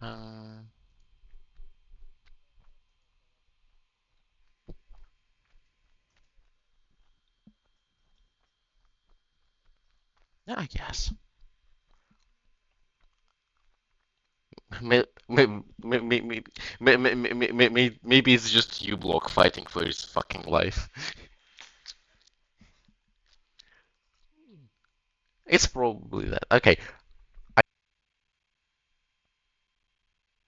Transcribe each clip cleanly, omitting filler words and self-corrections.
Uh, yeah, I guess. Maybe, maybe it's just you block fighting for his fucking life. It's probably that. Okay.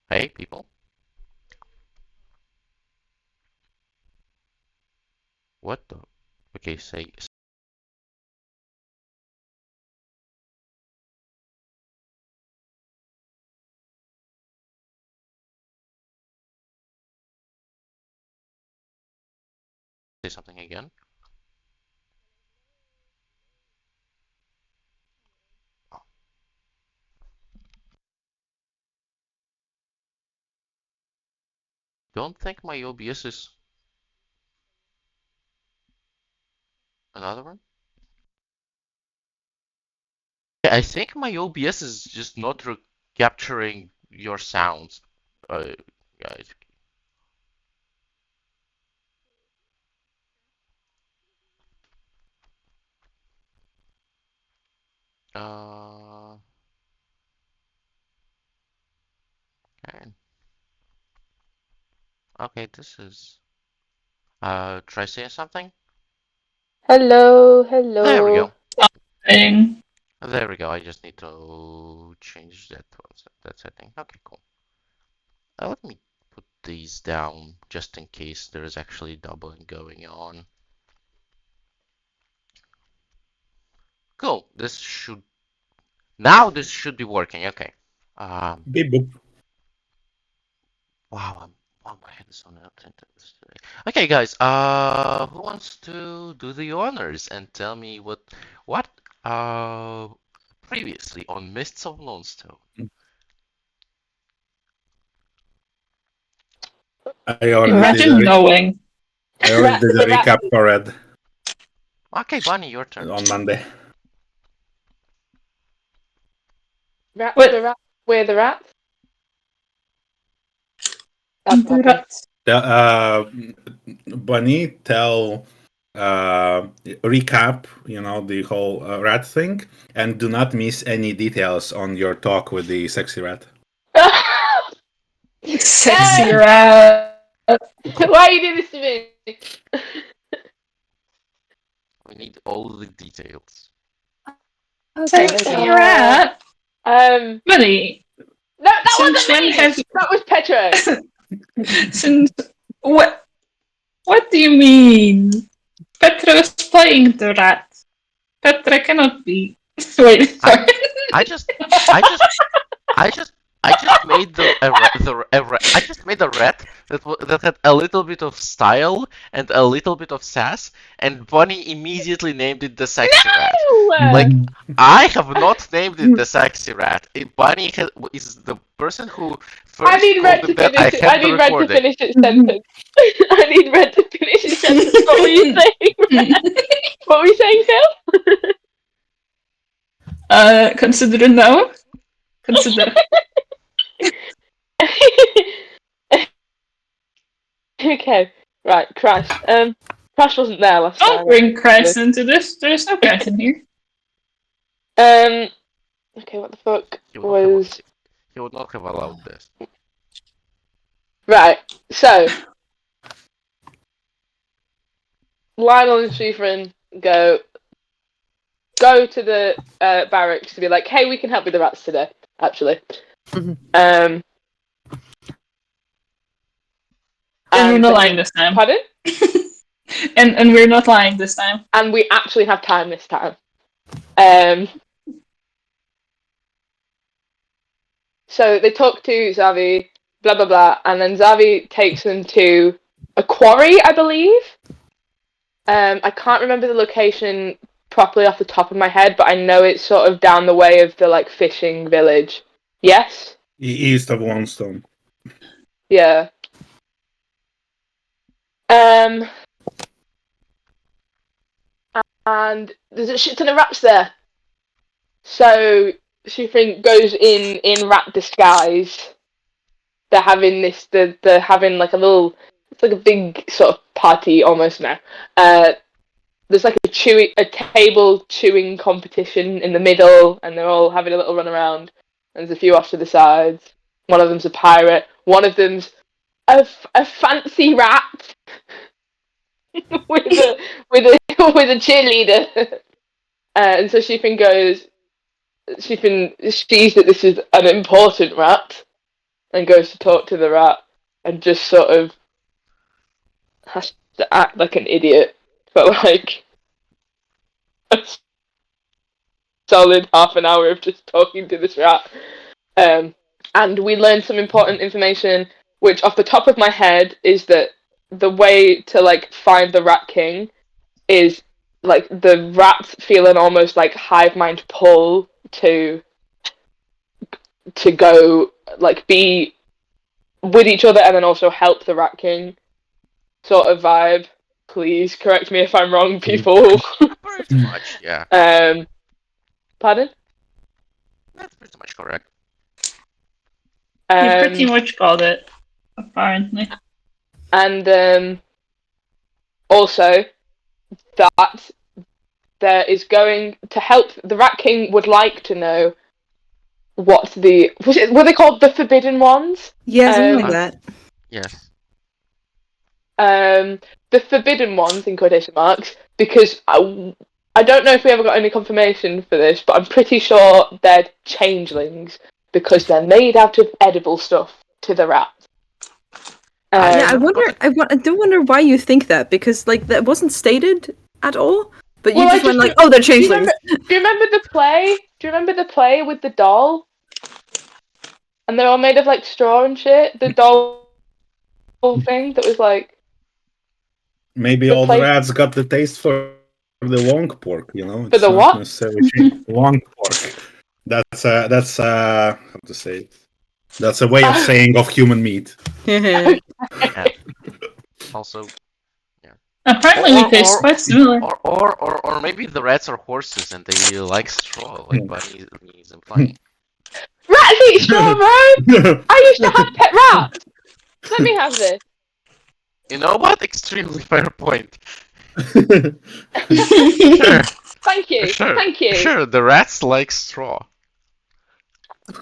Hey, people. What the? Okay, say something again. Don't think my OBS is another one. I think my OBS is just not capturing your sounds. Guys. Uh, okay. Okay, this is. Try saying something. Hello, There we hello. go. Thing. There we go. I just need to change that setting. Okay, cool. Let me put these down just in case there is actually doubling going on. Cool. This should be working. Okay. Beep boop. Wow, my head is on attentive today. Okay, guys. Who wants to do the honors and tell me what uh previously on Mists of Lonestone? I already did Imagine knowing. I already did a recap for Red Okay, Bunny, your turn. on Monday. Rats What? the rat. Where the rats? That's what Do happened. Bunny, tell recap, the whole rat thing, and do not miss any details on your talk with the sexy rat. Sexy Hey! rat. Why you do this to me? We need all the details. Sexy rat. Buddy, No, that since wasn't when me. have you... That was Petro. Since... What do you mean? Petra is playing the rat. Petra cannot be... Wait, I sorry. I just I just I just I just made I just made a rat that had a little bit of style and a little bit of sass, and Bunny immediately named it the sexy rat. Like I have not named it the sexy rat. Bunny is the person who I first need Red called to it that. finish I it. I have the need Red to recording. finish its sentence. I need Red to finish its sentence. What were you saying, Red? What were you saying, Phil? Consider no. Consider. Okay, right, Crash. Crash wasn't there last Don't time. bring Crash into this. There's no Crash in here. Okay, what the fuck He was... would not have allowed this. Right, so... Lionel and Shufrin go to the barracks to be like, hey, we can help with the rats today, actually. And we're not lying this time. Pardon? and we're not lying this time. And we actually have time this time. So they talk to Zavi, blah blah blah, and then Zavi takes them to a quarry, I believe. I can't remember the location properly off the top of my head, but I know it's sort of down the way of the like fishing village. Yes? East of Lonestone. Yeah. And there's a shit ton of rats there. So Shufrin goes in rat disguise they're having this. They're having like a little. It's like a big sort of party almost now. There's like a table chewing competition in the middle, and they're all having a little run around. And there's a few off to the sides. One of them's a pirate. One of them's a fancy rat with a cheerleader. And so Sheepin sees that this is an important rat, and goes to talk to the rat, and just sort of has to act like an idiot for like a solid half an hour of just talking to this rat. And we learned some important information, which off the top of my head is that the way to like find the Rat King is like the rats feel an almost like hive mind pull to go like be with each other and then also help the Rat King sort of vibe. Please correct me if I'm wrong, people. Pretty much, yeah. Pardon? That's pretty much correct. You pretty much got it, apparently. And also that there is going to help. The Rat King would like to know what were they called the Forbidden Ones? Yeah, something like that. Yes. The Forbidden Ones in quotation marks, because I don't know if we ever got any confirmation for this, but I'm pretty sure they're changelings because they're made out of edible stuff to the rat. Yeah, I do wonder why you think that, because like that wasn't stated at all. But you just went like, oh, they're changelings. Do you remember the play? Do you remember the play with the doll? And they're all made of like straw and shit. The doll thing that was like. Maybe all the rats got the taste for the long pork, you know. For the what? Long pork. That's how to say it. That's a way of saying of human meat. Yeah. Also, yeah. Apparently we taste quite similar. Or maybe the rats are horses and they like straw, like Bunny is implying. Rats eat straw, bro! I used to have pet rats! Let me have this. You know what? Extremely fair point. Sure. Thank you. Sure. Thank you. Sure, the rats like straw.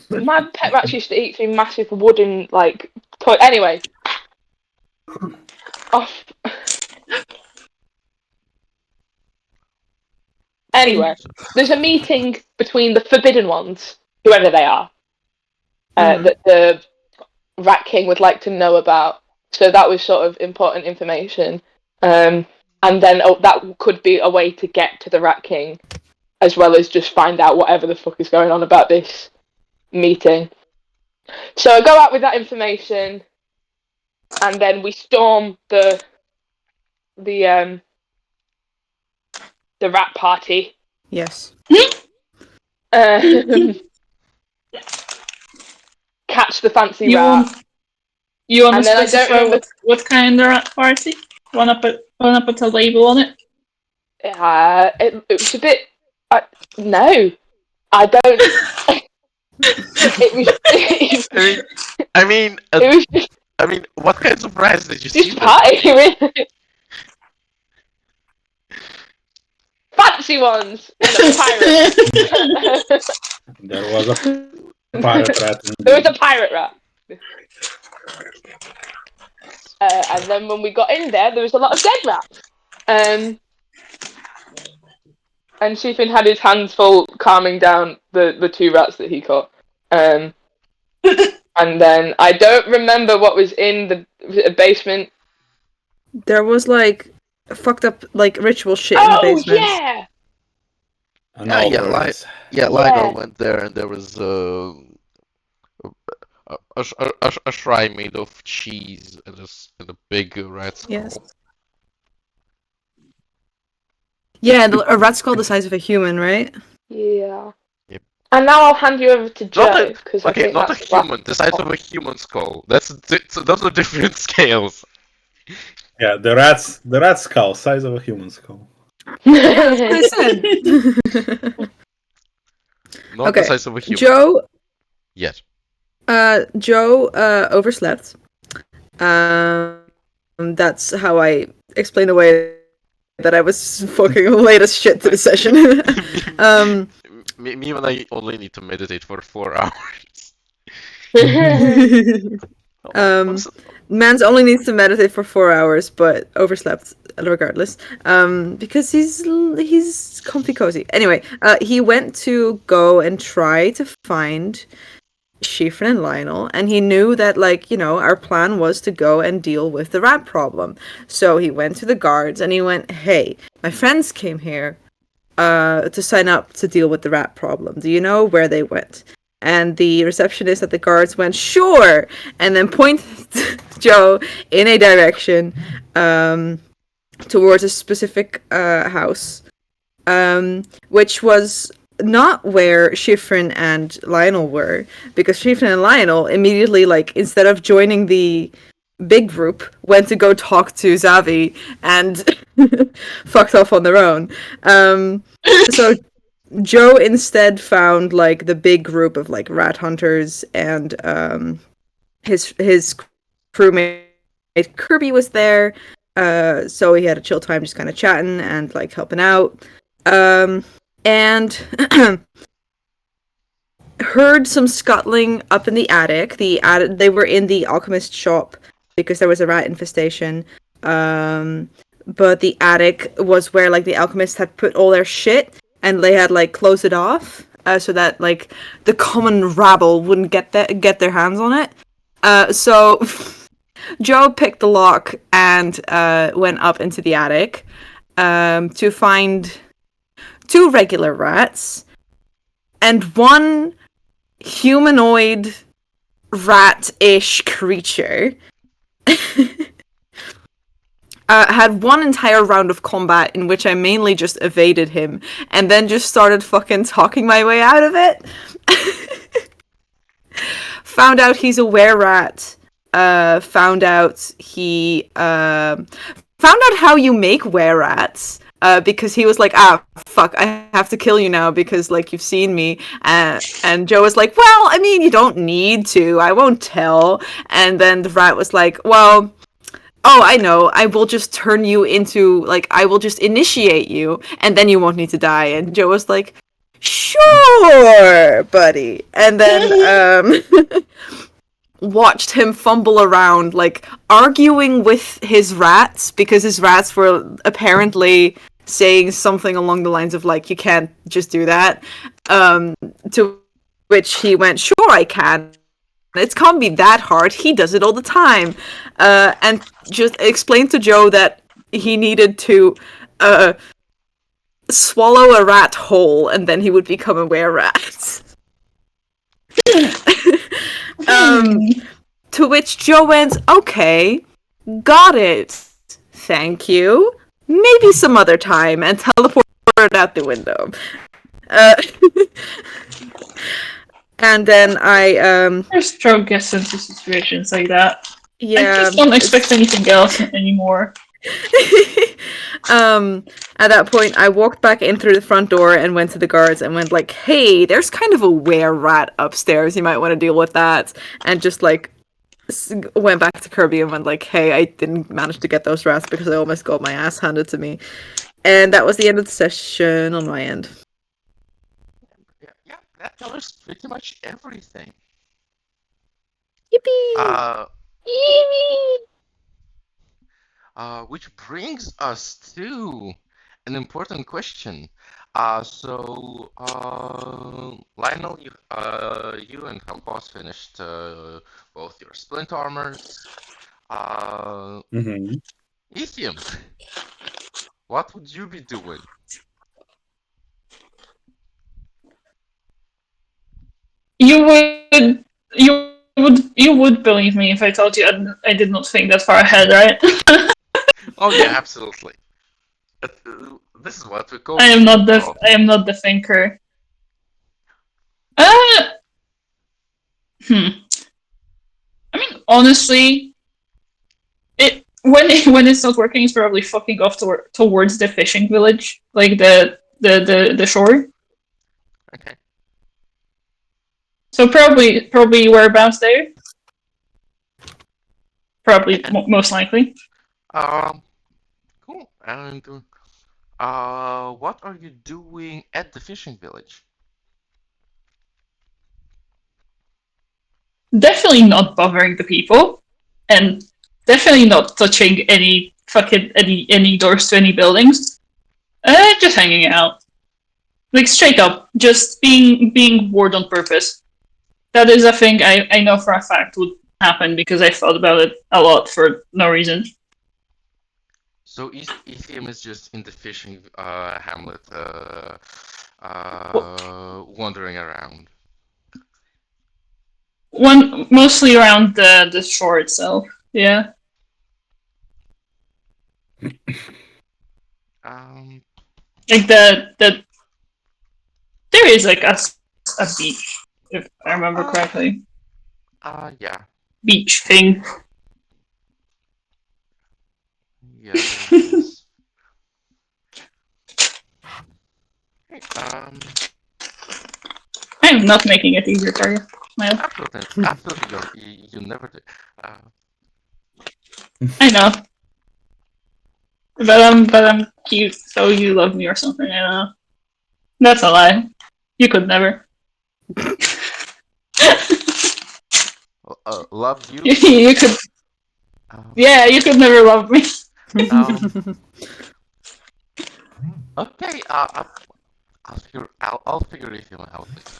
My pet rats used to eat through massive wooden, like, toy. Anyway. Off. Anyway, there's a meeting between the Forbidden Ones, whoever they are, that the Rat King would like to know about. So that was sort of important information. And then that could be a way to get to the Rat King, as well as just find out whatever the fuck is going on about this meeting. So I go out with that information, and then we storm the rat party. Yes. Catch the fancy rat. You want to specify what kind of rat party? Wanna put a label on it? It was a bit. No, I don't. I mean, what kinds of rats did you see? Just party, really. Fancy ones and a pirate. There was a pirate rat. There was a pirate rat. And then when we got in there was a lot of dead rats. And Sheepin had his hands full calming down the two rats that he caught. And then I don't remember what was in the basement. There was like fucked up like ritual shit in the basement. Oh yeah! Lido went there, and there was a shrine made of cheese and a big rat skull. Yes. Yeah, a rat skull the size of a human, right? Yeah. Yep. And now I'll hand you over to Joe. Not a human, the size of a human skull. Those are different scales. Yeah, the rat skull, size of a human skull. That's what I said. Not the size of a human. Joe. Yes. Joe overslept. That's how I explain away that I was fucking late as shit to the session. Me when I only need to meditate for 4 hours. Mans only needs to meditate for 4 hours, but overslept regardless. Because he's comfy cozy. Anyway, he went to go and try to find Schifrin and Lionel, and he knew that, like, you know, our plan was to go and deal with the rat problem. So he went to the guards and he went, "Hey, my friends came here to sign up to deal with the rat problem. Do you know where they went?" And the receptionist at the guards went, "Sure," and then pointed Joe in a direction towards a specific house, which was not where Schifrin and Lionel were, because Schifrin and Lionel immediately, like, instead of joining the big group, went to go talk to Xavi and fucked off on their own. So Joe instead found, like, the big group of, like, rat hunters, and his crewmate Kirby was there. So he had a chill time just kind of chatting and, like, helping out. And heard some scuttling up in the attic. They were in the alchemist shop because there was a rat infestation. But the attic was where, like, the alchemists had put all their shit, and they had, like, closed it off so that, like, the common rabble wouldn't get their hands on it. So Joe picked the lock and went up into the attic to find 2 regular rats and 1 humanoid rat-ish creature. Had 1 entire round of combat in which I mainly just evaded him and then just started fucking talking my way out of it. Found out he's a were-rat. Found out how you make were-rats. Because he was like, fuck, I have to kill you now because, like, you've seen me. And Joe was like, well, I mean, you don't need to. I won't tell. And then the rat was like, well, oh, I know. I will just turn you into, like, I will just initiate you, and then you won't need to die. And Joe was like, sure, buddy. And then, watched him fumble around, like, arguing with his rats, because his rats were apparently saying something along the lines of, like, you can't just do that. To which he went, sure I can. It can't be that hard. He does it all the time. And just explained to Joe that he needed to swallow a rat whole, and then he would become a were-rat. To which Joe went, okay, got it. Thank you. Maybe some other time, and teleported out the window. And then There's Joe gets into situations like that. Yeah. I just don't expect anything else anymore. At that point, I walked back in through the front door and went to the guards and went, like, hey, there's kind of a were-rat upstairs. You might want to deal with that. And just, like, went back to Kirby and went, like, hey, I didn't manage to get those rats because I almost got my ass handed to me. And that was the end of the session on my end. Yeah, that covers pretty much everything. Yippee! Which brings us to an important question. So Lionel, you and Helpos finished both your splint armors. Ethium, what would you be doing? You would believe me if I told you I did not think that far ahead, right? Oh yeah, absolutely. This is what we call. I am not the thinker. I mean, honestly, when it's not working, it's probably fucking off towards the fishing village, like the shore. Okay. So probably whereabouts there? Probably most likely. Cool. And what are you doing at the fishing village? Definitely not bothering the people, and definitely not touching any any doors to any buildings. Just hanging out, like straight up, just being bored on purpose. That is a thing I know for a fact would happen because I thought about it a lot for no reason. So Ethium is just in the fishing hamlet, wandering around. One mostly around the shore itself. Yeah. Um, Like the there is like a beach, if I remember uh, correctly. yeah, Beach thing. yeah, there is. Hey, I'm not making it easier for you. Well, absolutely, you never do. Uh, I know. But I'm cute, so you love me or something, I don't know. That's a lie. You could never. love you? You could Um, yeah, you could never love me. um, okay, I'll figure Ethium out later.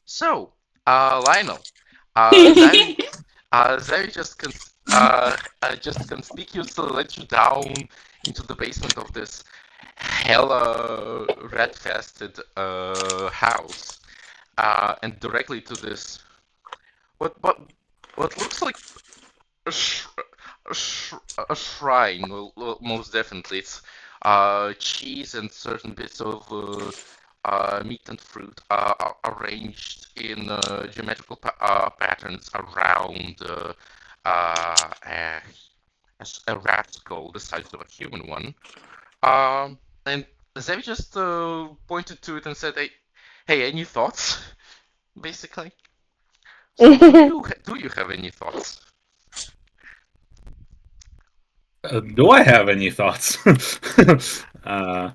So, Lionel, Zavi, Zavi just conspicuously let you down into the basement of this hella rat-fested house, and directly to this what what what looks like a, sh a, sh a shrine. Well, most definitely, it's cheese and certain bits of meat and fruit are arranged in geometrical patterns around a, a rat skull the size of a human one. And Zevi just pointed to it and said, "Hey, any thoughts?" Basically. So, do you have any thoughts? Do I have any thoughts? uh,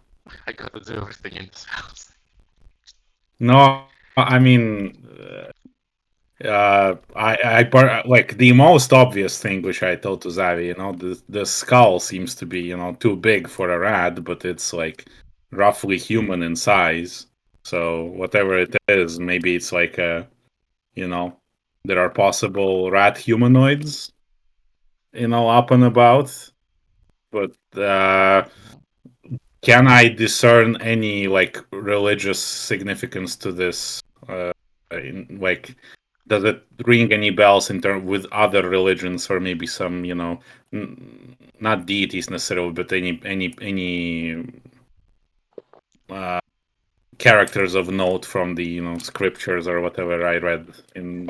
I gotta do everything in this house. no, I mean, like the most obvious thing which I told to Zavi, the skull seems to be, too big for a rat, but it's like roughly human in size. So whatever it is, maybe it's like you know, there are possible rat humanoids, up and about. But can I discern any like religious significance to this? Like, does it ring any bells in term with other religions, or maybe some, not deities necessarily, but any uh, characters of note from the scriptures or whatever I read in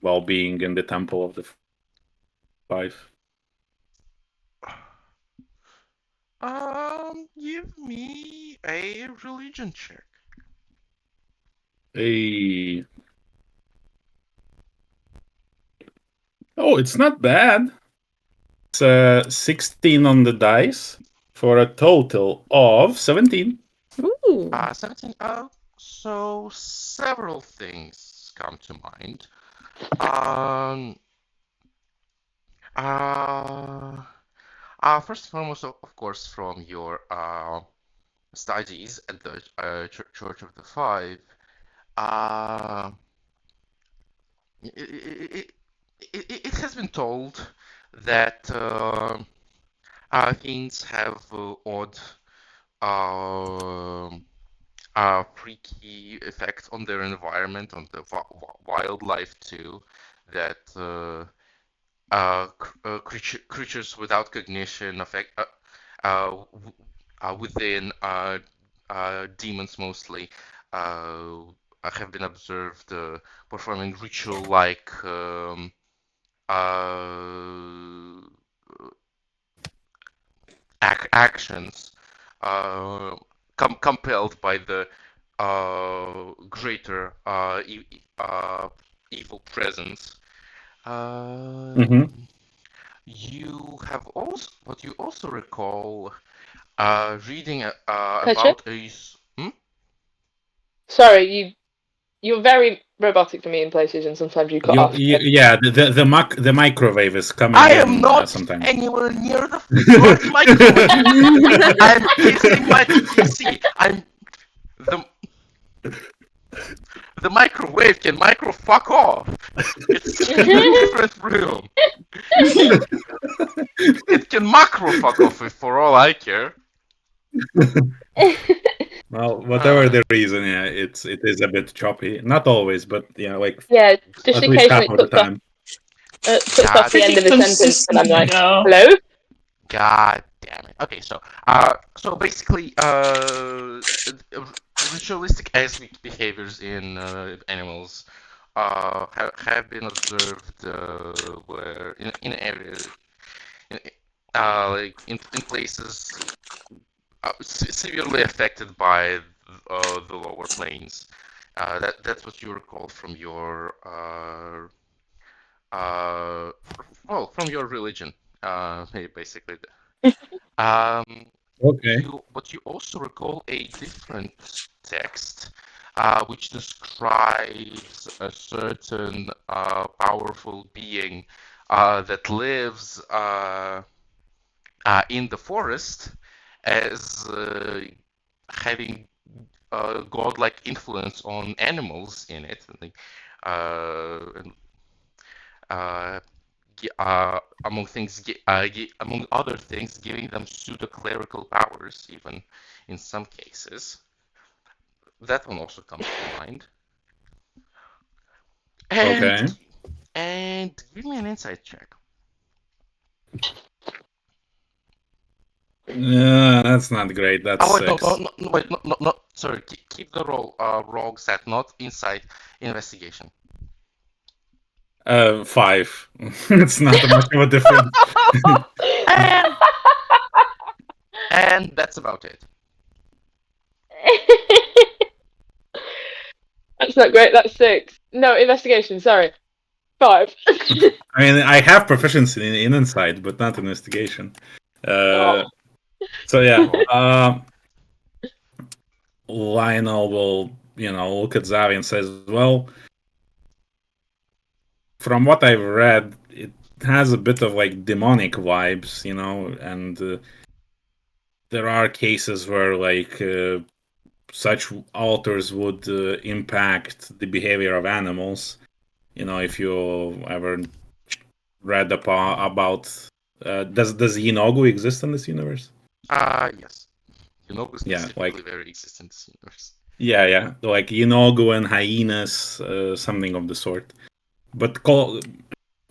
while being in the Temple of the Five. Give me a religion check. Hey, oh, it's not bad. It's 16 on the dice for a total of 17. Ooh. 17. So several things come to mind. Um, uh, First and foremost, of course, from your studies at the Church of the Five, uh, it, it has been told that things have odd, um, freaky effects on their environment, on the wildlife too. That creatures without cognition affect within demons mostly uh, have been observed performing ritual-like uh, actions uh, compelled by the greater evil presence. Mhm. You have also, but you also recall reading Pleasure. about hmm? Sorry, you're very robotic for me in places, and sometimes you cut off. Yeah, the microwave is coming I am in not sometimes. anywhere near the bloody microwave. I'm using my PC. I'm the the microwave can micro fuck off. It's in a different room. It can macro fuck off for all I care. Well, whatever Uh, the reason, yeah, it is a bit choppy. Not always, but yeah, like Yeah, just at least half occasionally of the time. cuts off God, the end Pretty of a sentence, and I'm consistent like, though. hello. God damn it. Okay, so basically, ritualistic aspect behaviors in animals have been observed where in areas in, like in places severely affected by the lower planes. That's what you recall from your uh, well, from your religion, basically. Um, Okay. but you also recall a different text, which describes a certain powerful being that lives in the forest as having godlike influence on animals in it. Like, and, uh, among things, among other things, giving them pseudo-clerical powers, even in some cases. That one also comes to mind. And Okay. give me an insight check. That's not great. That's Oh wait, no, no, 6. no, no, wait, no, no, no. Sorry, keep the rogue set, not insight investigation. 5. It's not much of a difference. And that's about it. That's not great. That's 6. No, investigation. Sorry, 5. I mean, I have proficiency in insight, but not investigation. Oh. So yeah, Oh, Lionel will, look at Zavi and says, "Well, from what I've read, it has a bit of like demonic vibes, and there are cases where like such altars would impact the behavior of animals. If you ever read about does Yinogu exist in this universe? yes. You know Yeah, specifically like very existent universe. yeah, like Yinogu and hyenas, something of the sort. But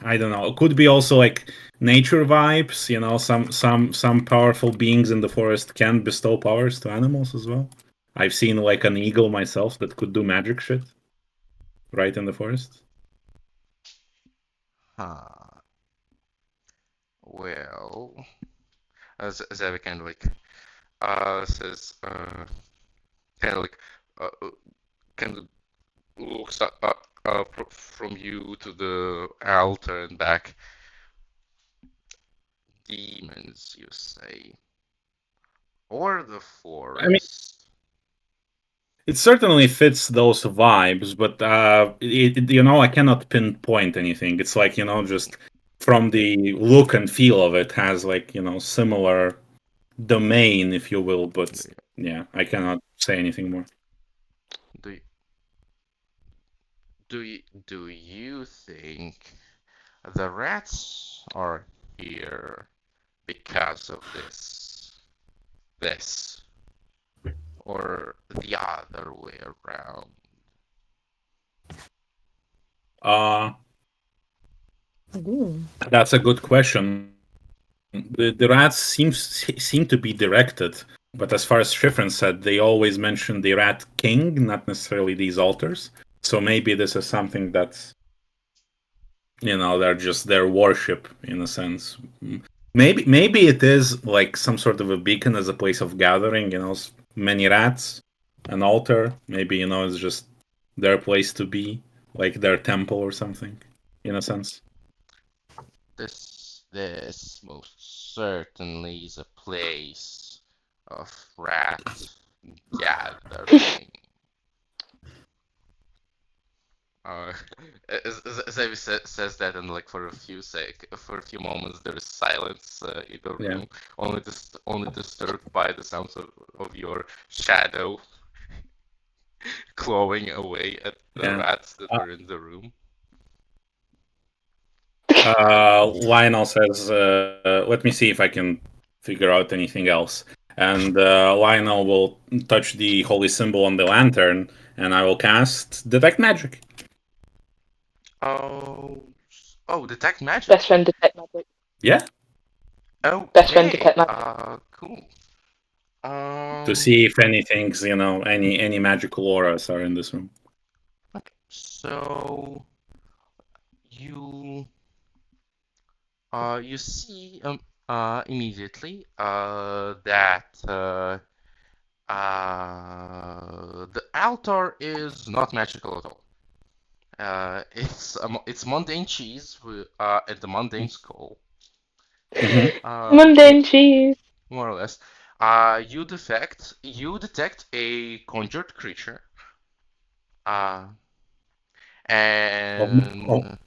I don't know. It could be also like nature vibes. Some powerful beings in the forest can bestow powers to animals as well. I've seen like an eagle myself that could do magic shit right in the forest. Well, as Eva kind of like says, kind of like kind of looks up from you to the altar and back. Demons, you say, or the I mean, forest? it certainly fits those vibes, but I cannot pinpoint anything. It's like just from the look and feel of it has like similar domain, if you will. But yeah, I cannot say anything more. Do you, do you think the rats are here because of this, or the other way around? Uh, Ooh. that's a good question. The rats seem to be directed, but as far as Schifrin said, they always mention the Rat King, not necessarily these altars. So maybe this is something that's they're just their worship in a sense. Maybe it is like some sort of a beacon as a place of gathering. Many rats an altar. Maybe it's just their place to be, like their temple or something, in a sense. This most certainly is a place of rat gathering. Uh, Zevi says that, and like for a few moments there is silence in the Yeah. room, only disturbed by the sounds of your shadow clawing away at the Yeah. rats that were in the room. Lionel says, "Let me see if I can figure out anything else." And Lionel will touch the holy symbol on the lantern, and I will cast detect magic. Oh, detect magic. Best friend detect magic. Yeah, Best friend Okay. detect magic. Cool. to see if anything's any magical auras are in this room. Okay. So you you see immediately that the altar is not magical at all. It's mundane cheese and the mundane skull. Hmm. Mundane cheese. More or less. You detect a conjured creature. Uh, and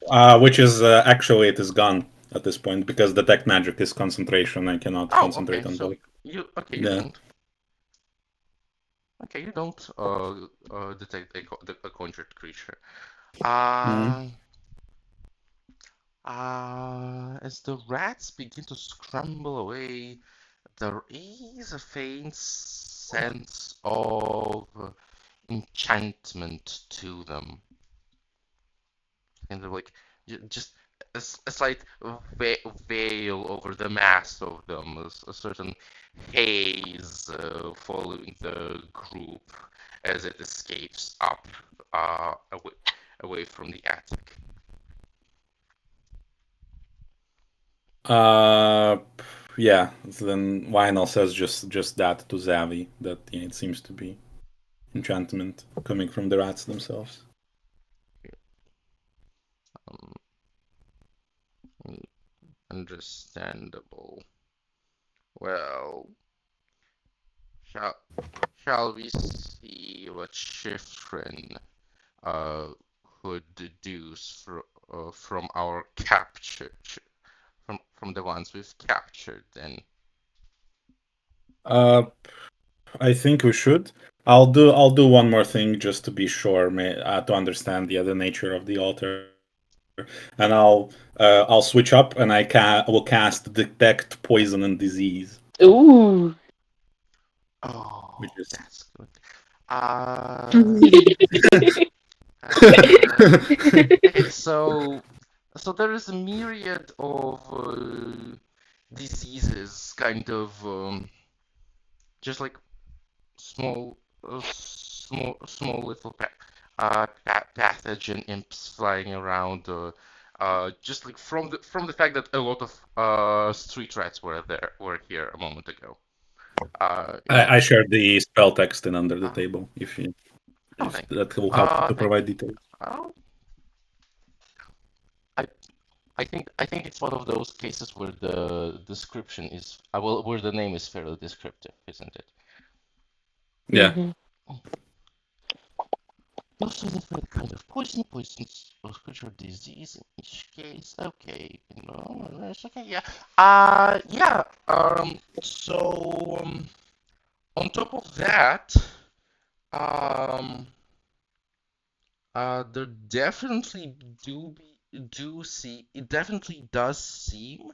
Which is actually it is gone at this point because detect magic is concentration. I cannot oh, okay. concentrate on So the. you Yeah. don't. Okay, you don't detect a conjured creature. Mm. Uh, as the rats begin to scramble away, there is a faint sense of enchantment to them. Kind of like just a slight veil over the mass of them, a certain haze following the group as it escapes up away from the attic. Uh, yeah. Then Lionel says just that to Zavi that it seems to be enchantment coming from the rats themselves. Um, Understandable. Well, shall shall we see what Schifrin uh could deduce from our capture from the ones we've captured then? Uh, I think we should. I'll do one more thing just to be sure, to understand the nature of the altar, and I'll switch up and will cast detect poison and disease, Ooh. which Oh, is. that's good. Uh, okay, so there is a myriad of diseases, kind of just like small, small little pathogen imps flying around. Just like from the fact that a lot of street rats were here a moment ago. You know. I shared the spell text in under the Uh, table oh, if thank you. that will help to Thank provide you. details. Oh, I I think it's one of those cases where the description is where the name is fairly descriptive, isn't it? Yeah. hmm Also, the kind of poisons or creature disease in each case. Okay, it's okay, yeah. Yeah. So on top of that, um, there definitely it definitely does seem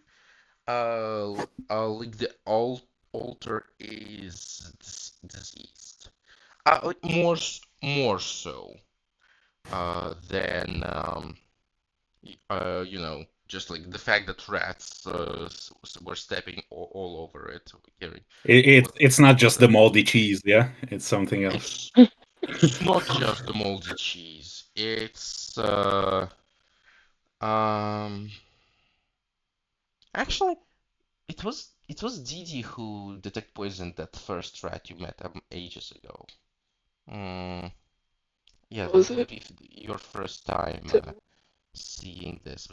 like the altar is diseased. Like more so than just like the fact that rats were stepping all over it, hearing what It's not what just the moldy cheese, yeah? It's something else. it's it's not just the moldy cheese. It's um actually it was Didi who detect poisoned that first rat you met ages ago. Mm, yeah, What this was would it? be your first time So- seeing this.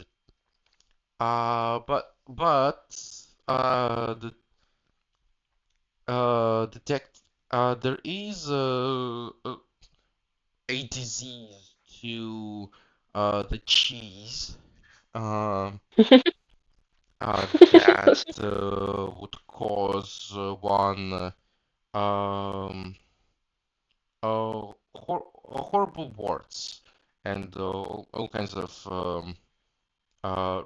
But detect there is a disease to the cheese um that would cause one um horrible warts and all kinds of uh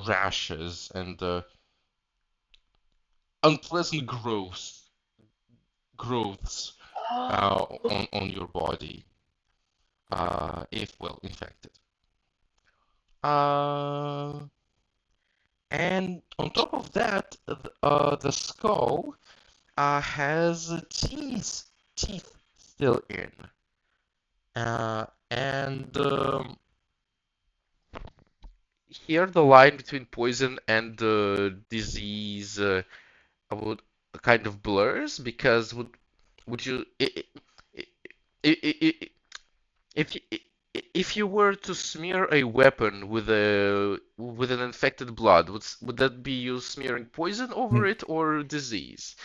rashes and unpleasant growths Oh. on your body if well infected. Uh, and on top of that, the skull has teeth still in. And here the line between poison and disease would kind of blurs because would you I- if you, if you were to smear a weapon with an infected blood, would that be you smearing poison over Hmm. it or disease?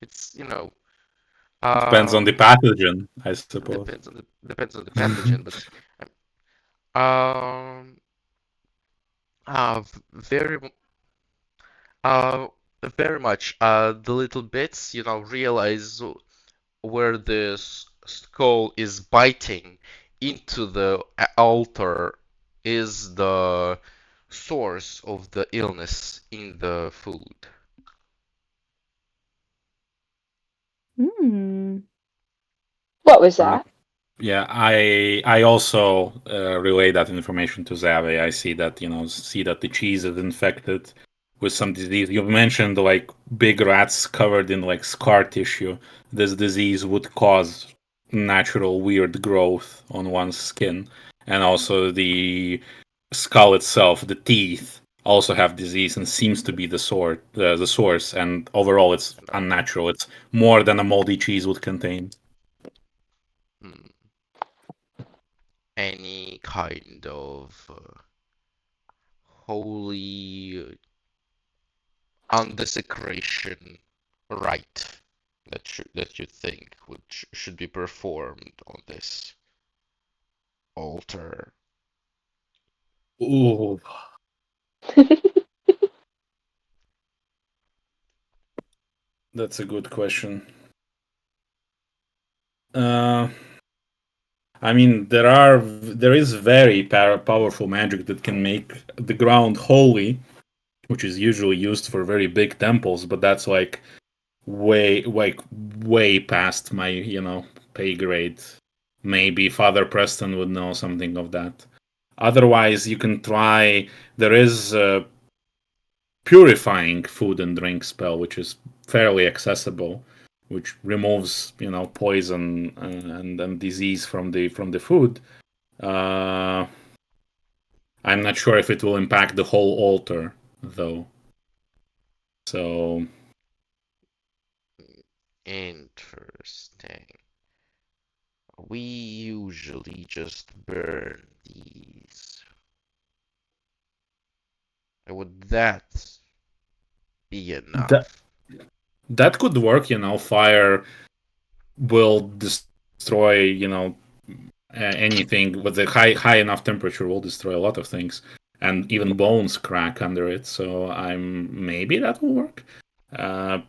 It's, Depends on the um, pathogen, I suppose. depends on the pathogen, but um, very uh very much the little bits, realize where the skull is biting into the altar is the source of the illness in the food. Hmm. What was that? Yeah, I also relay that information to Zave. I see that the cheese is infected with some disease. You mentioned like big rats covered in like scar tissue. This disease would cause natural weird growth on one's skin, and also the skull itself, the teeth also have disease and seems to be the source. And overall, it's No. unnatural. It's more than a moldy cheese would contain. Hmm. Any kind of holy undesecration rite that you think should be performed on this altar. Ooh, that's a good question. Uh, I mean, there is very powerful magic that can make the ground holy, which is usually used for very big temples, but that's way like way past my pay grade. Maybe Father Preston would know something of that. Otherwise, you can try. There is purifying food and drink spell, which is fairly accessible, which removes poison and disease from the food. Uh, I'm not sure if it will impact the whole altar though. So Interesting. We usually just burn these. Would that be that enough? that could work. Fire will destroy anything with a high enough temperature will destroy a lot of things, and even bones crack under it. So maybe that will work. Uh,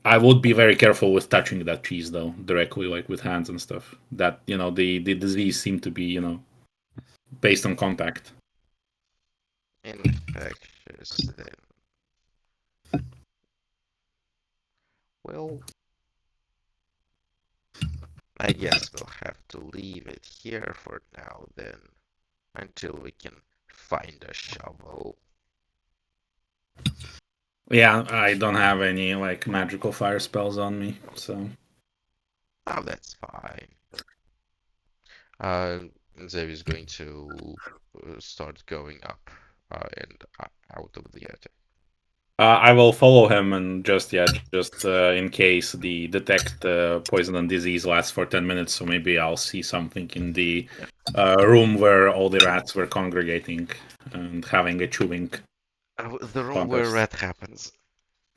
I would be very careful with touching that cheese though, directly, like with hands and stuff. That the disease seemed to be based on contact. Infectious then. Well, I guess we'll have to leave it here for now then, until we can find a shovel. Yeah, I don't have any like magical fire spells on me, so Oh, that's fine. Uh, Zev is going to start going up and out of the attic. I will follow him and just in case the detect poison and disease lasts for 10 minutes, so maybe I'll see something in the room where all the rats were congregating and having a chewing The room where contest. rat happens.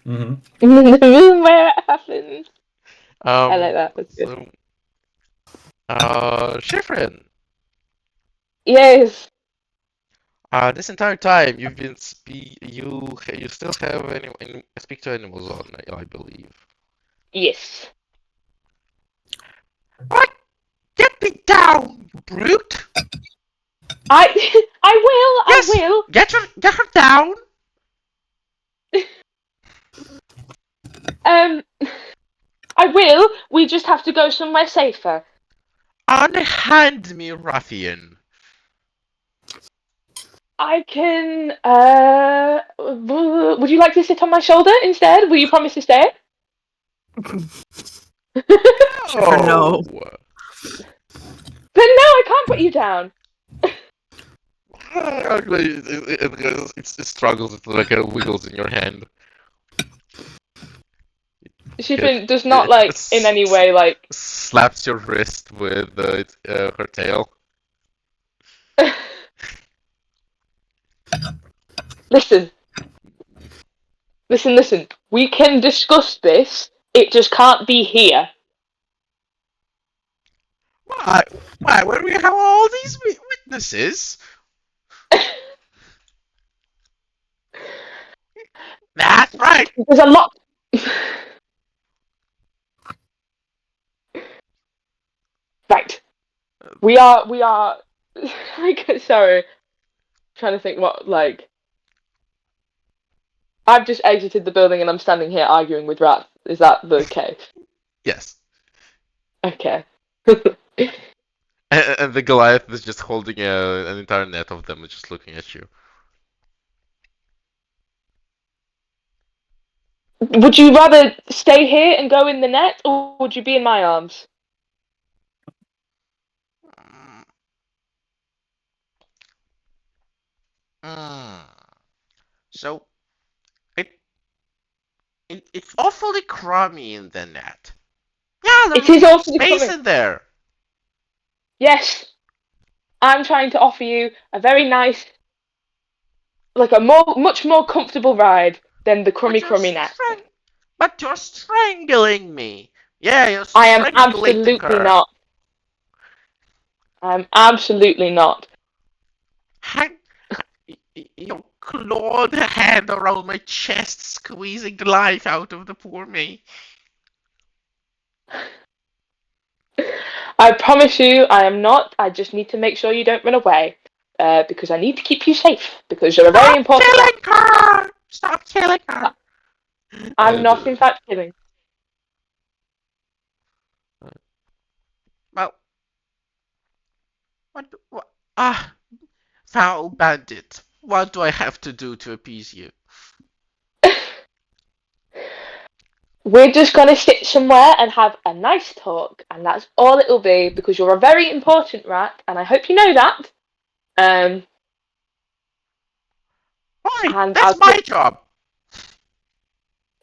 Mm-hmm. The room where it happens. I like that. That's good. So, Schifrin, Yes. this entire time you've been you still have any speak to animals on, I believe. Yes. What? Get me down, you brute! I will. Yes, I will. get her down. I will. We just have to go somewhere safer. Unhand me, ruffian. I can. Would you like to sit on my shoulder instead? Will you promise to stay? Schifrin, no. But no, I can't put you down. It struggles. It's like it wiggles in your hand. She does not like in any way like. Slaps your wrist with her tail. Listen. Listen. We can discuss this. It just can't be here. Why? Why? When we have all these witnesses? That's right. There's a lot. Right. We are. Sorry. Trying to think what like. I've just exited the building and I'm standing here arguing with rats. Is that the case? Yes. Okay. And the Goliath is just holding an entire net of them, just looking at you. Would you rather stay here and go in the net, or would you be in my arms? Mm. So it's awfully crummy in the net. Yeah, It there's is no awfully space crummy. in there. Yes, I'm trying to offer you a very nice, like a much more comfortable ride than the But crummy net. but you're strangling me. Yeah, you're I am strangulating absolutely her. not. I'm absolutely not. Hang, your clawed hand around my chest, squeezing the life out of the poor me. I promise you, I am not. I just need to make sure you don't run away, because I need to keep you safe. Because you're a very important. Killing her! Stop killing her! I'm And, not, in fact, kidding. well, what? Ah, foul bandit. What do I have to do to appease you? We're just gonna sit somewhere and have a nice talk, and that's all it'll be. Because you're a very important rat, and I hope you know that. Um, Why? and That's my job.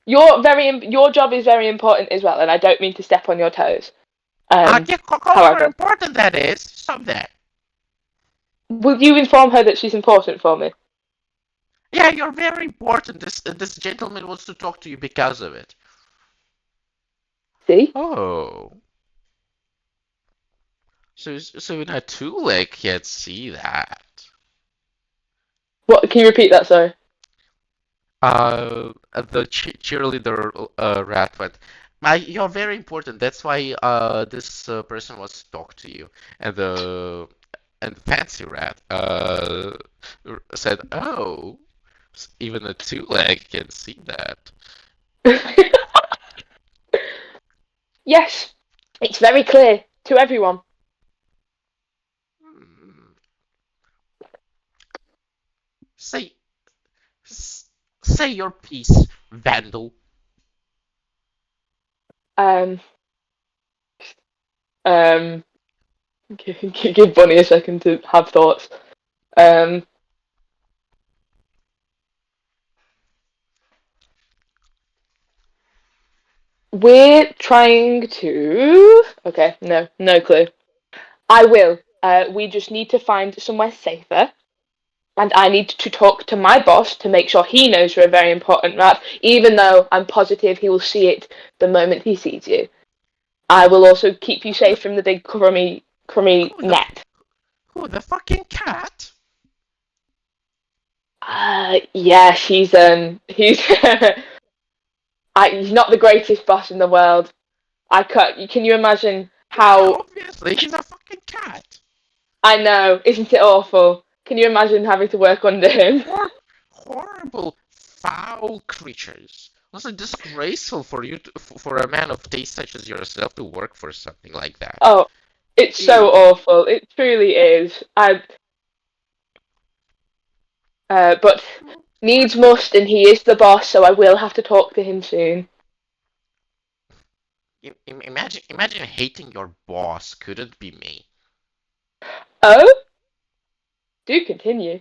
your job is very important as well, and I don't mean to step on your toes. Yeah, how However, important that is. Someday. will you inform her that she's important for me? Yeah, you're very important. This gentleman wants to talk to you because of it. See? Oh. So in a two-leg can't see that. What? Can you repeat that? Sorry. The cheerleader rat went. You're very important. That's why this person wants to talk to you. And the fancy rat said, "Oh, even a two-leg can see that." Yes, it's very clear to everyone. Hmm. Say, say your piece, Vandal. Um, um, give Bunny a second to have thoughts. Um, We're trying to. Okay, no clue. I will. We just need to find somewhere safer. And I need to talk to my boss to make sure he knows you're a very important rat, even though I'm positive he will see it the moment he sees you. I will also keep you safe from the big crummy Who the net. who the fucking cat? Yeah, he's he's not the greatest boss in the world. Can you imagine Yeah, how? obviously he's a fucking cat. I know, isn't it awful? Can you imagine having to work under him? Horrible, foul creatures. Also disgraceful for for a man of taste such as yourself to work for something like that. Oh, it's so Ew. awful. It truly is. But needs must, and he is the boss, so I will have to talk to him soon. Imagine hating your boss. Could it be me? Oh, do continue.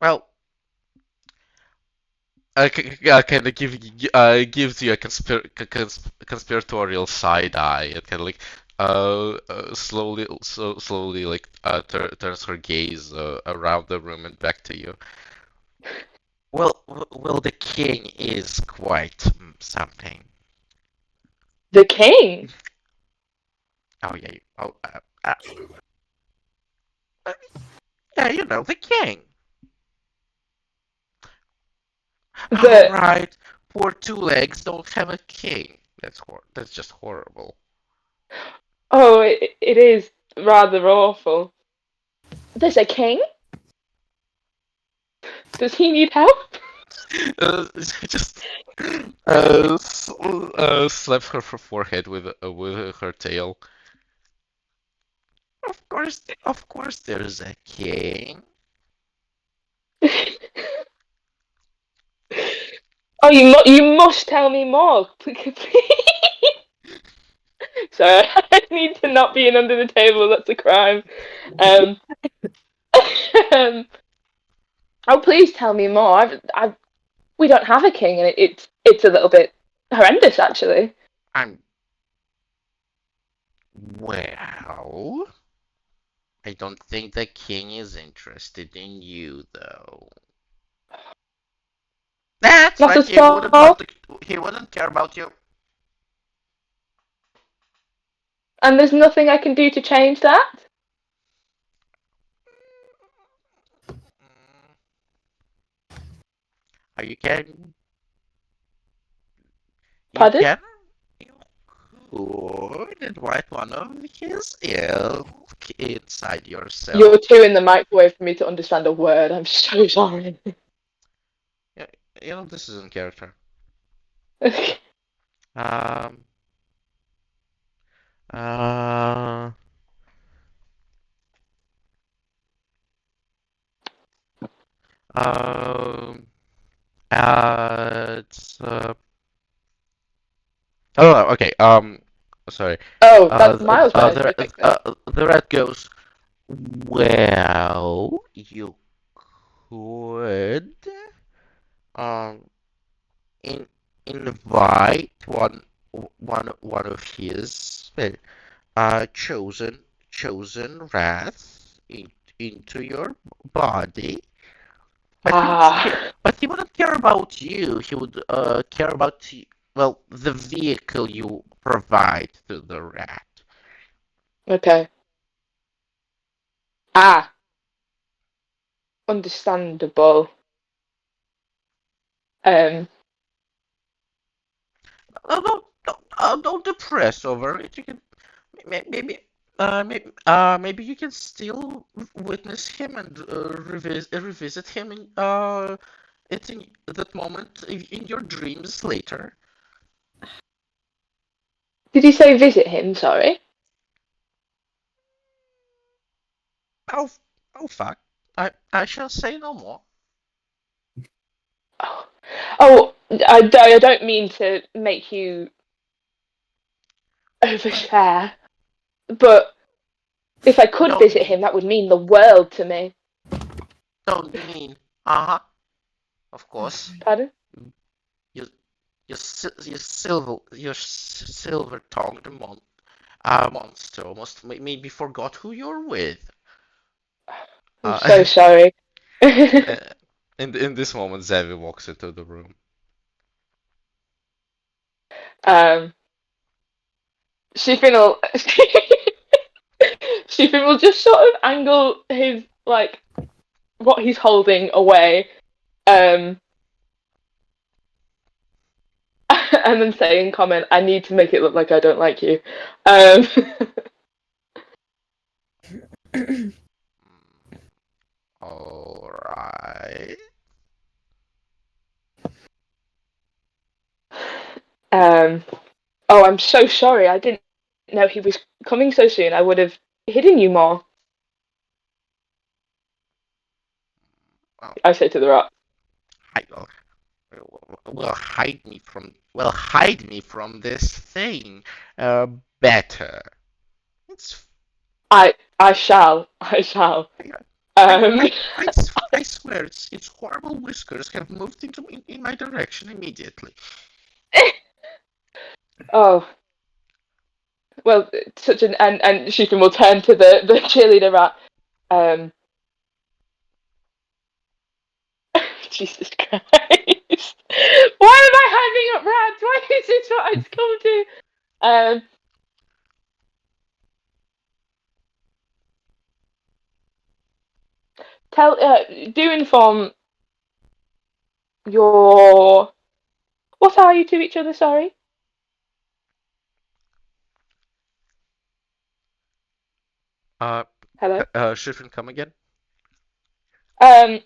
Well, kind of gives you a conspiratorial side eye. It kind of like slowly like turns her gaze around the room and back to you. Well, the king is quite something. The king. Oh yeah, uh, yeah, you know the king. All The right, poor two legs don't have a king. That's just horrible. it is rather awful. There's a king. Does he need help? Just slaps her forehead with her tail. Of course, there's a king. Oh, you must tell me more, please. Sorry, I need to not be in under the table. That's a crime. Um, oh, please tell me more. We don't have a king, and it's a little bit horrendous, actually. I'm well. I don't think the king is interested in you, though. That's Not right. at all. He wouldn't care about you. And there's nothing I can do to change that. Are you kidding? You Pardon? can. You could invite one of his ilk inside You're yourself. too in the microwave for me to understand a word. I'm so sorry. Yeah, you know this is in character. Okay. Um. Uh. Um. It's. Oh, okay. Sorry. Oh, that's Miles' better to fix it. The rat goes. Well, you could um in, invite one of his chosen wraths into your body, Ah, but he wouldn't care about you. He would care about well the vehicle you provide to the rat. okay. Ah, understandable. Um, Don't depress over it. You can maybe maybe you can still witness him and revisit him in it's in that moment in your dreams later. did you say visit him? Sorry. Oh, oh fuck. I shall say no more. Oh, I don't mean to make you overshare, but if I could Don't visit mean, him, that would mean the world to me. don't mean. Uh-huh. Of course. Pardon? You your silver-tongued monster almost maybe forgot who you're with. I'm so sorry. In this moment, Zevi walks into the room. Shiffin will Shiffin will just sort of angle his like what he's holding away, and then say in comment, "I need to make it look like I don't like you." All right. Oh, I'm so sorry. I didn't know he was coming so soon. I would have hidden you more. Well, I say to the rat. hide me from this thing. Better. It's I shall. I shall. I, Um, I swear its horrible whiskers have moved in my direction immediately. oh, well, such an and Shiffin will turn to the cheerleader rat. Jesus Christ! Why am I hanging up rats? Why is this what it's come to? Do inform your. What are you to each other? Sorry. Hello. Shiffrin, come again? Um,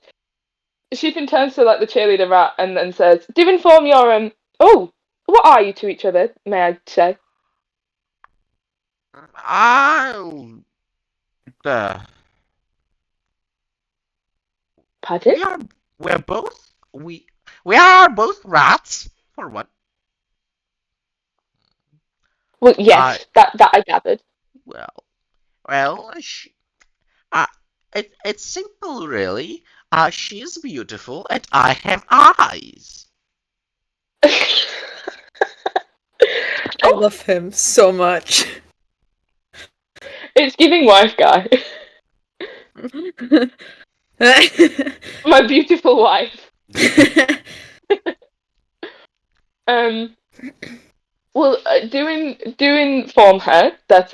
Shiffin turns to like the cheerleader rat and then says, "Do inform your Oh, what are you to each other? May I say?" I'll. Uh, Pardon? we are. We're both. We are both rats for one. Well, I yes, that I gathered. well well. Uh, it's simple really. She's beautiful and I have eyes. I love him so much. It's giving wife guy. My beautiful wife. Well, do inform her that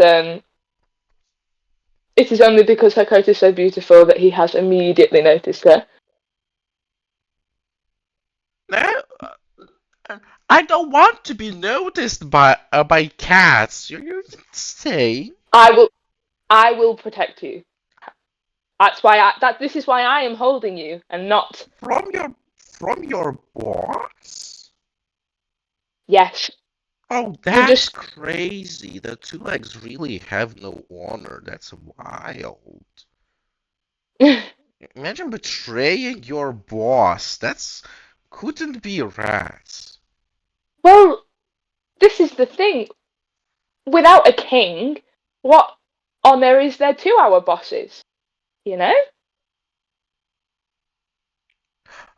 it is only because her coat is so beautiful that he has immediately noticed her. No, I don't want to be noticed by cats. You're insane. I will protect you. This is why I am holding you and not. From your boss? Yes. Oh, You're that's just. crazy. The two legs really have no honor. That's wild. Imagine betraying your boss. That's couldn't be rats. Well, this is the thing. Without a king, what honor is there to our bosses? You know?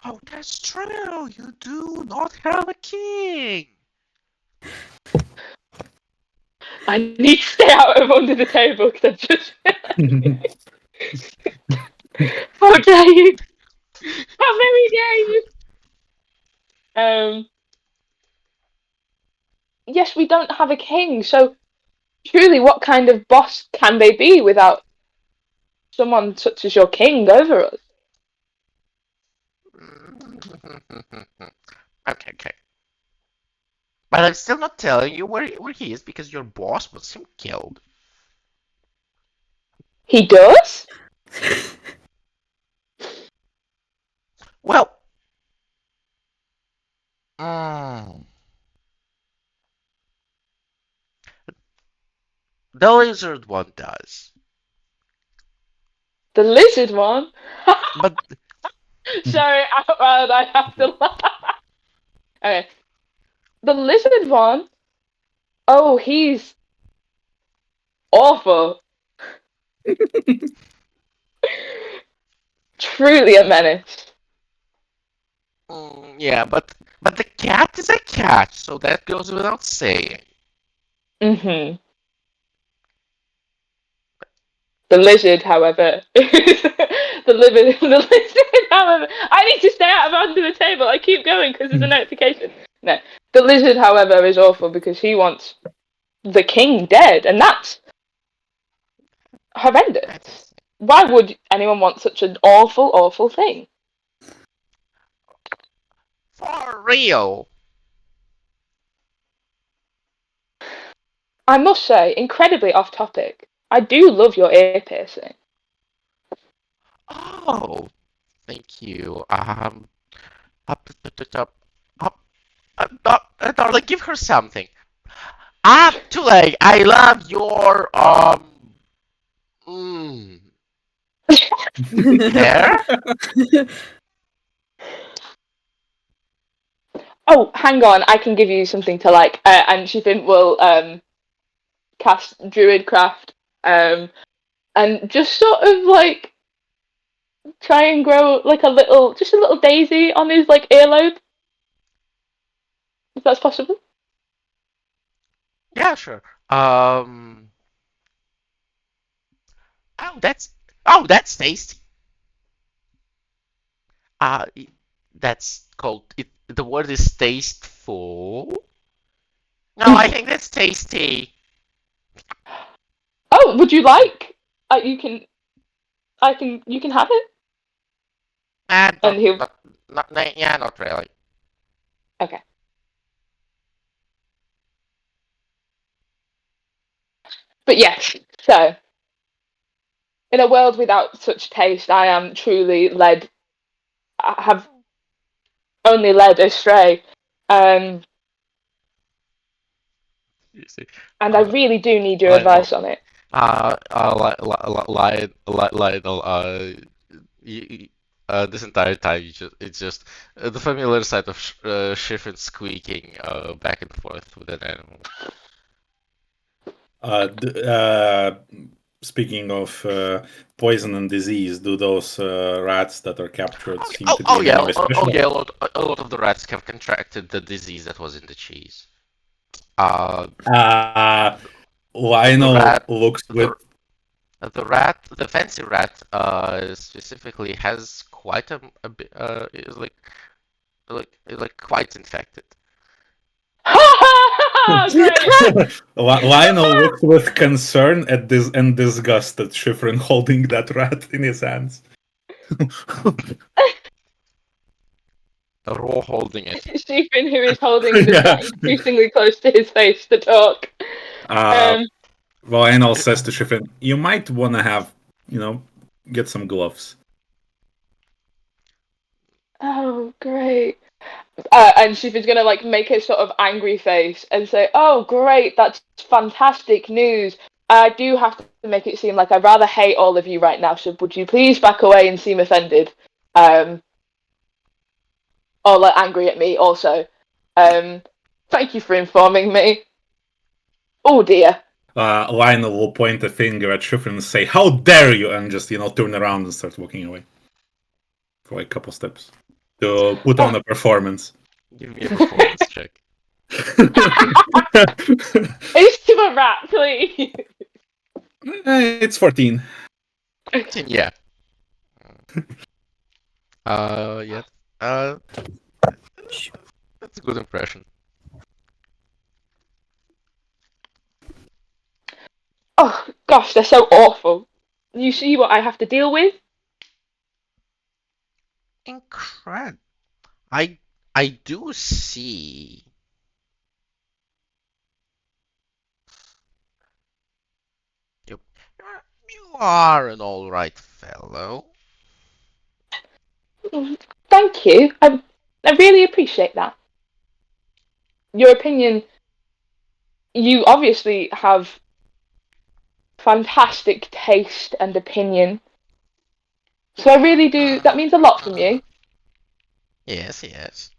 Oh, that's true. You do not have a king. I need to stay out of under the table because I just. How dare you? How very dare you? Yes, we don't have a king, so truly, what kind of boss can they be without someone such as your king over us? Okay. But I'm still not telling you where he is because your boss wants him killed. He does? Well, mm, the lizard one does. The lizard one? But Sorry, out loud, I have to laugh. Okay. The lizard one? Oh, he's awful. Truly a menace. yeah, but the cat is a cat, so that goes without saying. Mm-hmm. The lizard, however, the lizard, however, I need to stay out of under the table. I keep going because there's a notification. No, the lizard, however, is awful because he wants the king dead, and that's horrendous. Why would anyone want such an awful, awful thing? For real. I must say, incredibly off topic. I do love your ear piercing. Oh, thank you. Darling, give her something. Too late. I love your mm, hair. Oh, hang on, I can give you something to like. And she will cast Druidcraft and just sort of like try and grow like just a little daisy on his like earlobe, if that's possible. Yeah, sure. Um. Oh, that's tasty. Uh, it- that's called it. The word is tasteful. No, I think that's tasty. Oh, would you like? You can. I can. You can have it. And And he'll. yeah, not really. Okay. But yes. So, in a world without such taste, I am truly led. I have only led astray. Um, You see, and I really do need your Lionel, advice on it. Lionel, this entire time it's just the familiar sight of Shiffrin squeaking back and forth with an animal. Speaking of poison and disease, do those rats that are captured seem Oh, to be in any way oh special? yeah, a lot of the rats have contracted the disease that was in the cheese. Uh, the Lionel rat, looks with. the fancy rat, specifically has quite a bit, is like quite infected. Great. Lionel looks with concern at this and disgust at Schifrin holding that rat in his hands. Raw holding it. Stephen, who is holding this Yeah. rat increasingly close to his face to talk. Uh, Lionel says to Schifrin, "You might want to have, get some gloves." Oh, great. And Stephen's gonna like make a sort of angry face and say, "Oh, great, that's fantastic news. I do have to make it seem like I rather hate all of you right now. So would you please back away and seem offended, or like angry at me also? Thank you for informing me. Oh dear." Lionel will point a finger at Schifrin and say, "How dare you!" and just turn around and start walking away for like a couple steps to put on a performance. Give me a performance check. It's to a rat, please. It's 14. Yeah. Yeah. That's a good impression. Oh gosh, they're so awful. You see what I have to deal with? Incredible. I do see. You you are an all right fellow. Thank you. I really appreciate that. Your opinion. You obviously have fantastic taste and opinion. So I really do. That means a lot from you. Yes, yes.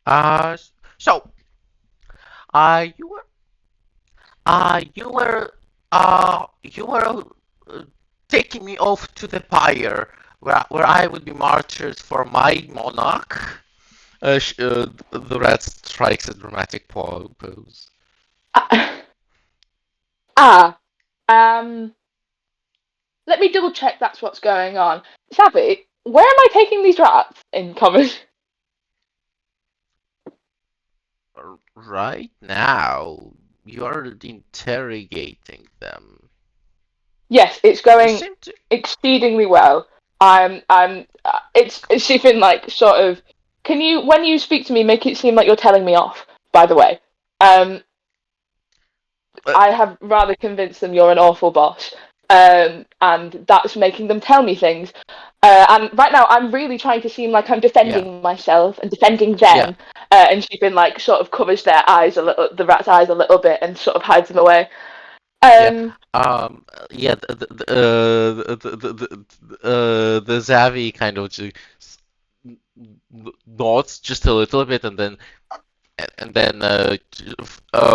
Uh, so, you were, you were, you were taking me off to the pyre, where I would be martyred for my monarch. The rat strikes a dramatic pose. Ah, um, let me double check that's what's going on. Savvy, where am I taking these rats in common? Right now, you're interrogating them. Yes, it's You going seem to. exceedingly well. It's even like sort of. Can you, when you speak to me, make it seem like you're telling me off? By the way, I have rather convinced them you're an awful boss, and that's making them tell me things. And right now, I'm really trying to seem like I'm Yeah, defending myself and defending yeah, them. And she's been like sort of covers their eyes a little, the rat's eyes a little bit, and sort of hides them away. yeah. Um, Yeah. The Zavi kind of just nods just a little bit, and then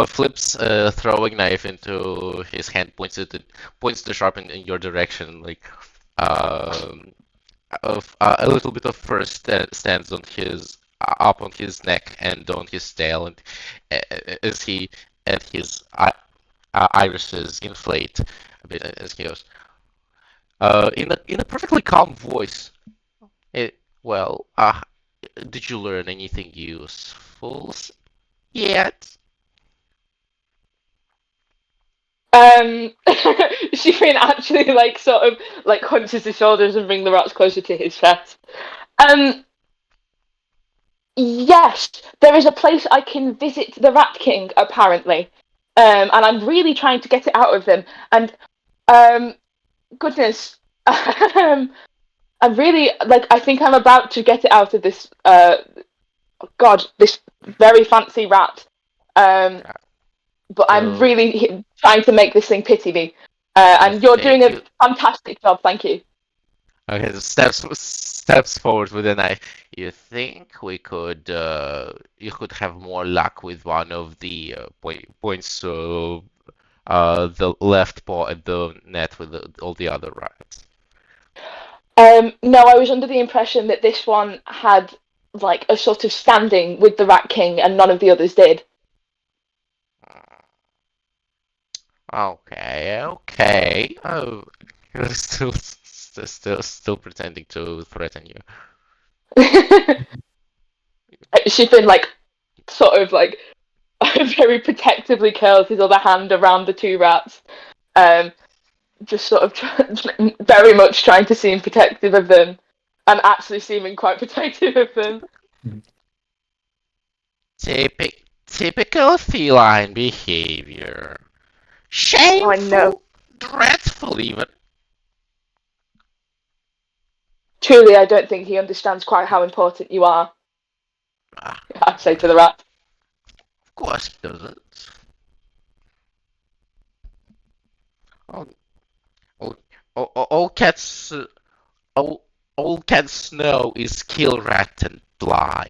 flips a throwing knife into his hand, points the sharp in your direction, like um, a little bit of fur stands on his up on his neck and on his tail, and as he and his irises inflate a bit as he goes, in a perfectly calm voice. Eh, well, did you learn anything useful yet? Um, Shirin actually like sort of like hunches his shoulders and bring the rats closer to his chest. Um, yes, there is a place I can visit the Rat King apparently, and I'm really trying to get it out of him. And goodness, I'm really like I think I'm about to get it out of this. God, this very fancy rat. Um, but I'm So really trying to make this thing pity me. you And you're doing think a you fantastic job. Thank you. okay? So steps forward with a knife. You think you could have more luck with one of the points to the left paw at the net with all the other rats. No, I was under the impression that this one had like a sort of standing with the Rat King, and none of the others did. Okay, okay. Oh, you're still pretending to threaten you. She's been like sort of like very protectively curls his other hand around the two rats, um, just sort of very much trying to seem protective of them, and actually seeming quite protective of them. Typical feline behavior. Oh, I know. Shameful, dreadful even. Truly, I don't think he understands quite how important you are. Ah, I say to the rat. of course he doesn't. All, all, all cats, all cats know is kill rat and fly.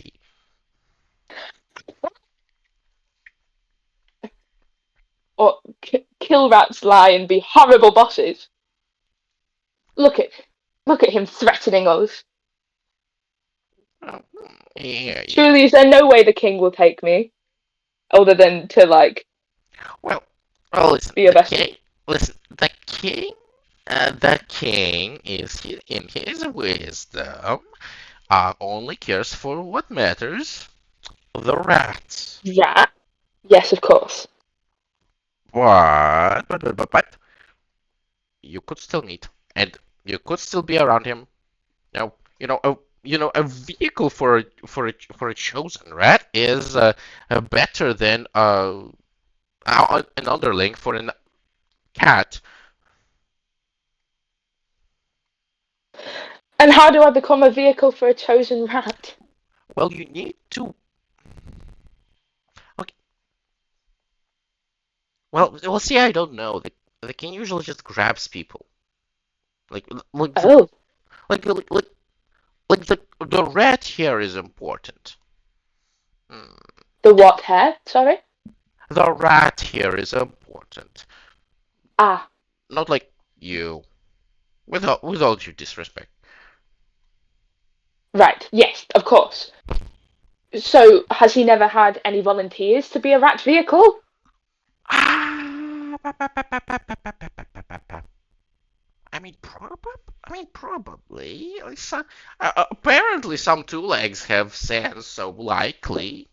Or kill rats, lie, and be horrible bosses. Look at, look at him threatening us. Oh, yeah, yeah. Truly, is there no way the king will take me, other than to like Well, well, listen, be a best? listen, the king is in his wisdom, only cares for what matters, the rats. Rat? Yes, of course. But you could still meet, and you could still be around him. Now, a vehicle for a chosen rat is better than an underling for a cat. And how do I become a vehicle for a chosen rat? Well, you need to. Okay. Well, see, I don't know. The king usually just grabs people. Like, like, the, Oh, like the rat here is important. Hmm. the what hair? Sorry. The rat here is important. Ah, Not like you. with all due disrespect. Right, yes, of course. So, has he never had any volunteers to be a rat vehicle? Ah, I mean, probably. Apparently, some two legs have sense, so likely.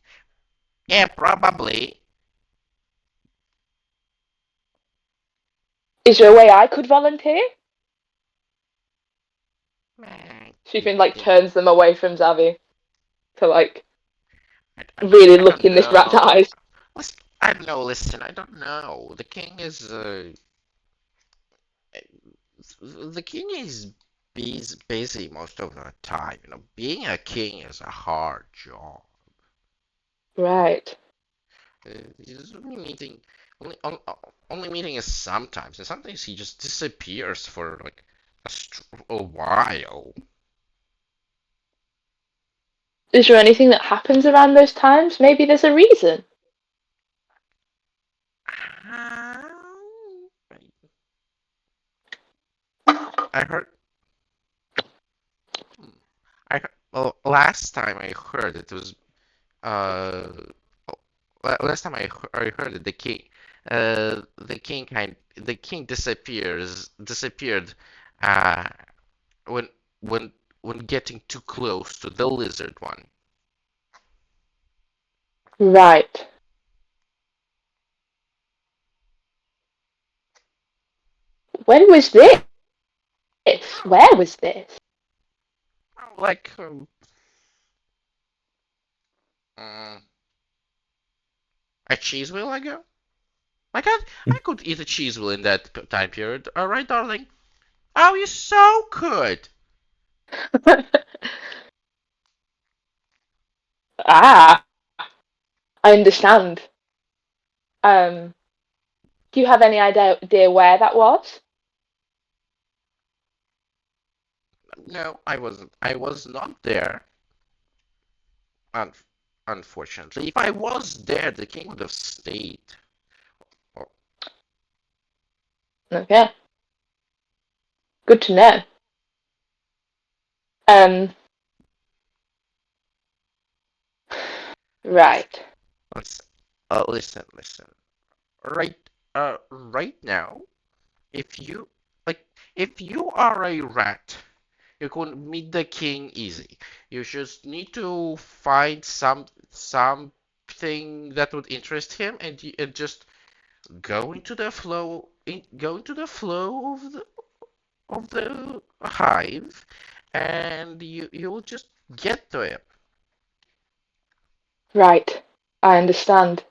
Yeah, probably. Is there a way I could volunteer? Eh, She like turns them away from Zavi to like I really I look don't in this rat's know. eyes. I don't know. Listen, I don't know. The king is busy most of the time. You know, being a king is a hard job. Right. He's only meeting, only meeting us sometimes, and sometimes he just disappears for like a while. Is there anything that happens around those times? Maybe there's a reason. I heard. Well, last time I heard it was uh last time I heard it, the king disappeared uh when when when getting too close to the lizard one. Right. When was this? Where was this? Like uh, a cheese wheel ago. I could eat a cheese wheel in that time period. All right, darling. Oh, you so could. Ah, I understand. Um, do you have any idea where that was? No, I wasn't. I was not there. Un Unfortunately, if I was there, the king would have stayed. Oh, Okay, good to know. Um, listen, right. listen, listen. Right, right now, if you like, if you are a rat, you can meet the king easy. You just need to find something that would interest him, and just go into the flow of the hive, and you will just get to it. Right. I understand.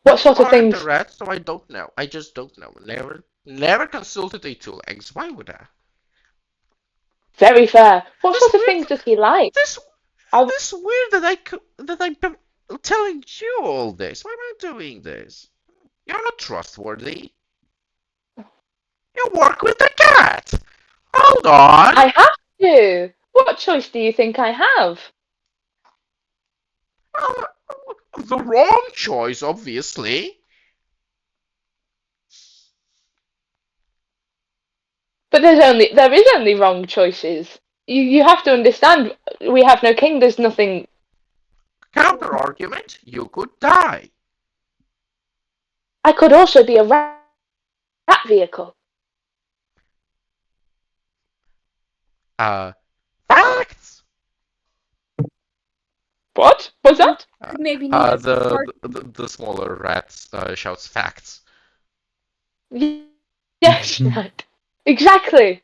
What You sort of aren't a things? rat, so I don't know. I just don't know. Never consulted a two legs. Why would I? Very fair. What This sort of weird, things does he like? this I, this weird that I'm telling you all this. Why am I doing this? You're not trustworthy. You work with the cat. Hold on. I have to. What choice do you think I have? Uh, the wrong choice, obviously. But there is only wrong choices. You have to understand. We have no king. There's nothing. Counter argument, you could die. I could also be a rat vehicle. Uh, Facts. What was You that? Uh, could maybe need a part. the smaller rat shouts facts. Yes, right. Exactly.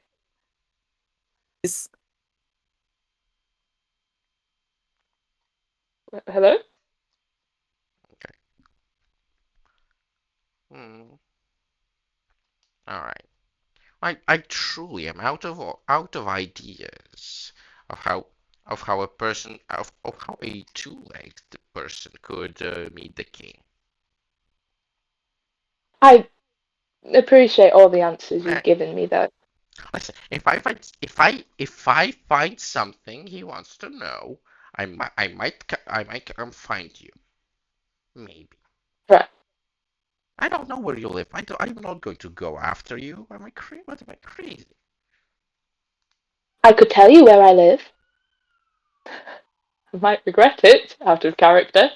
Hello? Okay. Hmm. All right. I truly am out of ideas of how a person of how a two-legged person could meet the king. I appreciate all the answers Nah, you've given me, though. listen, if I find something he wants to know, I might come find you. Maybe. Right. I don't know where you live. I'm not going to go after you. What am I crazy? I could tell you where I live. I might regret it, out of character.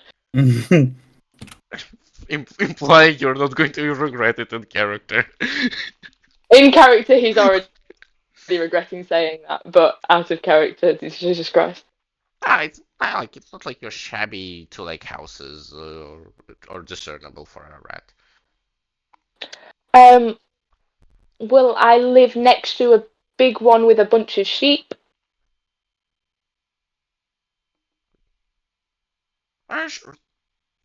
Implying you're not going to regret it in character. In character, he's already regretting saying that, but out of character, Jesus Christ. It's not like you're shabby to like houses or discernible for a rat. Well, I live next to a big one with a bunch of sheep. Sure,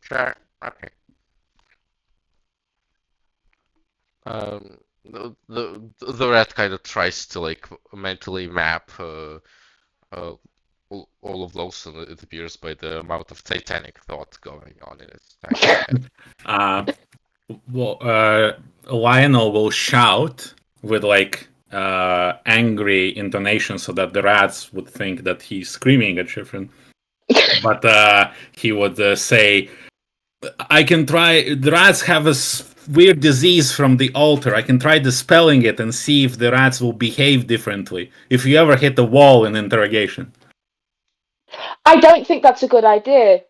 sure, okay. The rat kind of tries to like mentally map all of Lonestone, it appears, by the amount of Titanic thought going on in its tiny head. Lionel will shout with like angry intonation so that the rats would think that he's screaming at Chiffrin. But he would say, I can try. The rats have a weird disease from the altar. I can try dispelling it and see if the rats will behave differently. If you ever hit the wall in interrogation. I don't think that's a good idea.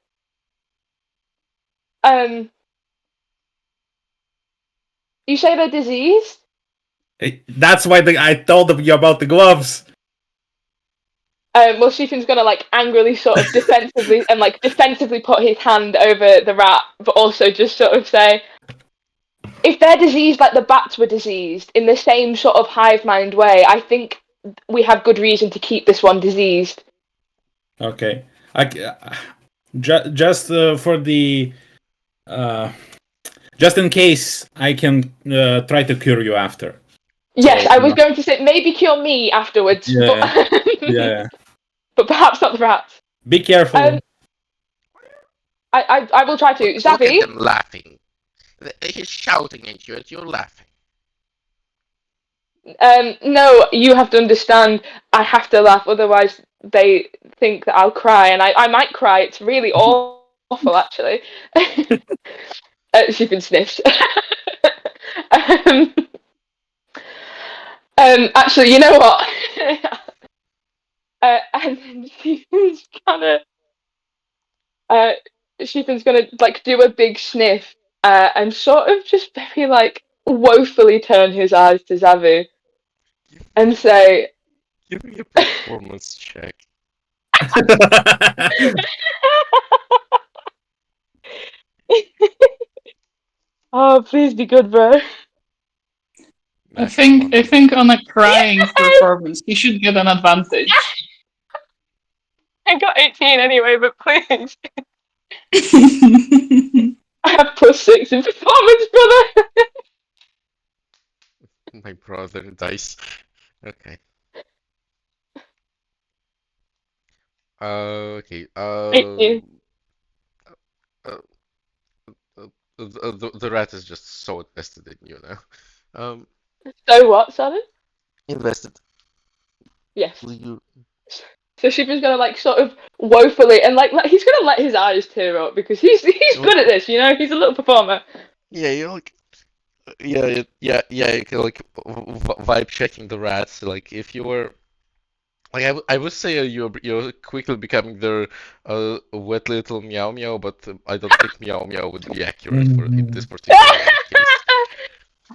You say they're diseased? That's why I told you about the gloves. Well, Stephen's gonna like angrily sort of defensively and like defensively put his hand over the rat, but also just sort of say, if they're diseased like the bats were diseased in the same sort of hive mind way, I think we have good reason to keep this one diseased. Okay, just for the just in case, I can try to cure you after. Yes, I was going to say maybe cure me afterwards. Yeah, but... yeah. But perhaps not the rats. Be careful. I will try to. Look Xavi? at them laughing. He's shouting at you, and you're laughing. No, you have to understand. I have to laugh, otherwise they think that I'll cry, and I might cry. It's really awful, actually. She's been sniffed. Actually, you know what? And then Stephen's gonna like do a big sniff and sort of just very like woefully turn his eyes to Xavi and say, "Give me a performance check." "Oh, please be good, bro." I think on a crying performance, he should get an advantage. I got 18 anyway, but please. I have +6 in performance, brother. My brother dice. Okay. Okay. 18. The rat is just so invested in you now. So what, sorry? Invested. Yes. You... So Shiva's gonna like sort of woefully and like he's gonna let his eyes tear up because he's good at this, you know. He's a little performer. Yeah, you're like, yeah, you can, like vibe checking the rats. Like if you were, like I would say you're quickly becoming their wet little meow meow, but I don't think meow meow would be accurate for in this particular case.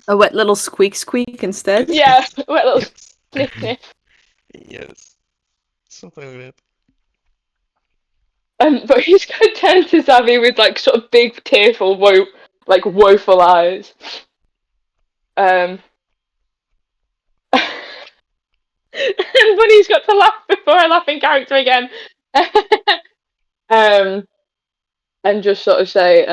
A wet little squeak squeak instead? Yeah, wet little sniff sniff. Yes, something like that. But he's gonna turn to Xavi with like sort of big, tearful, woeful eyes. And Bunny's got to laugh before I laugh in character again. And just sort of say,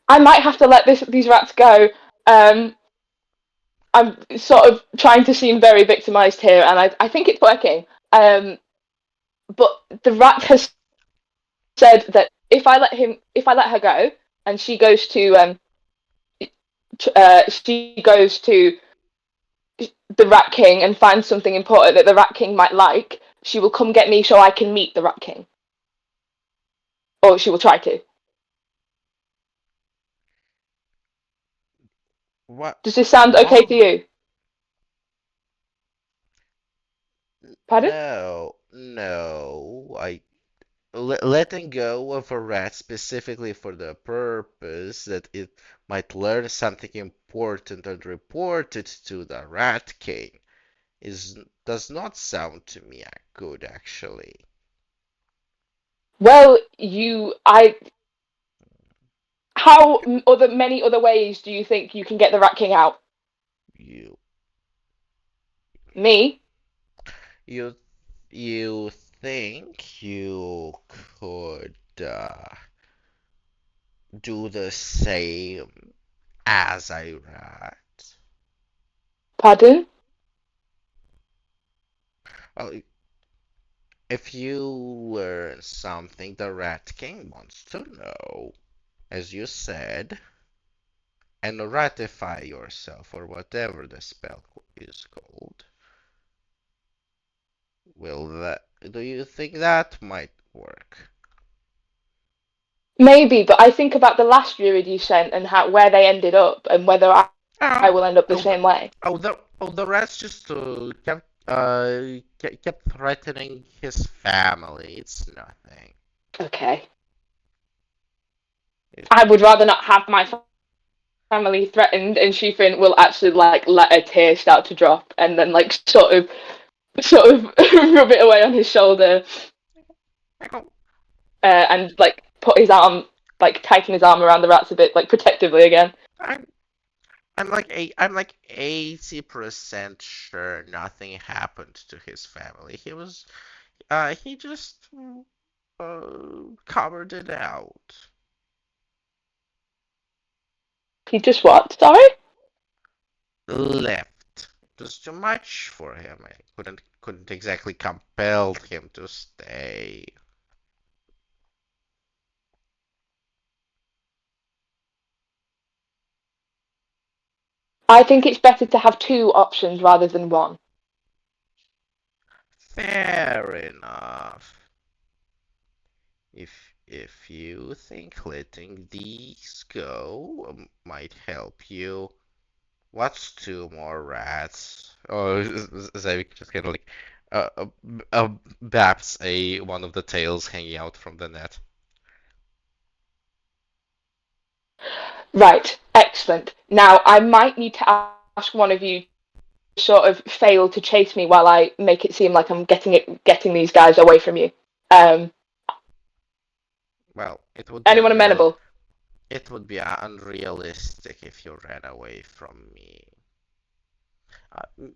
I might have to let these rats go. I'm sort of trying to seem very victimized here, and I think it's working. But the rat has said that if I let her go, and she goes to the Rat King and finds something important that the Rat King might like, she will come get me so I can meet the Rat King. Or she will try to. What? Does this sound okay to you? Pardon? No, no. Letting go of a rat specifically for the purpose that it might learn something important and report it to the Rat King does not sound to me good, actually. Well, how many other ways do you think you can get the Rat King out? You, Me? you, you think you could do the same as a rat? Pardon? Well, if you learn something the Rat King wants to know, as you said, and ratify yourself or whatever the spell is called, do you think that might work? Maybe, but I think about the last druid you sent and where they ended up and whether I Oh, will end up the oh, same way. the rats just kept threatening his family. It's nothing. Okay. It, I would rather not have my family threatened, and Shifrin will actually like let a tear start to drop, and then like sort of rub it away on his shoulder, oh, and like put his arm, like tighten his arm around the rats a bit, like protectively again. I'm I'm like 80% sure nothing happened to his family. He just covered it out. He just what? Sorry. Left. It was too much for him. I couldn't exactly compel him to stay. I think it's better to have two options rather than one. Fair enough. If you think letting these go might help you, what's two more rats? Oh, Zavik just kind of like baps one of the tails hanging out from the net. Right. Excellent. Now I might need to ask one of you to sort of fail to chase me while I make it seem like I'm getting these guys away from you. Um, Well, anyone amenable? it would be unrealistic if you ran away from me. Uh,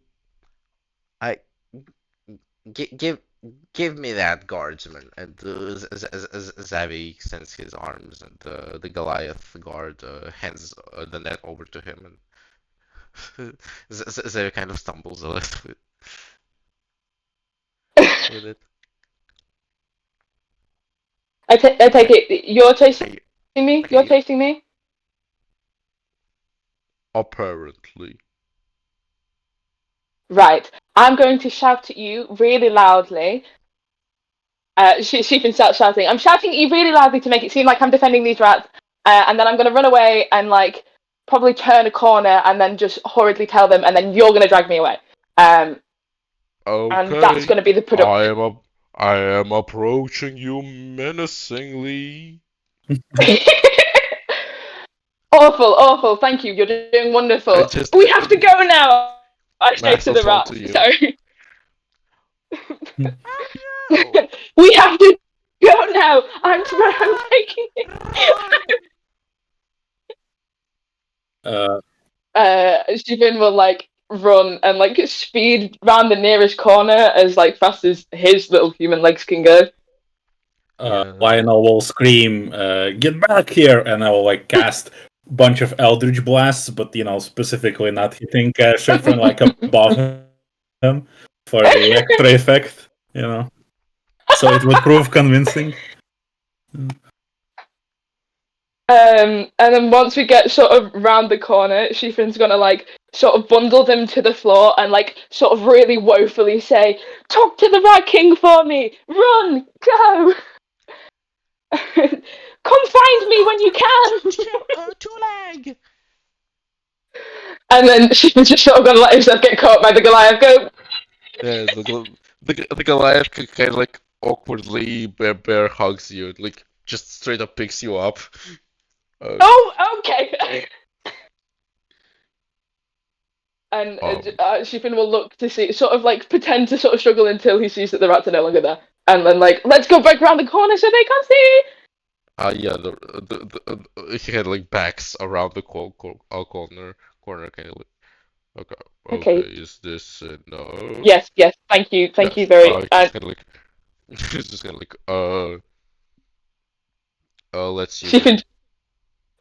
I give give me that guardsman, and Zavi sends his arms, and the Goliath guard hands the net over to him, and Zavi kind of stumbles a little bit with it. I take it you're chasing me. You're Okay, chasing me. apparently. Right. I'm going to shout at you really loudly. She can start shouting. I'm shouting at you really loudly to make it seem like I'm defending these rats, and then I'm going to run away and like probably turn a corner and then just hurriedly tell them, and then you're going to drag me away. And that's Okay, going to be the production. I am approaching you menacingly. Awful, awful. Thank you. You're doing I wonderful. just We have to go now. I say mass to the assault to rats. you. Sorry. Oh We have to go now. I'm taking it. no! Uh, Stephen will like run and like speed round the nearest corner as like fast as his little human legs can go. Yeah. Lionel will scream, "Get back here!" And I will like cast a bunch of Eldritch blasts, but specifically not hitting Shifrin like above him for the extra effect. So it would prove convincing. And then once we get sort of round the corner, Shifin's gonna like sort of bundle them to the floor and like sort of really woefully say, "Talk to the Rat King for me! Run! Go! Come find me when you can!" Two leg. And then Shifin's just sort of gonna let himself get caught by the Goliath. Go. Yeah, the Goliath kind of like awkwardly bear hugs you, like just straight up picks you up. Oh, okay. And Um, Shifin will look to see, sort of like pretend to sort of struggle until he sees that the rats are no longer there, and then like, let's go back around the corner so they can't see. yeah, he kind of like backs around the corner, kind of like, okay, Okay. is this no? Yes. Thank you. Thank you very. Just kind of like, just kind of like, let's see then. Shifin.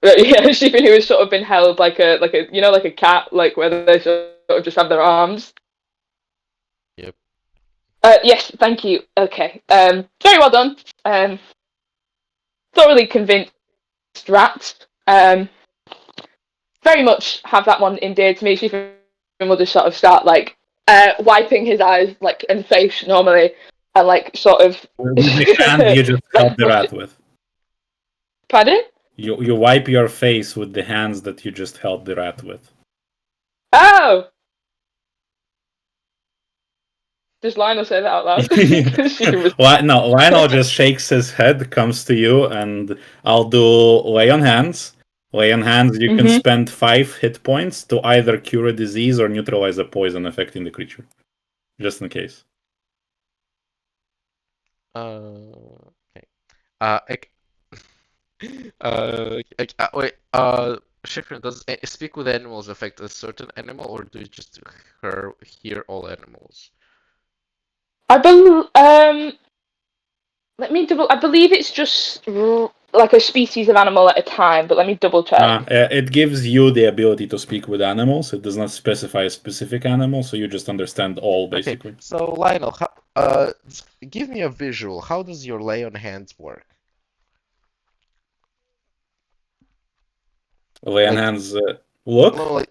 Yeah, Shifin, who has sort of been held like a like a cat, like where they sort of just have their arms. Yep. Yes, thank you. Okay. Very well done. Thoroughly convinced rats. Very much have that one endeared to me. Shifin will just sort of start like wiping his eyes like and face normally, and like sort of. With the hand you just held the rat with. Pardon? You wipe your face with the hands that you just held the rat with. Oh. Does Lionel say that out loud? No, Lionel just shakes his head, comes to you, and I'll do lay on hands. Lay on hands, you can spend 5 hit points to either cure a disease or neutralize a poison affecting the creature. Just in case. Okay. Wait. Shifrin, does speak with animals affect a certain animal, or do you just hear all animals? I let me double. I believe it's just like a species of animal at a time, but let me double check. It gives you the ability to speak with animals. It does not specify a specific animal, so you just understand all, basically. Okay, so Lionel, give me a visual. How does your lay on hands work? Lay on Like, hands, look. no,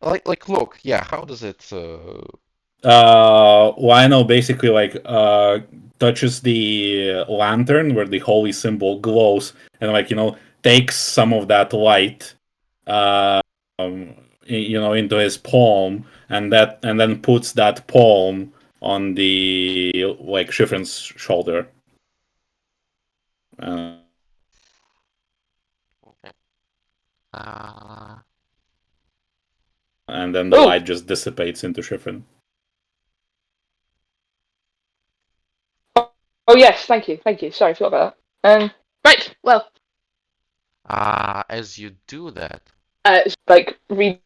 look. Yeah, how does it? Lionel basically touches the lantern where the holy symbol glows, and takes some of that light, into his palm, and then puts that palm on the Schifrin's shoulder. Okay. And then the light just dissipates into Schifrin. Oh yes, thank you. Sorry, I forgot about that. Right. Well. As you do that. It's like doing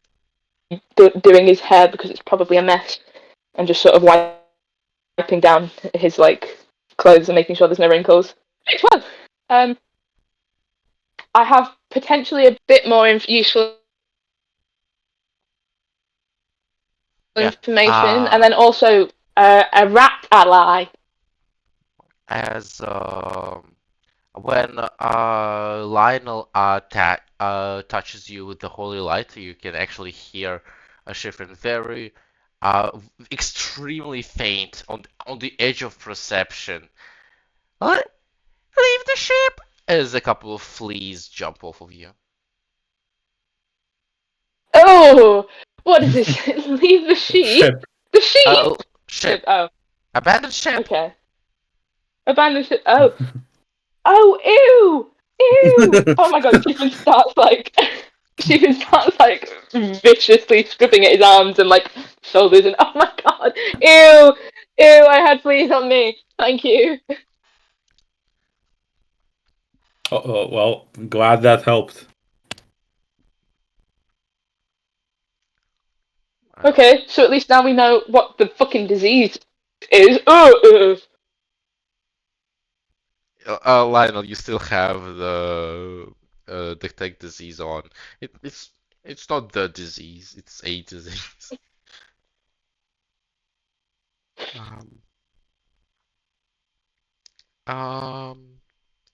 his hair because it's probably a mess, and just sort of wiping down his like clothes and making sure there's no wrinkles. Right. Well. I have potentially a bit more useful information, and then also a rat ally. As when Lionel touches you with the holy light, you can actually hear a Schifrin very extremely faint on the edge of perception. Leave the ship! As a couple of fleas jump off of you. Oh, what is this? Leave the sheep. Ship. The sheep. Ship. Oh. Abandoned ship. Okay. Abandoned ship. Oh. Oh, ew! Ew! Oh my god, Stephen starts viciously stripping at his arms and like shoulders and oh my god! Ew! Ew, I had fleas on me. Thank you. Oh, well, glad that helped. Okay, so at least now we know what the fucking disease is. Lionel, you still have the detect disease on. It's not the disease, it's a disease.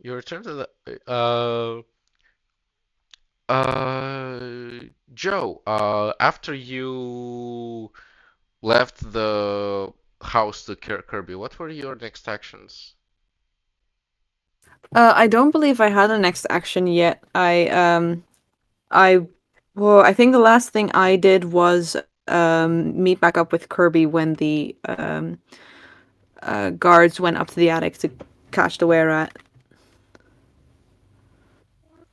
You return to the Joe, after you left the house to Kirby, what were your next actions? I don't believe I had a next action yet. I Well, I think the last thing I did was meet back up with Kirby when the guards went up to the attic to catch the were rat.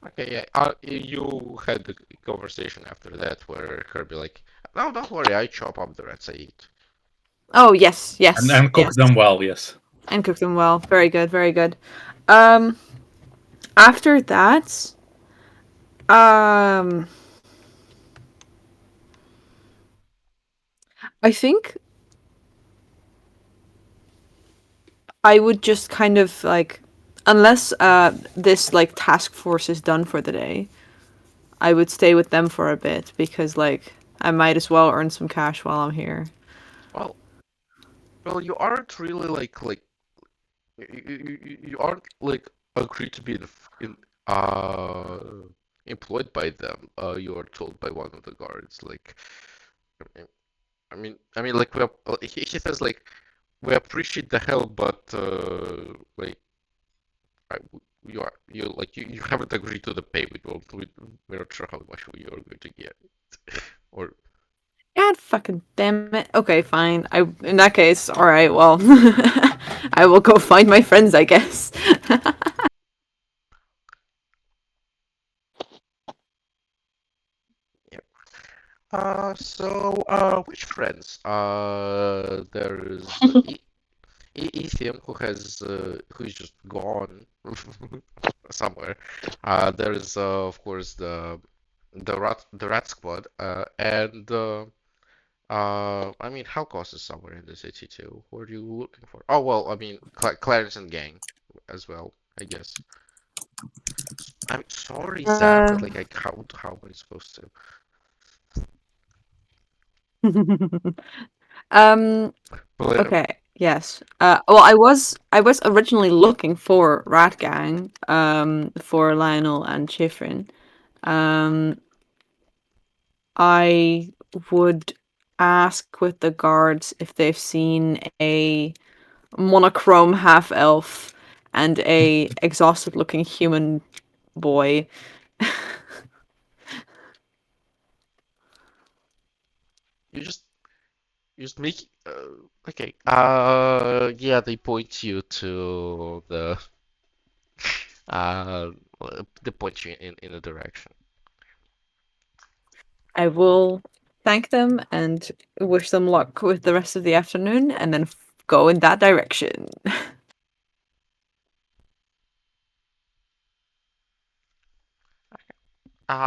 Okay, yeah. You had the conversation after that where Kirby like, no, don't worry, I chop up the rats I eat. Oh yes, yes, and cook yes, them well. Yes. and cooked them well. Very good, very good. Um, After that, um, I think I would just kind of like, unless this like task force is done for the day, I would stay with them for a bit because like I might as well earn some cash while I'm here. Well, well, you aren't really you aren't like agreed to be in uh employed by them. You are told by one of the guards like, like he says like we appreciate the help, but like I, you haven't agreed to the pay. We're not sure how much we are going to get. Or God fucking damn it. Okay, fine. I in that case, all right. Well, I will go find my friends, I guess. yeah. Which friends? There's Ethan who's just gone somewhere. There's of course the rat squad. And I mean Halcos is somewhere in the city too. Who are you looking for? Oh well, I mean Clarence and gang as well, I guess. I'm sorry, Zab, Uh, but like how am I supposed to? um. But Okay. Yes. Well, I was originally looking for Rat Gang. For Lionel and Chifrin. Um. I would ask with the guards if they've seen a monochrome half elf and a exhausted looking human boy. you just you just make okay. Yeah, they point you to uh they point you in a direction. I will thank them and wish them luck with the rest of the afternoon and then go in that direction.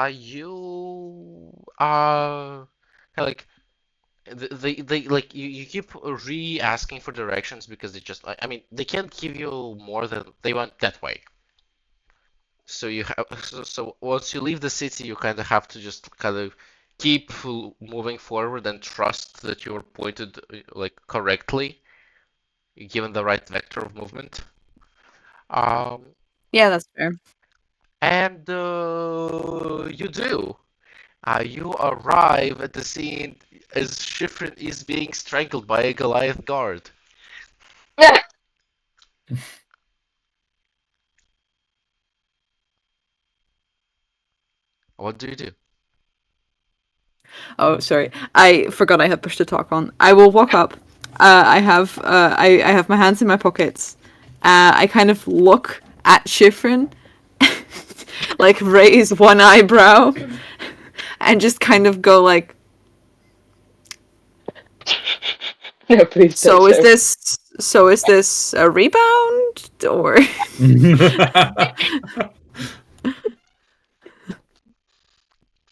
You like they like you keep re-asking for directions because they just I mean they can't give you more than they want that way. So you have so once you leave the city, you kind of have to just kind of keep moving forward and trust that you're pointed like correctly, given the right vector of movement. Um, Yeah, that's fair. and you do. You arrive at the scene as Schifrin is being strangled by a Goliath guard. What do you do? Oh, sorry. I forgot I had push to talk on. I will walk up. I have my hands in my pockets. I kind of look at Schifrin, like raise one eyebrow, and just kind of go like, No, please don't "So is show. this a rebound or?"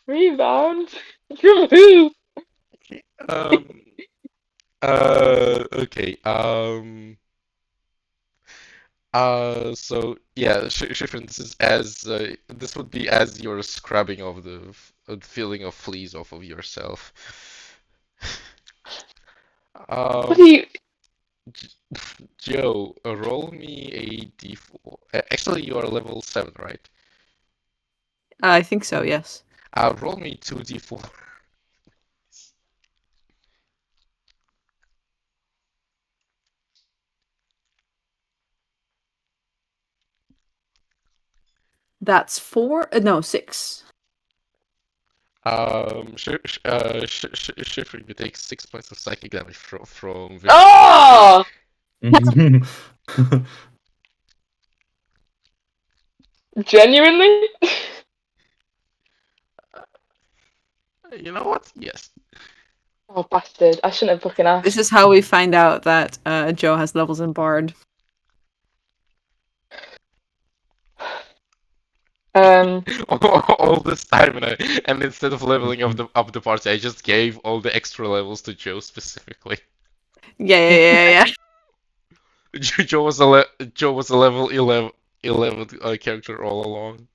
Rebound? From who? Okay. Okay. So yeah, Schifrin, this would be as you're scrubbing off the feeling of fleas off of yourself. What do Um, you... J- Joe, roll me a d4. Actually, you are level 7, right? I think so. Yes. Roll me 2d4. That's four. No, six. Shifting, you take 6 points of psychic damage from Vision. Oh! Genuinely? You know what? Yes. Oh, bastard. I shouldn't have fucking asked. This is how we find out that Joe has levels in Bard. All this time, and instead of leveling up the party, I just gave all the extra levels to Joe specifically. Yeah. Joe was a level 11 character all along.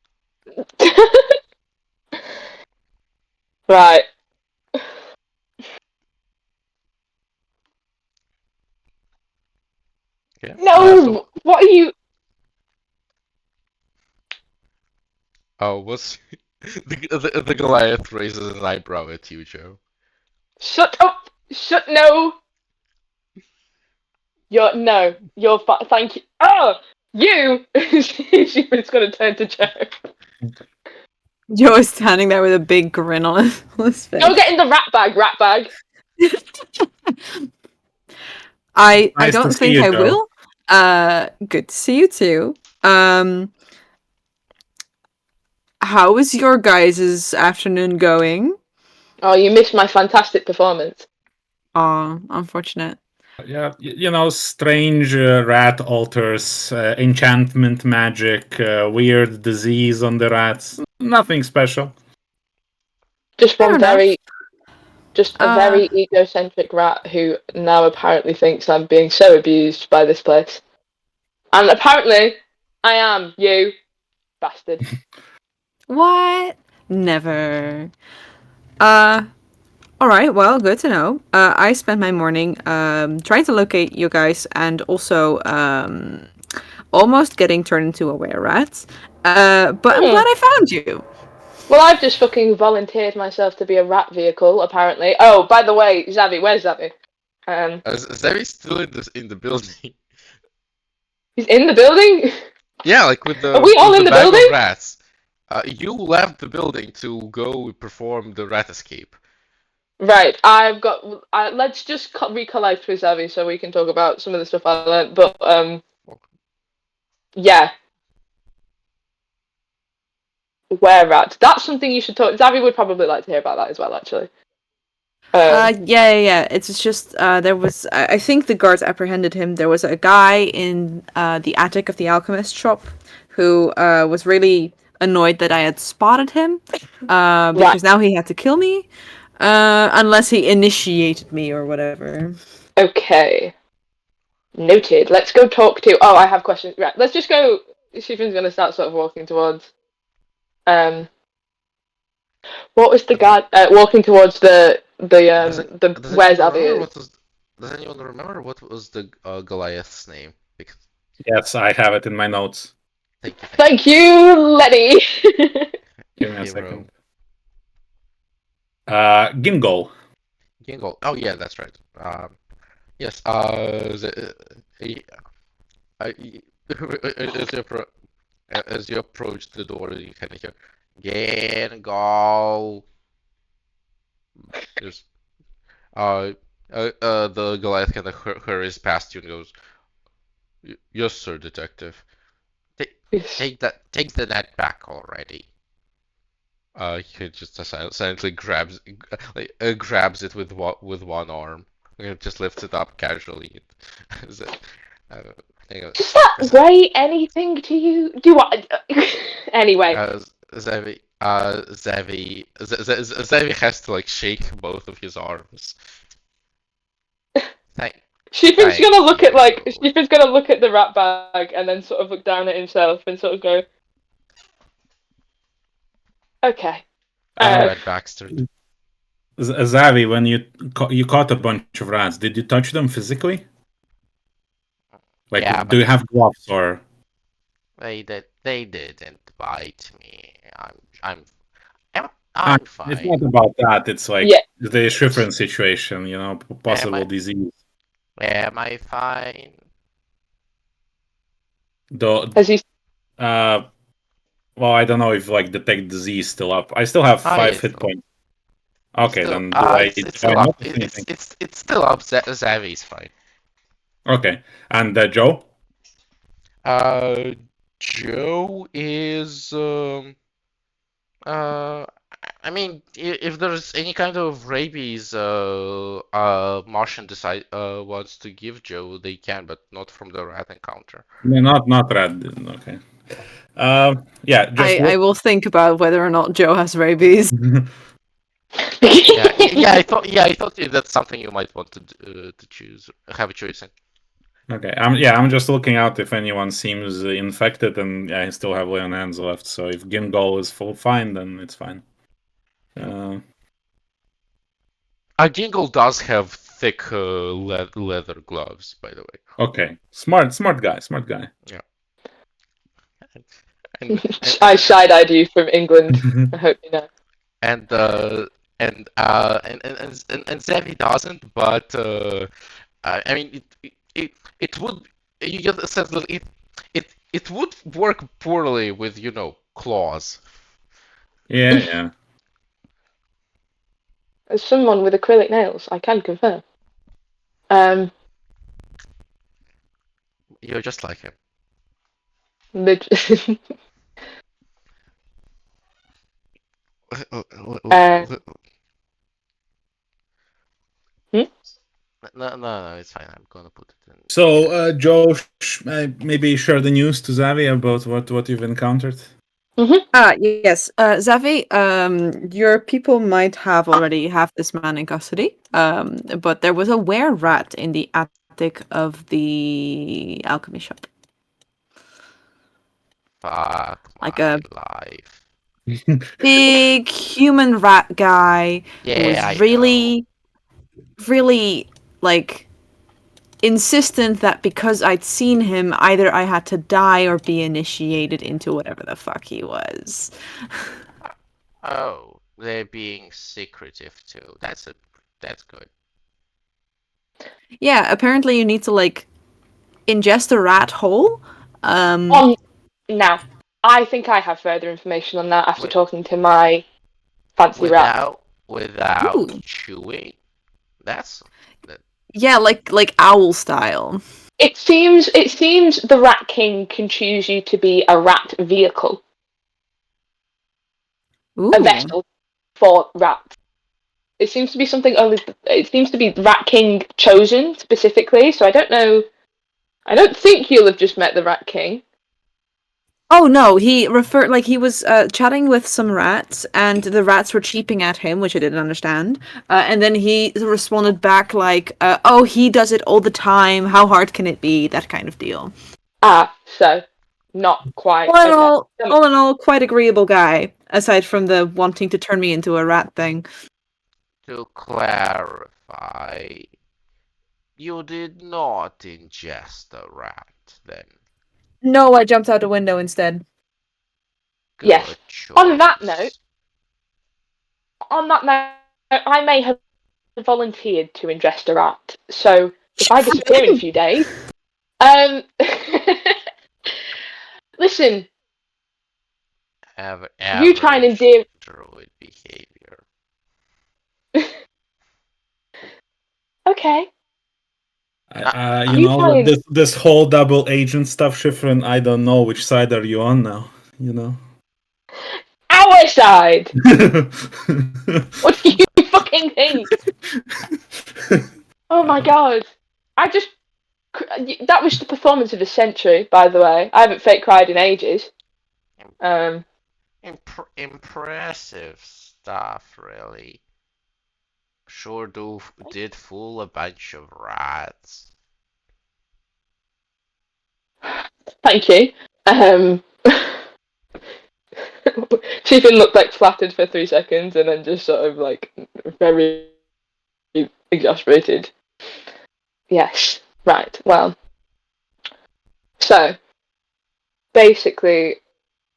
Right. Yeah. No! What are you... Was the Goliath raises an eyebrow at you, Joe. Shut up! No! Thank you. Oh! You! She was gonna turn to Joe. Joe is standing there with a big grin on his face. Go get in the rat bag. I Nice to don't see think you, I Joe. will. Good to see you too. How is your guys' afternoon going? Oh, you missed my fantastic performance. Aw, unfortunate. Yeah, strange rat altars, enchantment magic, weird disease on the rats. Nothing special. Just Fair one enough. just a very egocentric rat who now apparently thinks I'm being so abused by this place. And apparently, I am, you bastard. What? Never. Alright, well, good to know. I spent my morning trying to locate you guys and also almost getting turned into a were-rat. But I'm glad I found you. Well, I've just fucking volunteered myself to be a rat vehicle, apparently. Oh, by the way, Zavi, where's Zavi? Zavi's still in the building. He's in the building? Yeah, like with the Are we all with in the bag of building? rats. You left the building to go perform the rat escape. Right, let's just recollect with Zavi so we can talk about some of the stuff I learned. But, yeah. Were-rat. That's something you should talk. Zavi would probably like to hear about that as well, actually. Yeah. It's just there was. I think the guards apprehended him. There was a guy in the attic of the alchemist shop who was really annoyed that I had spotted him because now he had to kill me unless he initiated me or whatever. Okay. Noted. Let's go talk to. Oh, I have questions. Right. Let's just go. Shifin's gonna start sort of walking towards. What was the guy walking towards the where's Abby is? Does anyone remember what was the Goliath's name? Because, Yes, I have it in my notes. Thank you, Lenny. Give me a second. Gingol. Gingol. Oh yeah, that's right. Yes. As you approach the door, you kind of hear Gingol. There's the Goliath kind of hurries past you and goes, "Yes, sir, detective. Take the net back already." He just silently grabs it with one arm. Just lifts it up casually. Does that weigh anything to you? Do I? Anyway. Zevi has to like shake both of his arms. Shifin's gonna look at the rat bag and then sort of look down at himself and sort of go, okay. Baxter. Zavi, when you caught a bunch of rats, did you touch them physically? Like, yeah, do you have gloves or? They didn't bite me. I'm fine. It's not about that. It's like the Schifrin situation, possible disease. Am I fine? Well, I don't know if like detect disease still up. I still have 5 hit points. Okay, Still, then do I it's do I still up. notice anything? It's still up. Zavi's fine. Okay, and Joe? Uh, Joe is uh. I mean, if there's any kind of rabies, Martian wants to give Joe, they can, but not from the rat encounter. No, not red. Okay. Yeah, just I will think about whether or not Joe has rabies. Yeah, I thought that's something you might want to choose, have a choice in. Okay, I'm just looking out if anyone seems infected, and I still have Leon hands left. So if Gingol is full fine, then it's fine. Gingle does have thick leather gloves, by the way. Okay, smart guy. Yeah. And I side-eyed you from England. I hope you know. and Zevi doesn't, but I mean it would, you get the sense that it would work poorly with, claws. Yeah. As someone with acrylic nails, I can confirm. You're just like him. lit- No, Hmm? no, it's fine. I'm gonna put it in. So, Joe, maybe share the news to Zavi about what you've encountered. Yes. Zavi, your people might have already have this man in custody. But there was a were-rat in the attic of the alchemy shop. Fuck Like my a life. big human rat guy who Yeah, I was really, really, like, insistent that because I'd seen him, either I had to die or be initiated into whatever the fuck he was. know. Oh, they're being secretive too. That's good. Yeah, apparently you need to, like, ingest a rat whole. Now, I think I have further information on that after Wait. talking to my fancy rat. Without Ooh. chewing. That's Yeah, like owl style. It seems the Rat King can choose you to be a rat vehicle, Ooh. a vessel for rats. It seems to be something only. It seems to be Rat King chosen specifically. So I don't know. I don't think you'll have just met the Rat King. Oh no, he was chatting with some rats, and the rats were cheeping at him, which I didn't understand. And then he responded back like, "Oh, he does it all the time. How hard can it be?" That kind of deal. So not quite. All in Okay. all, quite agreeable guy. Aside from the wanting to turn me into a rat thing. to clarify. You did not ingest a rat, then. No, I jumped out a window instead. Good Yes. choice. On that note, I may have volunteered to ingest a rat. So if I disappear in a few days, listen, you try and Average endear. druid behavior. Okay. You You know, try and. this whole double agent stuff, Schifrin, I don't know which side are you on now, you know? Our side! What do you fucking think? Oh my god. That was the performance of the century, by the way. I haven't fake cried in ages. Impressive stuff, really. Sure did fool a bunch of rats. Thank you. Chiefin looked like flattered for 3 seconds and then just sort of like very exasperated. Yes, right, well. So, basically,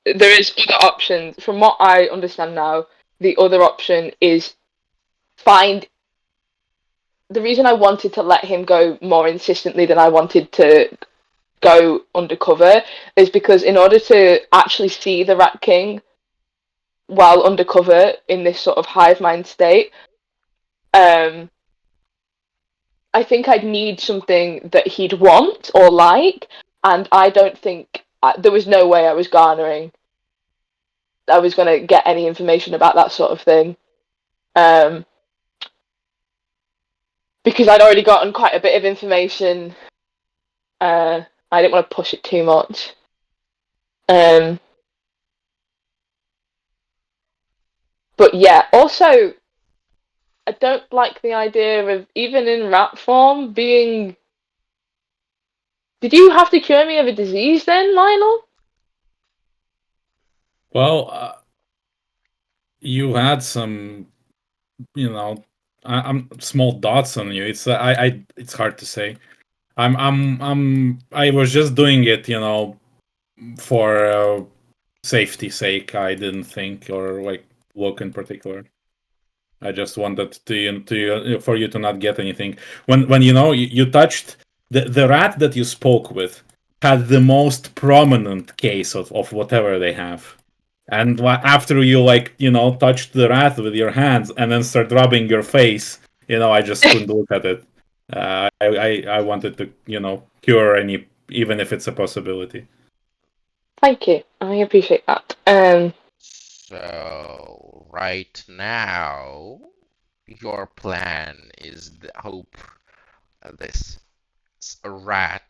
there is other options. From what I understand now, the other option is find. The reason I wanted to let him go more insistently than I wanted to go undercover is because in order to actually see the Rat King while undercover in this sort of hive mind state, I think I'd need something that he'd want or like, and I don't think there was no way I was going to get any information about that sort of thing. Because I'd already gotten quite a bit of information. I didn't want to push it too much. But yeah, also, I don't like the idea of, even in rat form, being... Did you have to cure me of a disease then, Lionel? Well, you had some, I'm small dots on you. It's hard to say. I was just doing it, for safety sake. I didn't think or like look in particular. I just wanted for you to not get anything. When you touched the rat that you spoke with had the most prominent case of whatever they have. And after you touched the rat with your hands and then start rubbing your face, I just couldn't look at it. I wanted to cure any, even if it's a possibility. Thank you. I appreciate that. So, right now, your plan is the hope this rat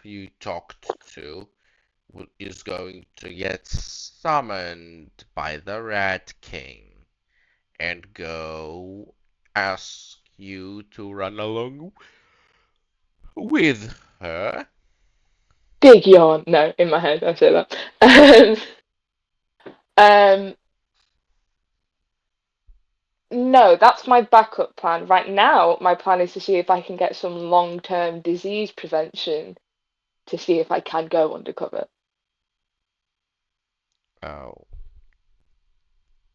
you talked to is going to get summoned by the Rat King and go ask you to run along with her. Big yawn. No, in my head, I say that. Um, no, that's my backup plan. Right now, my plan is to see if I can get some long-term disease prevention to see if I can go undercover. Oh,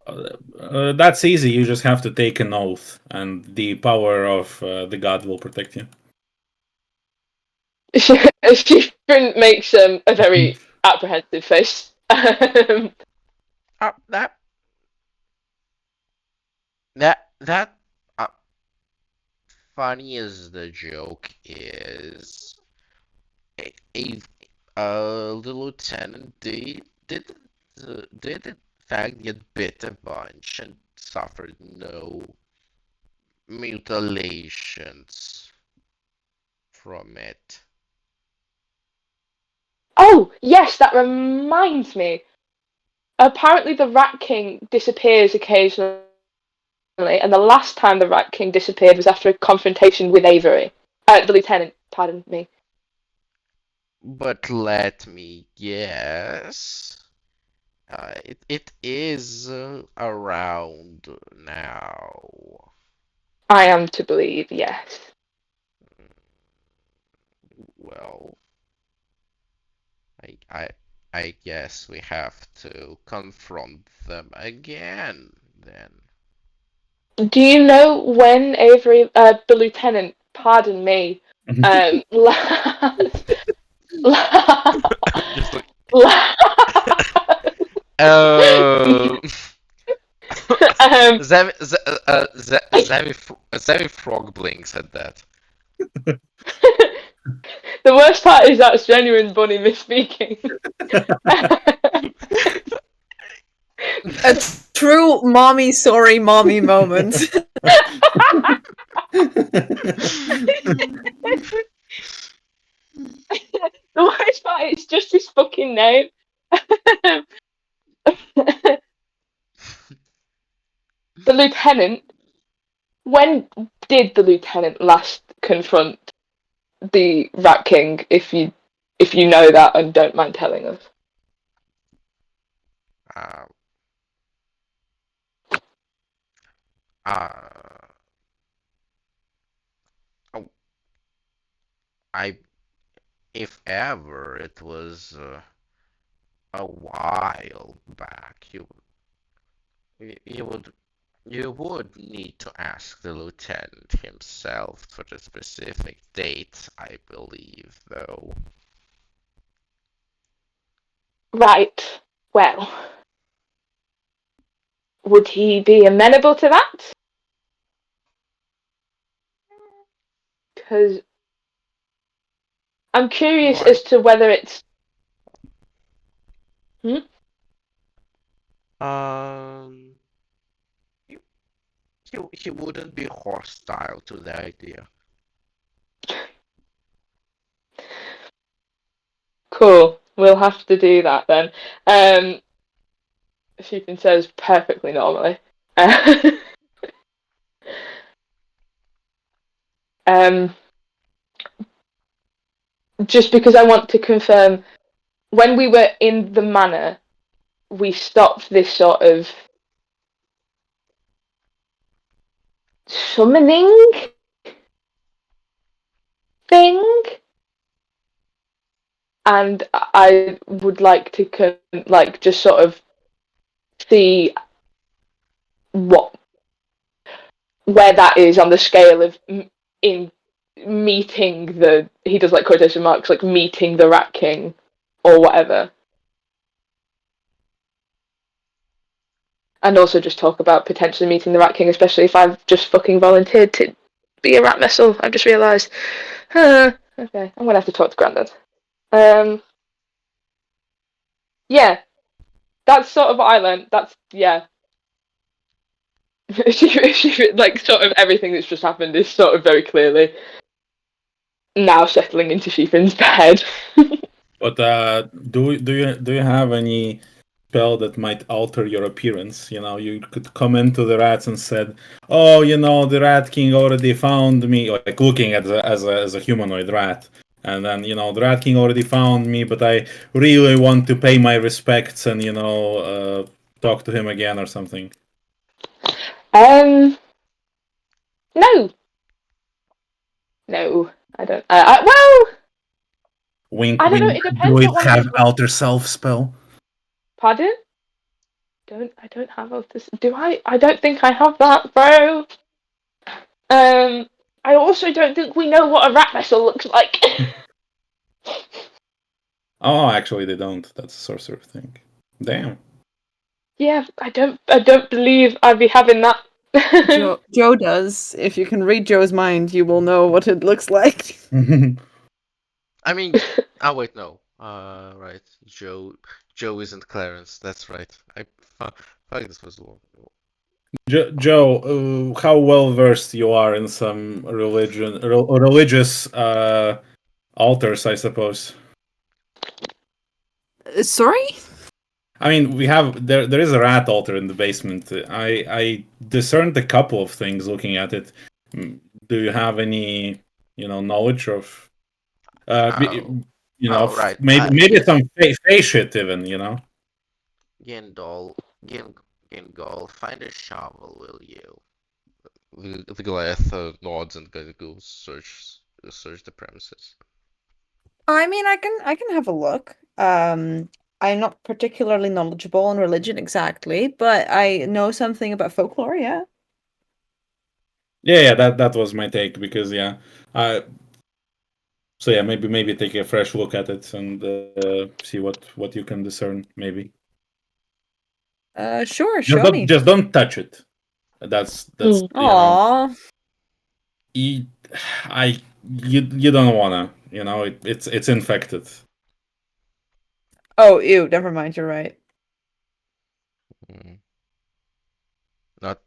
That's easy. You just have to take an oath, and the power of the god will protect you. Shifrin makes a very apprehensive face. that that funny as the joke is, a, a, the lieutenant did in fact get bit a bunch and suffered no mutilations from it. Oh, yes, that reminds me. Apparently, the Rat King disappears occasionally, and the last time the Rat King disappeared was after a confrontation with Avery. The lieutenant, pardon me. But let me guess. It is around now. I am to believe, yes. Well, I, I, I guess we have to confront them again then. Do you know when Avery, the lieutenant, pardon me, last, Just like, last, um, um, Zavi Frogling said that. the worst part is that's genuine Bunny misspeaking. A true mommy sorry mommy moment. The worst part is just his fucking name. The lieutenant. When did the lieutenant last confront the Rat King? If you know that and don't mind telling us. Um, uh, oh, I if ever it was a while back. You would need to ask the lieutenant himself for the specific date, I believe, though. Right. Well, would he be amenable to that? because I'm curious Right. as to whether it's. Um, he, he wouldn't be hostile to the idea. Cool. We'll have to do that then. Sheepin says perfectly normally. um, just because I want to confirm, when we were in the manor, we stopped this sort of summoning thing, and I would like to just sort of see what where that is on the scale of in meeting the he does like quotation marks like meeting the Rat King or whatever, and also just talk about potentially meeting the Rat King, especially if I've just fucking volunteered to be a rat vessel. I've just realised. Okay, I'm gonna have to talk to Grandad. Yeah, that's sort of what I learned. That's yeah. Like sort of everything that's just happened is sort of very clearly now settling into Sheepin's head. But do you have any spell that might alter your appearance? You could come into the rats and said, "Oh, the Rat King already found me," like looking at as a humanoid rat, and then the Rat King already found me, but I really want to pay my respects and talk to him again or something. No, no, I don't. Well, Wink, I don't know. wink. It Do depends it what one of have these. alter self spell? Pardon? I don't have all this. Do I? I don't think I have that, bro. I also don't think we know what a rat vessel looks like. Oh, actually, they don't. That's a sorcerer thing. Damn. Yeah, I don't believe I'd be having that. Joe does. If you can read Joe's mind, you will know what it looks like. I mean, oh wait, no. Right. Joe isn't Clarence. That's right. Fuck this was long. Joe, how well versed you are in some religious altars, I suppose. Sorry? I mean, we have there is a rat altar in the basement. I discerned a couple of things looking at it. Do you have any knowledge of Oh, oh right. maybe some face shit even. Gindol, Gin, Gingol, find a shovel, will you? The Goliath nods and goes search the premises. I mean, I can have a look. I'm not particularly knowledgeable in religion exactly, but I know something about folklore, yeah. Yeah, that was my take because yeah, uh, so yeah, maybe take a fresh look at it and see what you can discern. Maybe Sure, just show don't me. just don't touch it. That's Aw. you, you don't wanna it's infected. Oh, ew, never mind, you're right. Mm, not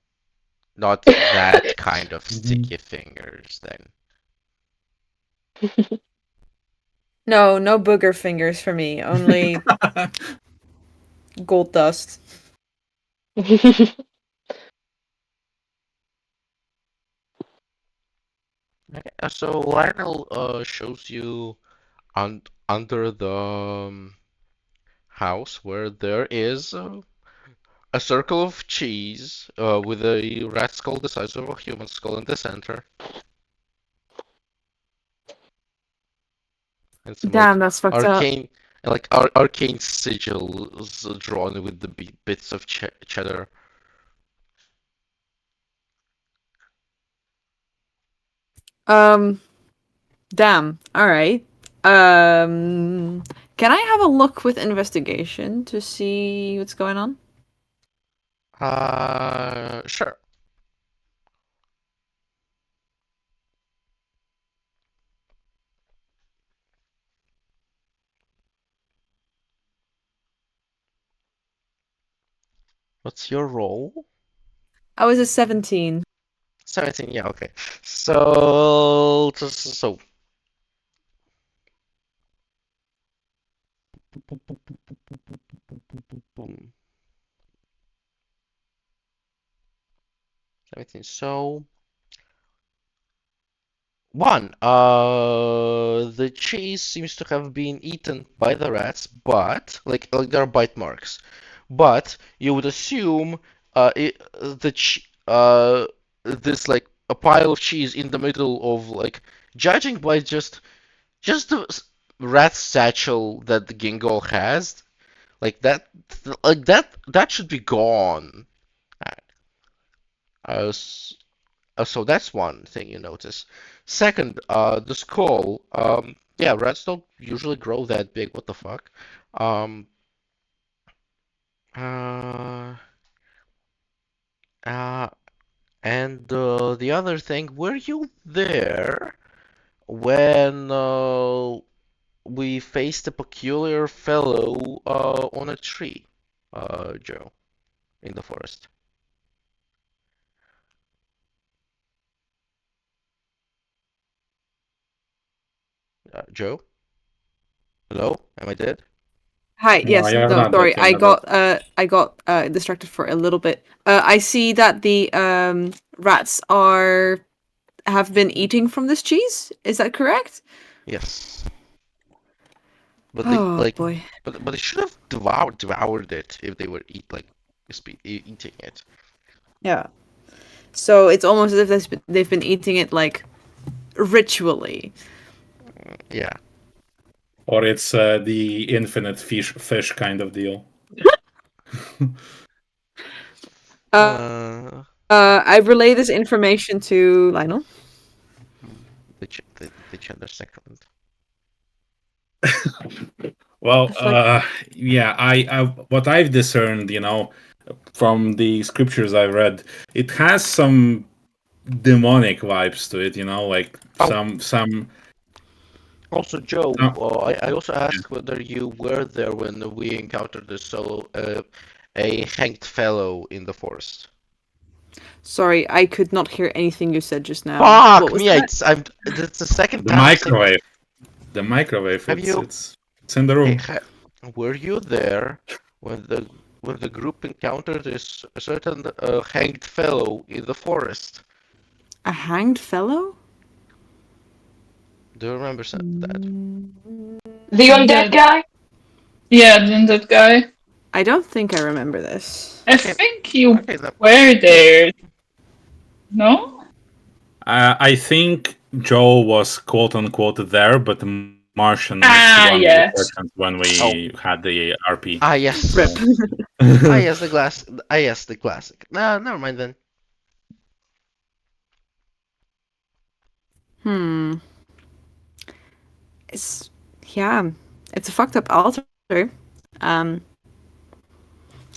not that kind of sticky fingers then. No, no booger fingers for me, only gold dust. Okay, so Lionel shows you under the house where there is a circle of cheese with a rat skull the size of a human skull in the center, and some Damn, that's fucked up. arcane sigils drawn with the bits of cheddar. Um, damn. All right. Can I have a look with investigation to see what's going on? Sure. What's your roll? I was a 17. 17, yeah, okay. So, boom. 17. So, one, the cheese seems to have been eaten by the rats, but like there are bite marks. But you would assume the this like a pile of cheese in the middle of like judging by just the rat satchel that the Gingo has, like that should be gone. Uh, so that's one thing you notice. Second, the skull. Yeah, rats don't usually grow that big. What the fuck? Um, uh, uh, and the other thing, were you there when we faced a peculiar fellow on a tree, Joe, in the forest? Joe? Hello? Am I dead? Hi. Yes. you're No. not Sorry. that I got distracted for a little bit. I see that the rats have been eating from this cheese. Is that correct? Yes. But they Oh like, boy. but they should have devoured it if they were eating it. Yeah. So it's almost as if they've been eating it like ritually. Yeah. Or it's the infinite fish kind of deal. Uh, Uh, I relay this information to Lionel. they check their second. Well, It's like, yeah, I what I've discerned, from the scriptures I've read, it has some demonic vibes to it, like Oh, some. also Joe, some I also asked whether you were there when we encountered this a hanged fellow in the forest. sorry, I could not hear anything you said just now. What Fuck was me! that? That's the second the time I'm saying. microwave, the microwave, Have you? it's in the Hey, room. were you there when the group encountered this certain hanged fellow in the forest? A hanged fellow? Do you remember that? The undead The- guy? Yeah, then that guy. I don't think I remember this. I Okay, think you okay, were there. No? I think Joe was quote unquote there, but the Martian missed Ah, one of the yes. sessions when Oh, we had the RP. Rip. yes. Yes, the glass. Yes, the classic. No, never mind then. Hmm. It's yeah. It's a fucked up altar. Um.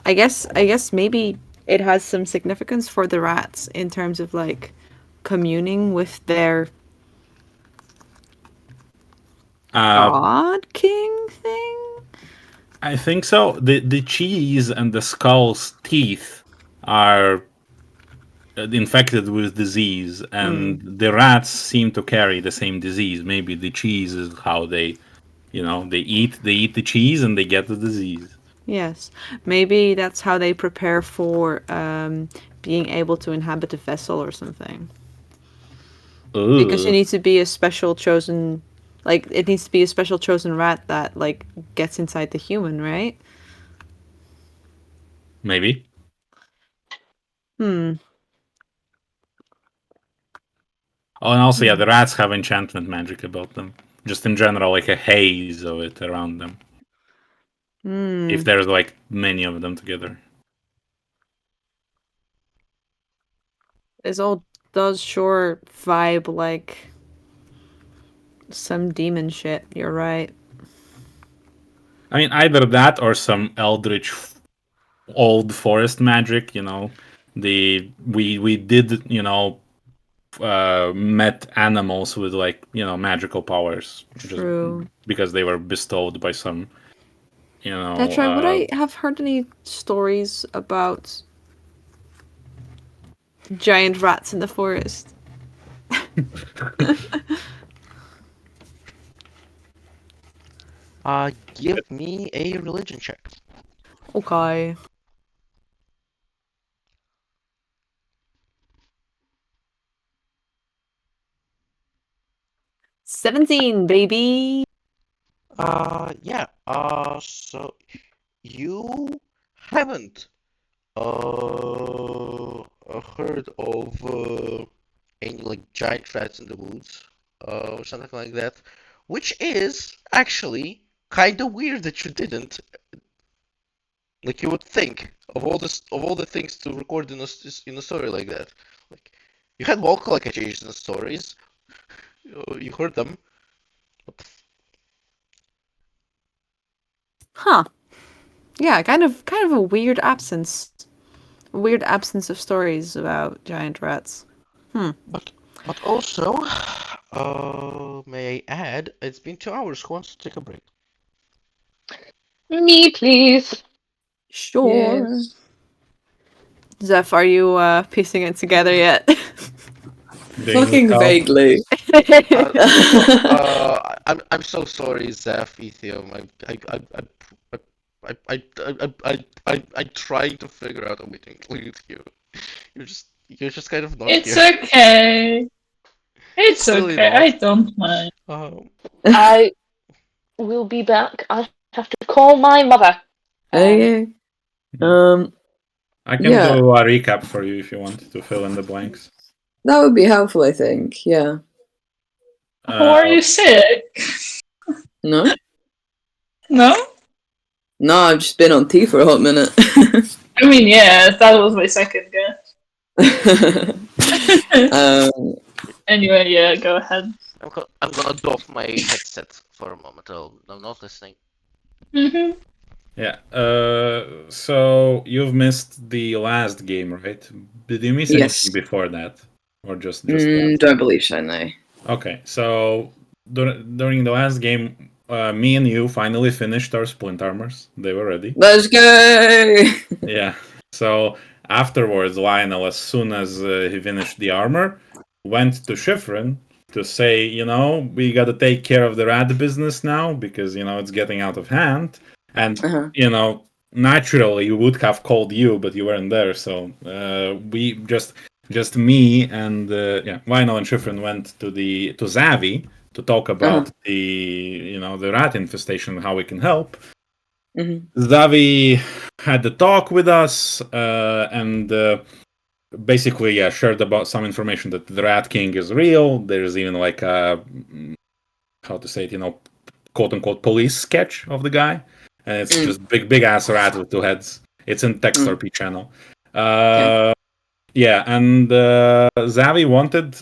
I guess maybe it has some significance for the rats in terms of like communing with their Uh, god king thing. I think so. The cheese and the skull's teeth are infected with disease, Hmm. and the rats seem to carry the same disease. Maybe the cheese is how they eat the cheese and they get the disease. Yes, maybe that's how they prepare for being able to inhabit a vessel or something. Because you Ugh, need to be a special chosen, like it needs to be a special chosen rat that like gets inside the human, right? maybe. Hmm. Oh, and also, yeah, Hmm. the rats have enchantment magic about them. Just in general, like a haze of it around them. If Hmm. there's like many of them together. This all does sure vibe like some demon shit. You're right. I mean, either that or some eldritch old forest magic. We did met animals with like magical powers just True. because they were bestowed by some you know. Petra, would I have heard any stories about giant rats in the forest? Give me a religion check. Okay. 17, baby. Yeah. So you haven't heard of any like giant rats in the woods or something like that, which is actually kind of weird that you didn't. Like you would think of all the things to record in a story like that. Like you had walk like adjacent stories, you heard them. What the Huh. Yeah, kind of a weird absence. A weird absence of stories about giant rats. But also, may I add, it's been 2 hours. Who wants to take a break? Me, please. Sure. Zeph, are you piecing it together yet? Doing Fucking without- vaguely. I'm so sorry, Zeph, Ethium. I trying to figure out a way to include you. You're just kind of not It's here. okay. It's Really okay. not. I don't mind. I will be back. I have to call my mother. Okay. I can Yeah. do a recap for you if you want to fill in the blanks. That would be helpful, I think. Yeah. How are you sick? No? No? No, I've just been on tea for a hot minute. I mean, yeah, that was my second guess. um, Anyway, yeah, go ahead. I'm gonna doff my headset for a moment. I'm not listening. Mm-hmm. Yeah. So you've missed the last game, right? Did you miss Yes. anything before that, or just that? don't believe so, no. Okay. So during the last game, me and you finally finished our splint armors. They were ready. Let's go! Yeah. So afterwards, Lionel, as soon as he finished the armor, went to Schifrin to say, we got to take care of the rat business now because, it's getting out of hand. And, naturally, we would have called you, but you weren't there. So we just me and Lionel and Schifrin went to Zavi to talk about the rat infestation and how we can help. Zavi had the talk with us and basically shared about some information that the Rat King is real. There's even like a, how to say it, quote unquote police sketch of the guy, and it's just big ass rat with two heads. It's in TextRP channel. Yeah, and Zavi wanted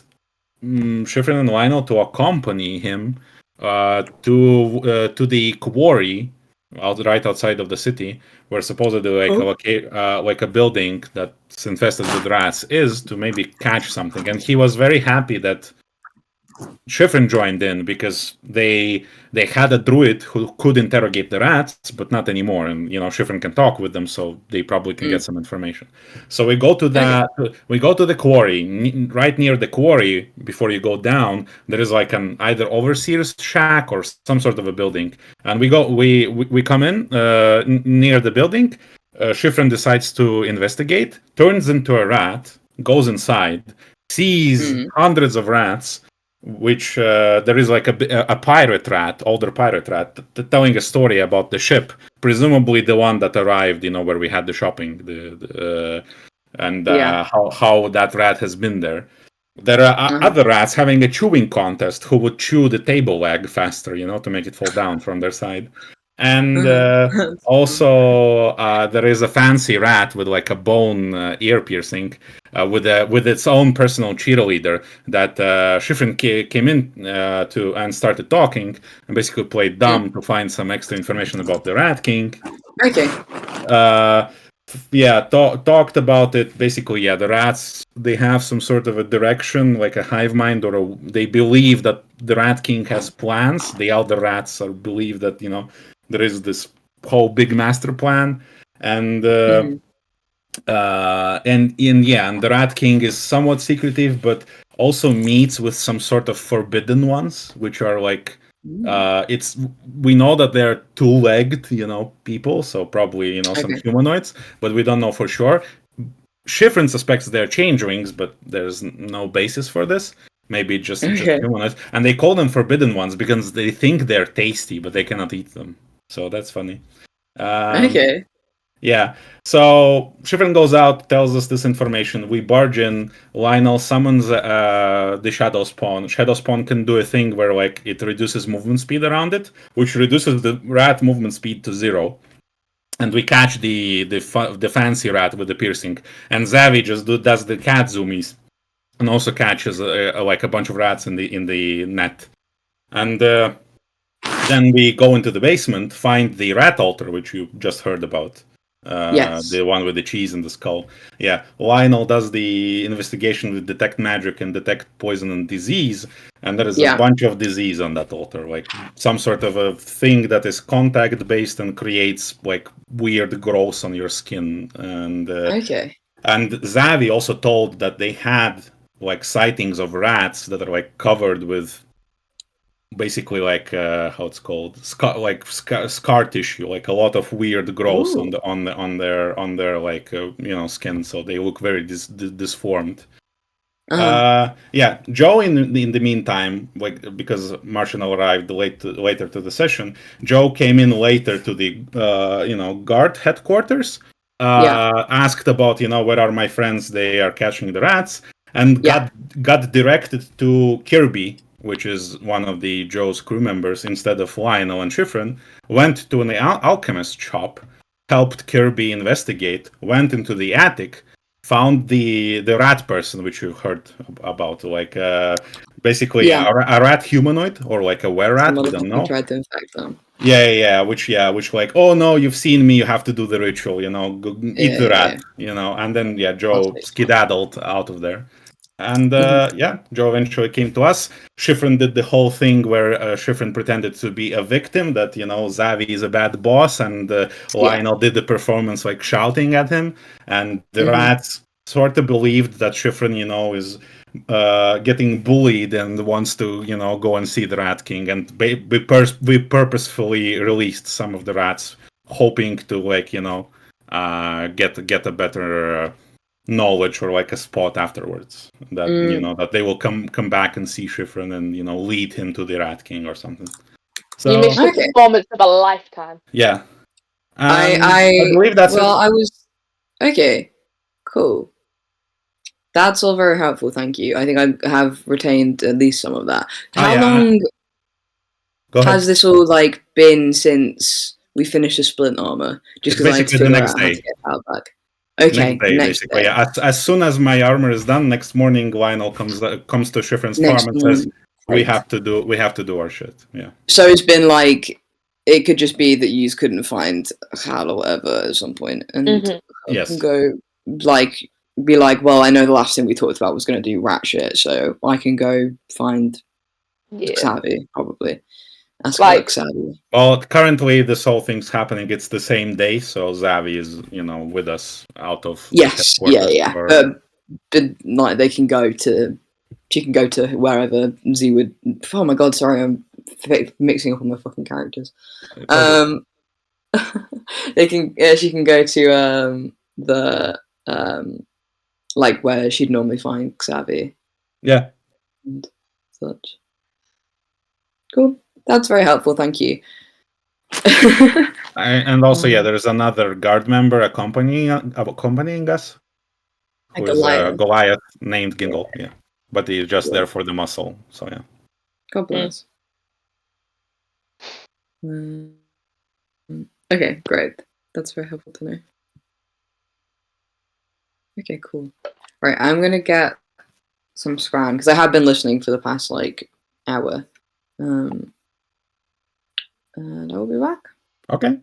Schifrin and Lionel to accompany him to the quarry right outside of the city, where supposedly like a building that's infested with rats is, to maybe catch something. And he was very happy that Schifrin joined in because they had a druid who could interrogate the rats, but not anymore. And Schifrin can talk with them, so they probably can get some information. So we go to the quarry. Right near the quarry, before you go down, there is like an either overseer's shack or some sort of a building. And we come in near the building. Schifrin decides to investigate, turns into a rat, goes inside, sees hundreds of rats, which there is like a pirate rat, older pirate rat, telling a story about the ship, presumably the one that arrived, where we had the shopping, how that rat has been there. There are other rats having a chewing contest who would chew the table leg faster, to make it fall down from their side. And also, there is a fancy rat with like a bone ear piercing, with its own personal cheerleader that Schifrin came in to and started talking and basically played dumb to find some extra information about the Rat King. Okay. Talked about it. Basically, the rats, they have some sort of a direction, like a hive mind, or they believe that the Rat King has plans. The other rats believe that there is this whole big master plan, and Mhm. and the Rat King is somewhat secretive, but also meets with some sort of forbidden ones, which are like it's we know that they're two-legged, people, so probably some Okay. humanoids, but we don't know for sure. Schifrin suspects they're changelings, but there's no basis for this. Maybe just Okay. humanoids, and they call them forbidden ones because they think they're tasty, but they cannot eat them. So that's funny. Um, Okay. yeah. So Schifrin goes out, tells us this information. We barge in. Lionel summons the Shadow Spawn. Shadow Spawn can do a thing where like it reduces movement speed around it, which reduces the rat movement speed to 0. And we catch the fancy rat with the piercing. And Zavi just does the cat zoomies and also catches like a bunch of rats in the net. And then we go into the basement, find the rat altar, which you just heard about. Yes. The one with the cheese and the skull. Yeah, Lionel does the investigation with detect magic and detect poison and disease, and there is a Yeah. bunch of disease on that altar, like some sort of a thing that is contact based and creates like weird growths on your skin. Okay. And Zavi also told that they had like sightings of rats that are like covered with basically like how it's called scar tissue, like a lot of weird growths Ooh. on their like skin, so they look very disformed. Uh-huh. Yeah, Joe in the meantime, like because Marshall arrived later to the session, Joe came in later to the guard headquarters, Yeah. asked about where are my friends, they are catching the rats, and Yeah. got directed to Kirby, which is one of the Joe's crew members, instead of Lionel and Schifrin. Went to an alchemist shop, helped Kirby investigate, went into the attic, found the rat person, which you heard about, like basically Yeah. a rat humanoid or like a were The rat, we don't motherfucker know. tried to infect them. Which like, oh no, you've seen me, you have to do the ritual, go eat the Yeah. rat, and then Joe Classic. skedaddled out of there. And Mhm. Joe eventually came to us. Schifrin did the whole thing where Schifrin pretended to be a victim, that Zavi is a bad boss, and Yeah. Lionel did the performance like shouting at him, and the Mhm. rats sort of believed that Schifrin, is getting bullied and wants to, go and see the Rat King, and we purposefully released some of the rats, hoping to like, get a better. Knowledge or like a spot afterwards that Mm. that they will come back and see Schifrin and lead him to the Rat King or something. You So missed the Okay. performance of a lifetime. yeah, I I believe that's well, it. I was okay. Cool. That's all very helpful. Thank you. I think I have retained at least some of that. Oh How yeah, long go ahead. has this all like been since we finished the splint armor? Just It's because I had to basically the figure next out how to day. get power back. Next Okay, day, next basically. day. Yeah. As soon as my armor is done, next morning Lionel comes to Schifrin's farm Next and says, morning. "We Great. have to do our shit." Yeah. So it's been like it could just be that you couldn't find Hal or whatever at some point, and Mhm. can Yes. go like be like, well, I know the last thing we talked about was going to do rat shit, so I can go find Yeah. Xavi probably. Ask about Like, Xavi. Well, currently this whole thing's happening. It's the same day, so Zavi is with us out of the Yes, yeah, headquarters. yeah. But like they can go to, she can go to wherever Z would. Oh my god, sorry, I'm mixing up all my fucking characters. Um, they can, yeah, she can go to the like where she'd normally find Xavi Yeah. and such. Cool, that's very helpful. Thank you. And also, Um, there's another guard member accompanying us, a who is Goliath. Goliath named Yeah, Gingle. Yeah, but he's just yeah. there for the muscle. So yeah. God bless. Mm. Okay, great. That's very helpful to know. Okay, cool. Right, I'm gonna get some scram because I have been listening for the past like hour. And I will be back. Okay.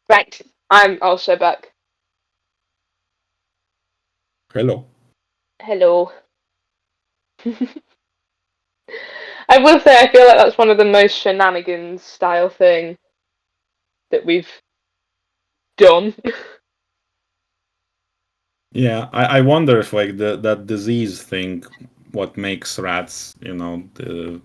right, I'm also back. Hello. Hello. I will say I feel like that's one of the most shenanigans style thing that we've done. Yeah, I wonder if like that disease thing, what makes rats, to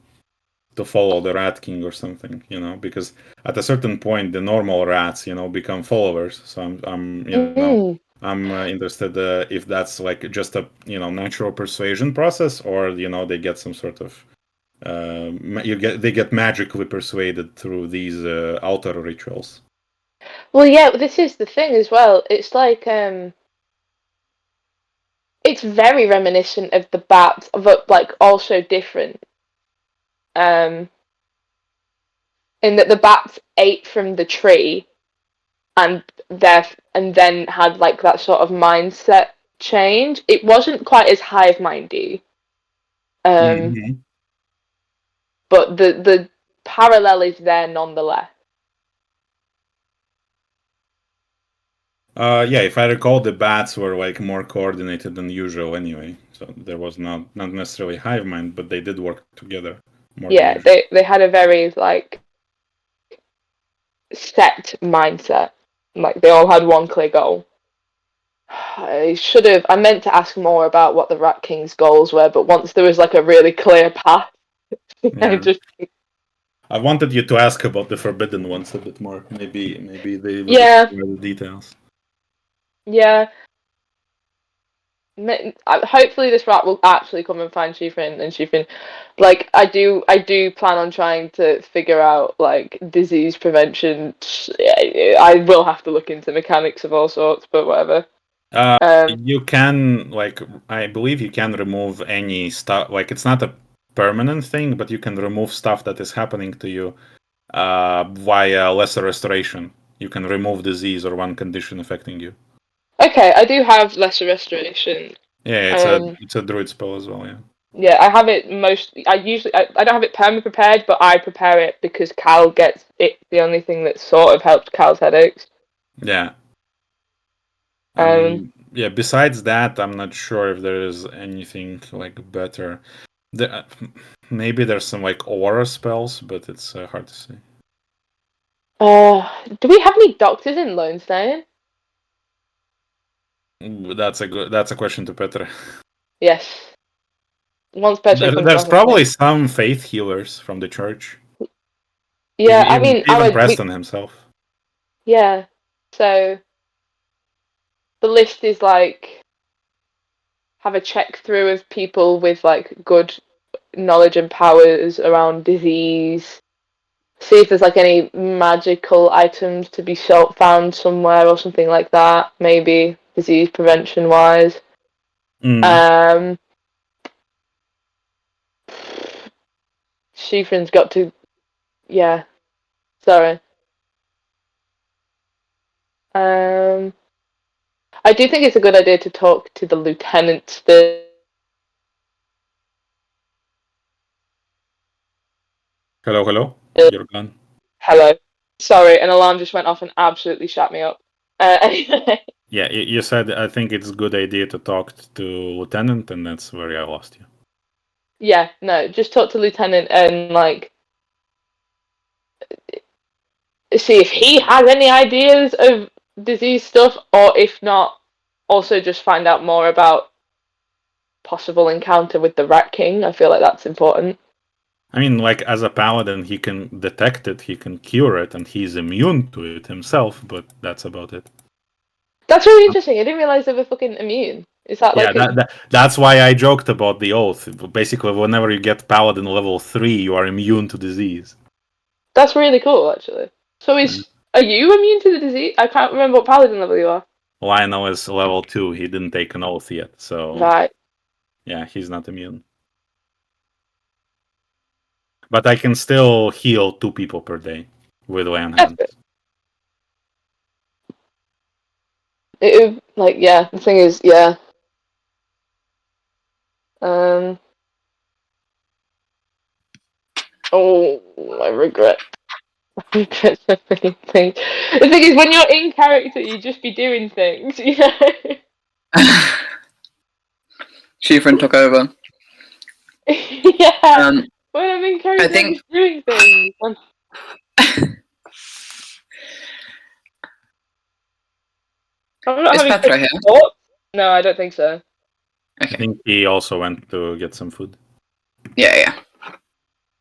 follow the Rat King or something, because at a certain point the normal rats, become followers. So I'm interested if that's like just a natural persuasion process, or they get some sort of they get magically persuaded through these altar rituals. Well, yeah, this is the thing as well. It's like it's very reminiscent of the bat, but like also different. Um, in that the bats ate from the tree and then had like that sort of mindset change. It wasn't quite as hive mindy, Mhm. but the parallel is there nonetheless. Yeah, if I recall, the bats were like more coordinated than usual anyway. So there was not necessarily hive mind, but they did work together more than Yeah, usual. they had a very like set mindset. Like they all had one clear goal. I meant to ask more about what the Rat King's goals were, but once there was like a really clear path, I Yeah, just I wanted you to ask about the forbidden ones a bit more. Maybe they would yeah, explore the details. yeah. Hopefully this rat will actually come and find Shifrin, and Shifrin, like I do plan on trying to figure out like disease prevention. I will have to look into mechanics of all sorts, but whatever. You can I believe you can remove any stuff. Like it's not a permanent thing, but you can remove stuff that is happening to you via lesser restoration. You can remove disease or one condition affecting you. Okay, I do have lesser restoration. Yeah, Um, it's a druid spell as well. Yeah. yeah, I have it most. I don't have it perma prepared, but I prepare it because Cal gets it. The only thing that sort of helps Cal's headaches. Yeah. Um, Yeah. Besides that, I'm not sure if there is anything like better. There, maybe there's some like aura spells, but it's hard to say. do we have any doctors in Lonestone? That's a question to Petra. Yes. Once Petra comes There's back, I probably think. some faith healers from the church. Yeah, I Even mean, even Preston himself. yeah. So the list is like have a check through of people with like good knowledge and powers around disease. See if there's like any magical items to be found somewhere or something like that. Maybe disease prevention wise. Mm. Um, Shifrin's got to. Yeah. Sorry. Um, I do think it's a good idea to talk to the lieutenant still. Hello. You're gone. Hello. Sorry, an alarm just went off and absolutely shut me up. Anyway, Yeah, you said I think it's a good idea to talk to Lieutenant, and that's where I lost you. yeah, no, just talk to Lieutenant and like see if he has any ideas of disease stuff, or if not, also just find out more about possible encounter with the Rat King. I feel like that's important. I mean, like as a paladin, he can detect it, he can cure it, and he's immune to it himself. But that's about it. That's really interesting. I didn't realize they were fucking immune. Is that Yeah, like a that's why I joked about the oath. Basically, whenever you get paladin level 3, you are immune to disease. That's really cool, actually. So are you immune to the disease? I can't remember what paladin level you are. Lionel is level 2. He didn't take an oath yet, so Right. yeah, he's not immune. But I can still heal 2 people per day with lay on That's hands. good. Like yeah. The thing is, yeah. Um. Oh, I regret. I regret so many things. The thing is, when you're in character, you just be doing things, you know. Schifrin took over. Yeah. When I'm in character, I think- I'm doing things. I'm not Is having Petra here? thoughts. No, I don't think so. I think he also went to get some food. Yeah.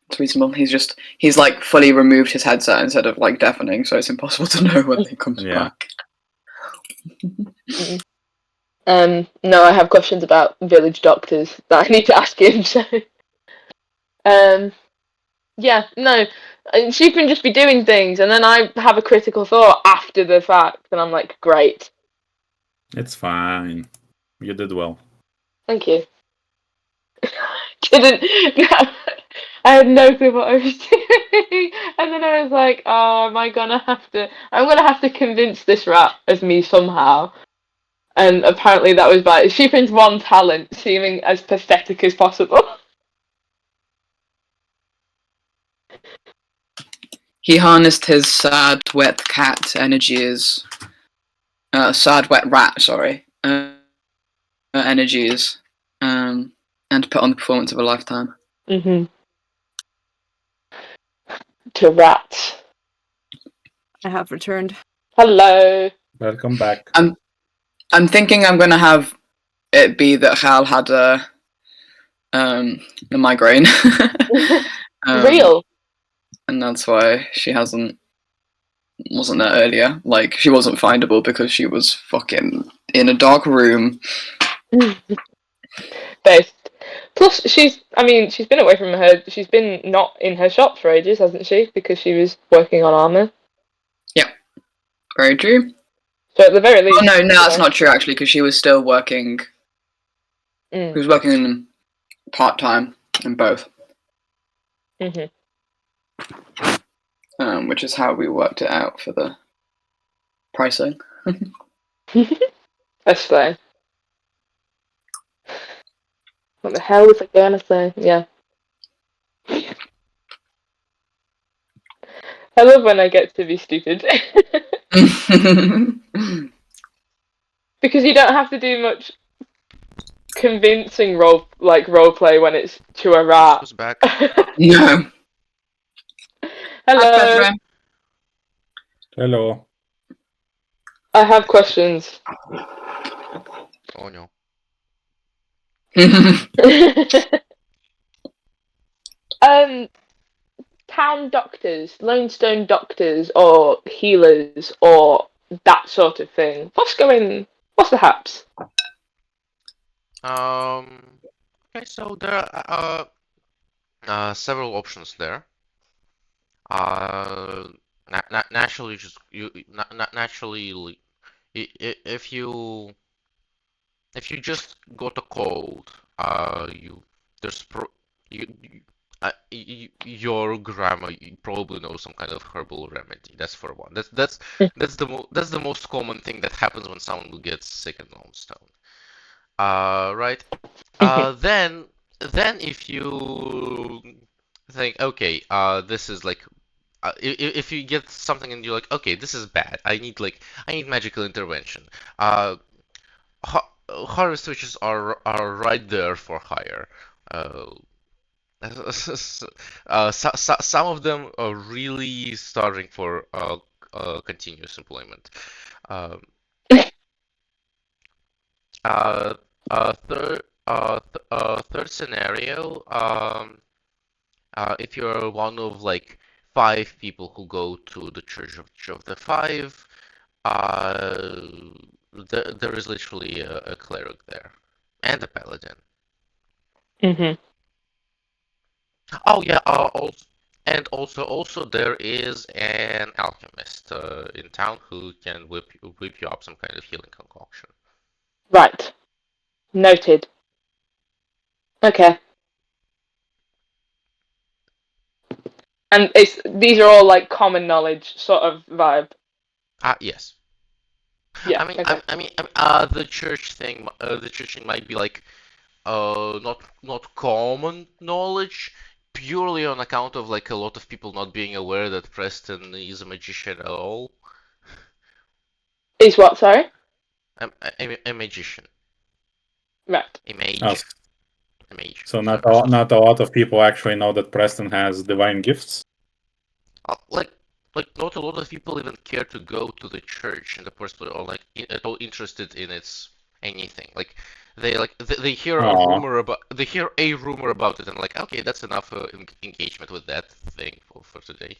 It's reasonable. He's like fully removed his headset instead of like deafening, so it's impossible to know when he comes Yeah. back. No, I have questions about village doctors that I need to ask him. So, yeah, no, she can just be doing things, and then I have a critical thought after the fact, and I'm like, great, It's fine. You did well. thank you. Didn't. I had no clue what I was doing, and then I was like, "Oh, am I gonna have to? I'm gonna have to convince this rat of me somehow." And apparently that was bad. Shipin's one talent, seeming as pathetic as possible. He harnessed his sad, wet cat energies. Sad, wet rat, sorry. Energies. And put on the performance of a lifetime. Mm-hmm. To rats. I have returned. Hello. Welcome back. I'm thinking I'm gonna have it be that Hal had a migraine. Real. And that's why she wasn't there earlier. Like, she wasn't findable because she was fucking in a dark room. Based. Plus, she's been away from her. She's been not in her shop for ages, hasn't she? Because she was working on armor. Very true. So at the very least. Oh no, that's not true actually, because she was still working. Mm. She was working part time in both. Mm-hmm. Which is how we worked it out for the pricing. That's fine. What the hell was I gonna say? Yeah. I love when I get to be stupid. Because you don't have to do much convincing roleplay when it's to a rat. Who's back? No. Hello. Hi, Petra. Hello. I have questions. Oh no. Town doctors, Lonestone doctors, or healers, or that sort of thing. What's the haps? Okay, so there are several options there. Naturally, if you just got a cold, there's pro you, your grandma probably knows some kind of herbal remedy. That's for one. That's the most common thing that happens when someone gets sick in Lonestone. Right. Then if you think, okay, this is like, if you get something and you're like, okay, this is bad. I need magical intervention. Horror switches are right there for hire. Uh, some of them are really starving for continuous employment. Um, third scenario, if you're one of like 5 people who go to the Church of the Five, uh, there is literally a cleric there and a paladin. Mm-hmm. Oh yeah, also there is an alchemist in town who can whip you up some kind of healing concoction. Right. Noted. Okay. And these are all like common knowledge sort of vibe. Yes. Yeah. Okay. The church thing might be like not common knowledge purely on account of like a lot of people not being aware that Preston is a magician at all. Is what? Sorry. A magician. Right. A mage. Oh, A mage. so not a lot of people actually know that Preston has divine gifts. Like not a lot of people even care to go to the church in the first place, or like at all interested in its anything. Like they hear a Aw. rumor about it, and like, okay, that's enough engagement with that thing for today.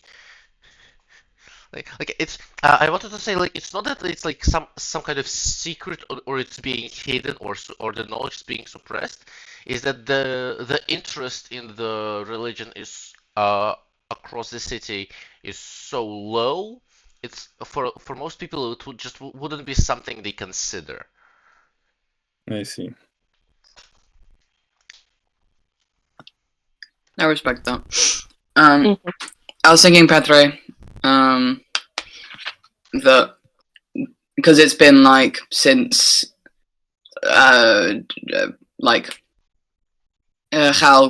Like it's I wanted to say, like, it's not that it's like some kind of secret, or it's being hidden, or the knowledge is being suppressed. Is that the interest in the religion is across the city is so low. It's for most people it wouldn't be something they consider. I see. I respect that. I was thinking, Petre, that because it's been like since Hal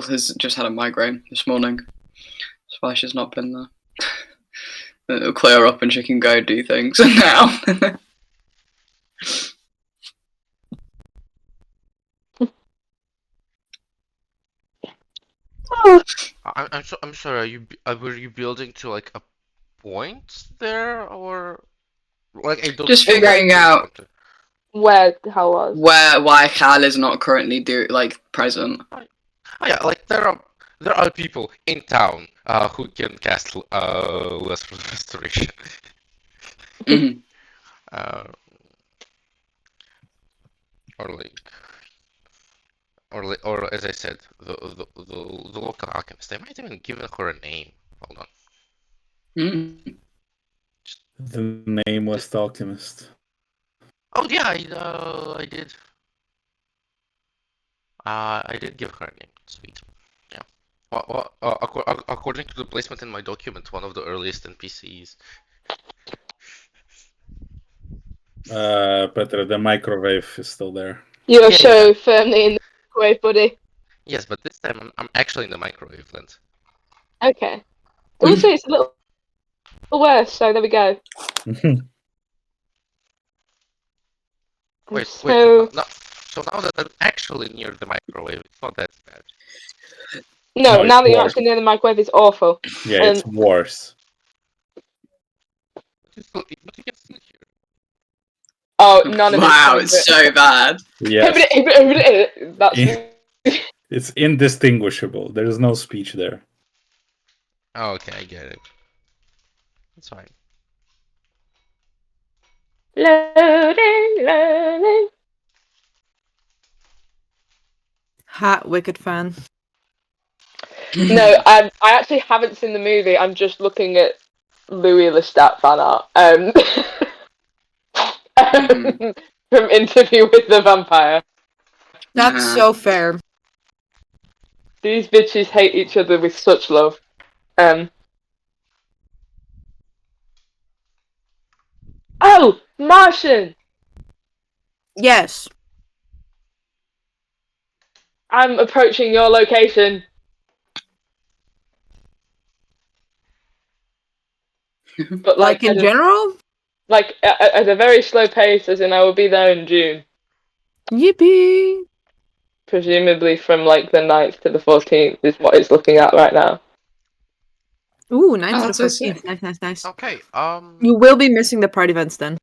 has just had a migraine this morning. That's why she's not been there. It'll clear up and she can go do things now. I'm sorry. Were you building to like a point there, or like I don't Just feel that figuring out Where Hal was. why Hal is not currently present. Oh yeah, like there are people in town who can cast less restoration. Mhm. uh, or like or as I said, the local alchemist. They might even give her a name. Hold on. Mhm. The nameless alchemist. Oh yeah, I did. I did give her a name. Sweet. Yeah. Well, according to the placement in my document, one of the earliest NPCs. Petra, the microwave is still there. You're Yeah, so yeah. firmly in the microwave, buddy. Yes, but this time I'm actually in the microwave lens. Okay. Also, it's a little worse, so there we go. Wait, So so now that I'm actually near the microwave, it's not that bad. no, No, it's now that you're worse. actually near the microwave, it's awful. Yeah, it's worse. But you can still hear. Oh, none of Wow, it's it's so bad. Yes, That's it's indistinguishable. There is no speech there. Oh, okay, I get it. That's fine. loading. Hot Wicked fan. No, I actually haven't seen the movie. I'm just looking at Louis Lestat fan art. From Interview with the Vampire. That's so fair. These bitches hate each other with such love. Oh, Martian! Yes. I'm approaching your location. But Like in general? Like at a very slow pace, as in I will be there in June. Yippee! Presumably from like the 9th to the 14th is what it's looking at right now. Ooh, 9th to the that's so 14th. sick. Nice. Okay. You will be missing the party events then.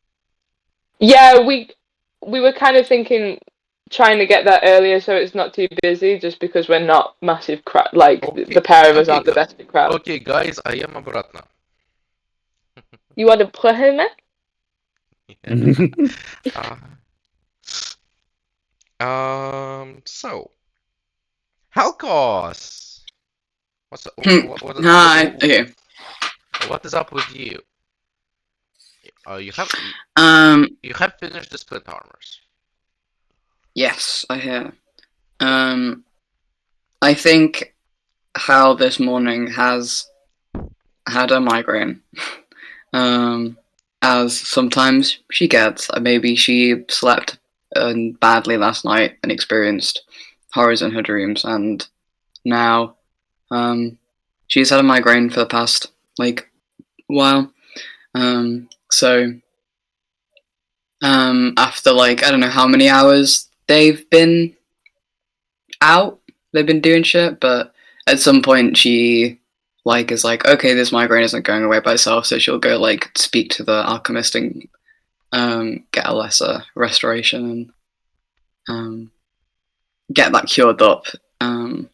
Yeah, we were kind of thinking trying to get that earlier so it's not too busy, just because we're not massive crowd. Like Okay, the pair of us okay, aren't the best big crowd. Okay, guys, I am обратно. You want to play him? So Halkos, Hi. Okay. what is up with you? You have finished the split armors. Yes, I hear. I think Hal this morning has had a migraine. As sometimes she gets. Maybe she slept badly last night and experienced horrors in her dreams, and now she's had a migraine for the past while. So after I don't know how many hours they've been out. They've been doing shit, but at some point she is like, okay, this migraine isn't going away by itself, so she'll go speak to the alchemist and get a lesser restoration and get that cured up. And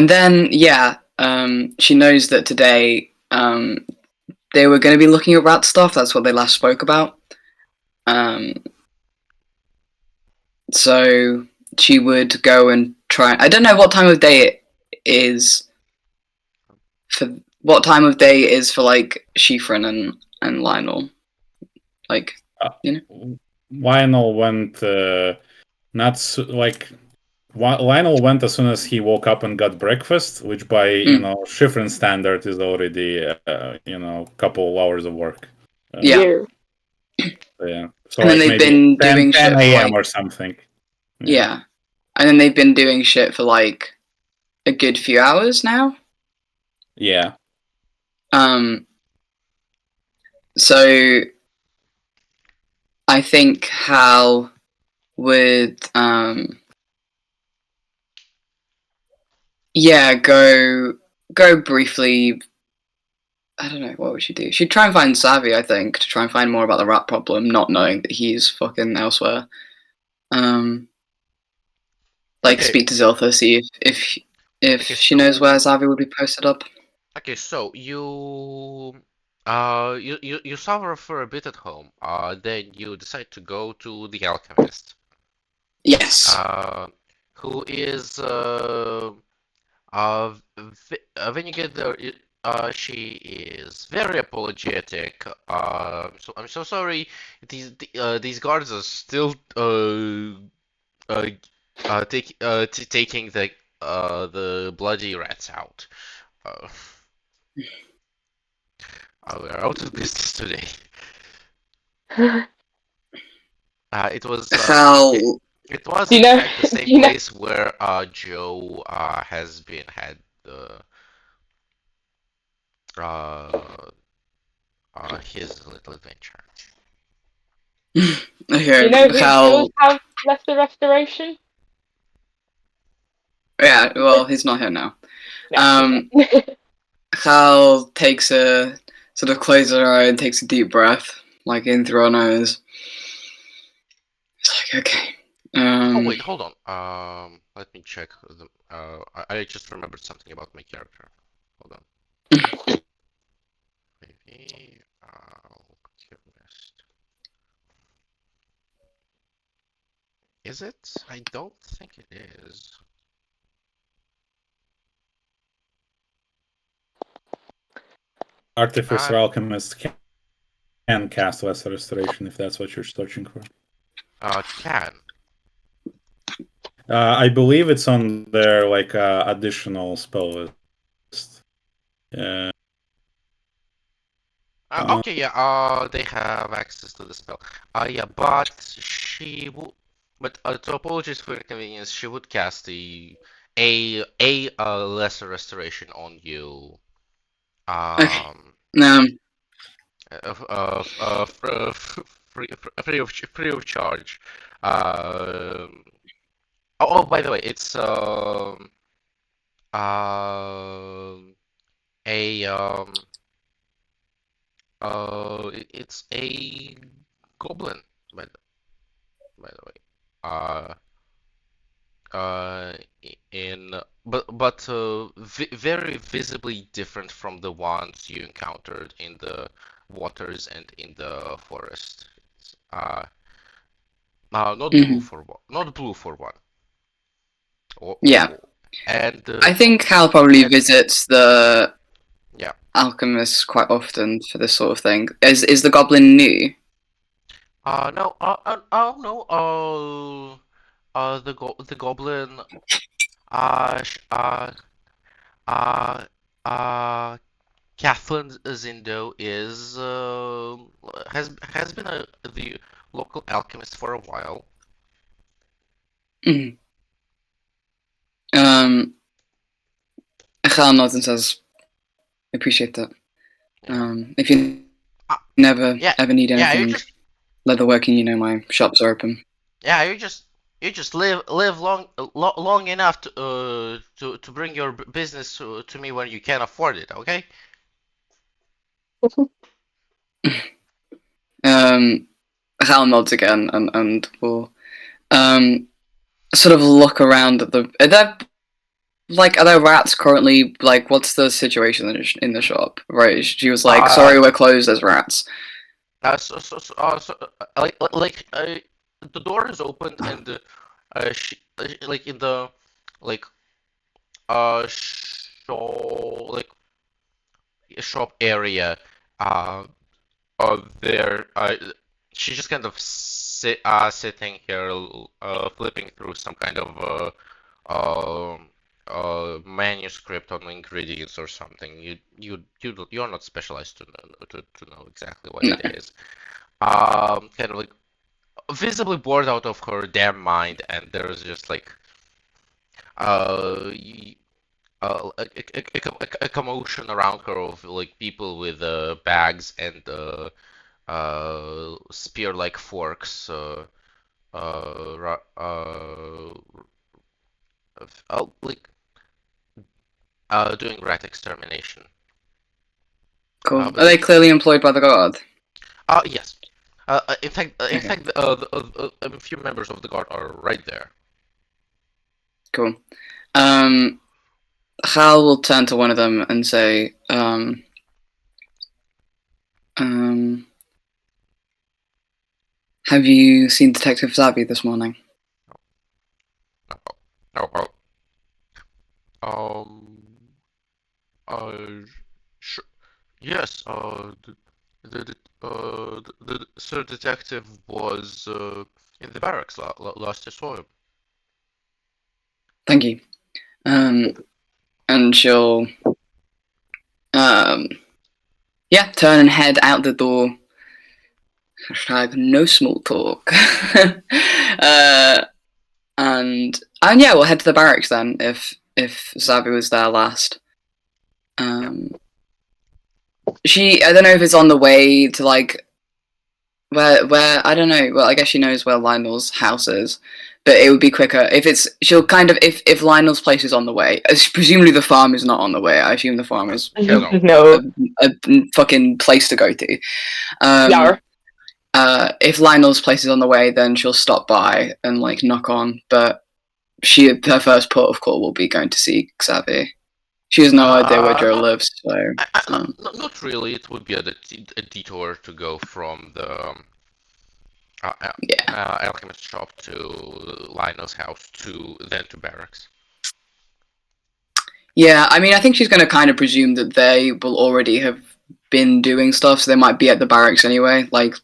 then she knows that today they were going to be looking at rat stuff. That's what they last spoke about. So she would go and try. I don't know what time of day it is for Shifrin and Lionel. Lionel went Lionel went as soon as he woke up and got breakfast, which by Shifrin standard is already a couple hours of work. Yeah. So and then they've been doing 10 shit a.m. or something. Yeah. And then they've been doing shit for a good few hours now. Yeah. So I think Hal would go briefly. I don't know, what would she do? She'd try and find Savvy, I think, to try and find more about the rat problem, not knowing that he's fucking elsewhere. Speak to Ziltha, see if she knows where Savvy would be posted up. Okay, so you suffer for a bit at home. Then you decide to go to the alchemist. Yes. Who is when you get there, she is very apologetic. So I'm so sorry. These guards are still taking the bloody rats out. We're out of business today. It was Hal. it was You in know- fact the same you know- place where Joe has had his little adventure. Okay, You know who Hal. does have lesser restoration? Yeah, well, he's not here now. No. Hal takes a sort of closes her eye and takes a deep breath, in through her nose. It's like, okay. Oh wait, hold on. Let me check. I just remembered something about my character. Hold on. Maybe alchemist. Is it? I don't think it is. Artificer Alchemist can cast Lesser Restoration if that's what you're searching for. Can. I believe it's on their additional spell list. Okay, yeah. They have access to the spell. Yeah, but she would. But to apologize for inconvenience, she would cast a lesser restoration on you. No. Free of charge. Oh, by the way, it's it's a goblin, by the way. Very visibly different from the ones you encountered in the waters and in the forest. Not blue for one. Not blue for one. Yeah. And I think Hal probably visits the yeah. alchemist quite often for this sort of thing. Is the goblin new? No. No. The goblin. Kathleen Zindo has been the local alchemist for a while. Mm. Hal nods and says, "I appreciate that. If you ever need anything leatherworking, my shops are open." Yeah, you just You just live long enough to bring your business to me when you can afford it, okay? Hal nods again and will sort of look around at the. Are there rats currently? Like, what's the situation in the shop? Right, she was like, "Sorry, we're closed. There's rats." The door is opened and like in the like show like shop area uh there she's just kind of sitting here flipping through some kind of manuscript on ingredients or something. You're not specialized to know exactly what No. it is. Kind of like visibly bored out of her damn mind, and there's just like uh, y- a commotion around her of like people with bags and spear-like forks, like doing rat extermination. Cool. Uh, Are but they clearly employed by the guard? yes. In Okay. fact, a few members of the guard are right there. Cool. Hal will turn to one of them and say, "Have you seen Detective Zavi this morning?" Oh, um, uh, sure. Yes, the Sir Detective was in the barracks last I saw him. Thank you. And she'll, turn and head out the door. Hashtag no small talk. And yeah, we'll head to the barracks then. If Zavi was there last. I don't know if it's on the way to like where I don't know. Well, I guess she knows where Lionel's house is, but it would be quicker if she'll kind of if Lionel's place is on the way. Presumably the farm is not on the way. I assume the farm is No. a fucking place to go to. Yeah. If Lionel's place is on the way, then she'll stop by and like knock on. But her first port of call will be going to see Xavier. She has no idea where Joe lives, so Not really. It would be a detour to go from the alchemist shop to Lionel's house then to barracks. Yeah, I mean, I think she's going to kind of presume that they will already have been doing stuff, so they might be at the barracks anyway. Like,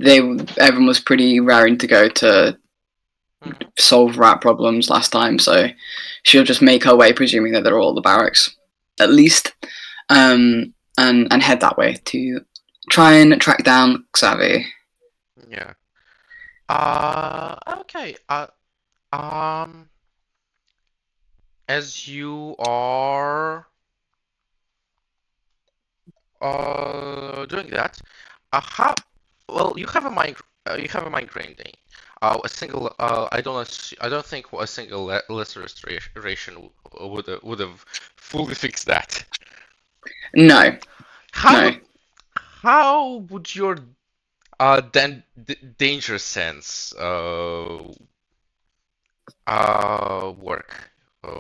everyone was pretty raring to go to solve rat problems last time, so she'll just make her way, presuming that they're all at the barracks, at least, and head that way to try and track down Xavier. Yeah. Okay. As you are doing that, how well you have a migraine day. A single I don't think a single less restoration would have fully fixed that. No. How No. how would your danger sense work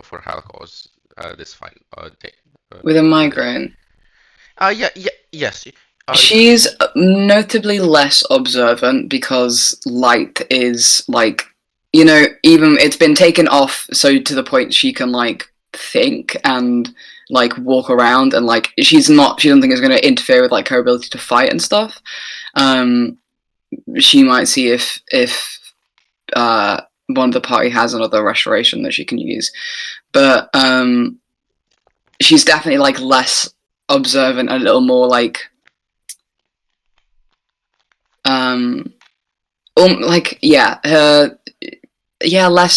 for Halco's this fine day? With a migraine. Yes. She's notably less observant because light is like, even it's been taken off so to the point she can like think and like walk around and like she doesn't think it's going to interfere with like her ability to fight and stuff. She might see if one of the party has another restoration that she can use, but she's definitely like less observant, a little more like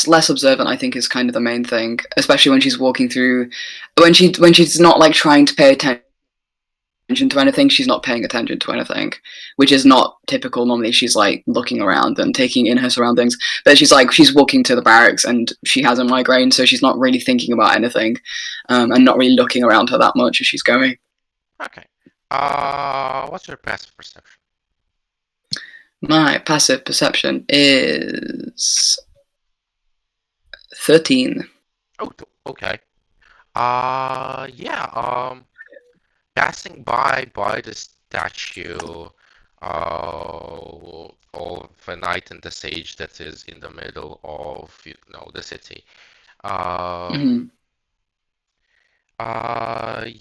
less observant, I think, is kind of the main thing, especially when she's walking through when she's not like trying to pay attention to anything. She's not paying attention to anything, which is not typical. Normally, she's like looking around and taking in her surroundings. But she's walking to the barracks and she has a migraine, so she's not really thinking about anything, and not really looking around her that much as she's going. Okay. What's your passive perception? My passive perception is 13. Oh, okay. Yeah. Passing by the statue, of a knight and the sage that is in the middle of, the city. Mhm.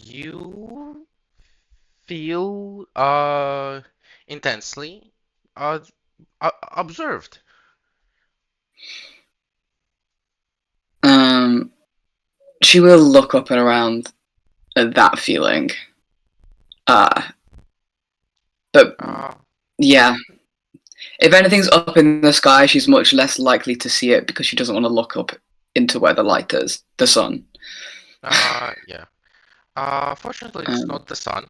You feel intensely observed. She will look up and around at that feeling. But yeah, if anything's up in the sky, she's much less likely to see it because she doesn't want to look up into where the light is, the sun. Yeah. Fortunately, it's not the sun.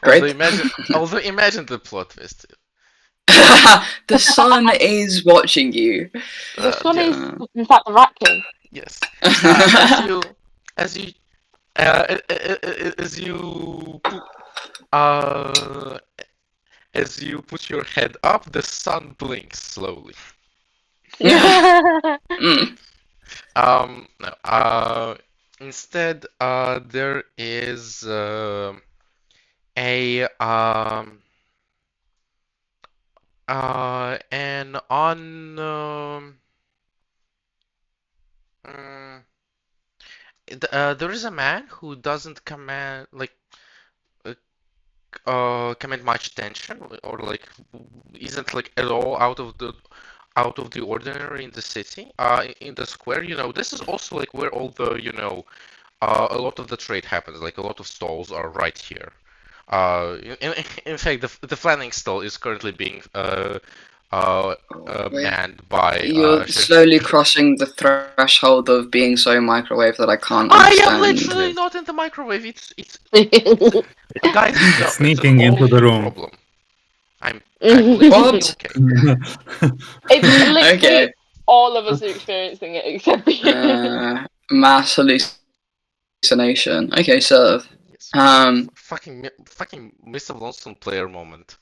Great. although imagine the plot twist. The sun is watching you. The sun Yeah. is, in fact, the Rat King. Yes. As you as you as you as you put your head up, the sun blinks slowly. Mm. No. Instead, there is a an on there is a man who doesn't command much attention, or like isn't like at all out of the ordinary in the city, in the square. This is also like where all the a lot of the trade happens. Like a lot of stalls are right here. In fact, the flanning stall is currently being manned by. You're slowly crossing the threshold of being so microwave that I can't I understand. am literally not in the microwave. It's guys, Sneaking it's into the room. Problem. I'm literally What? okay. It's literally Okay. all of us are experiencing it except you. Mass hallucination. Okay, serve. Yes. Um. Fucking Mr. Lonestone player moment.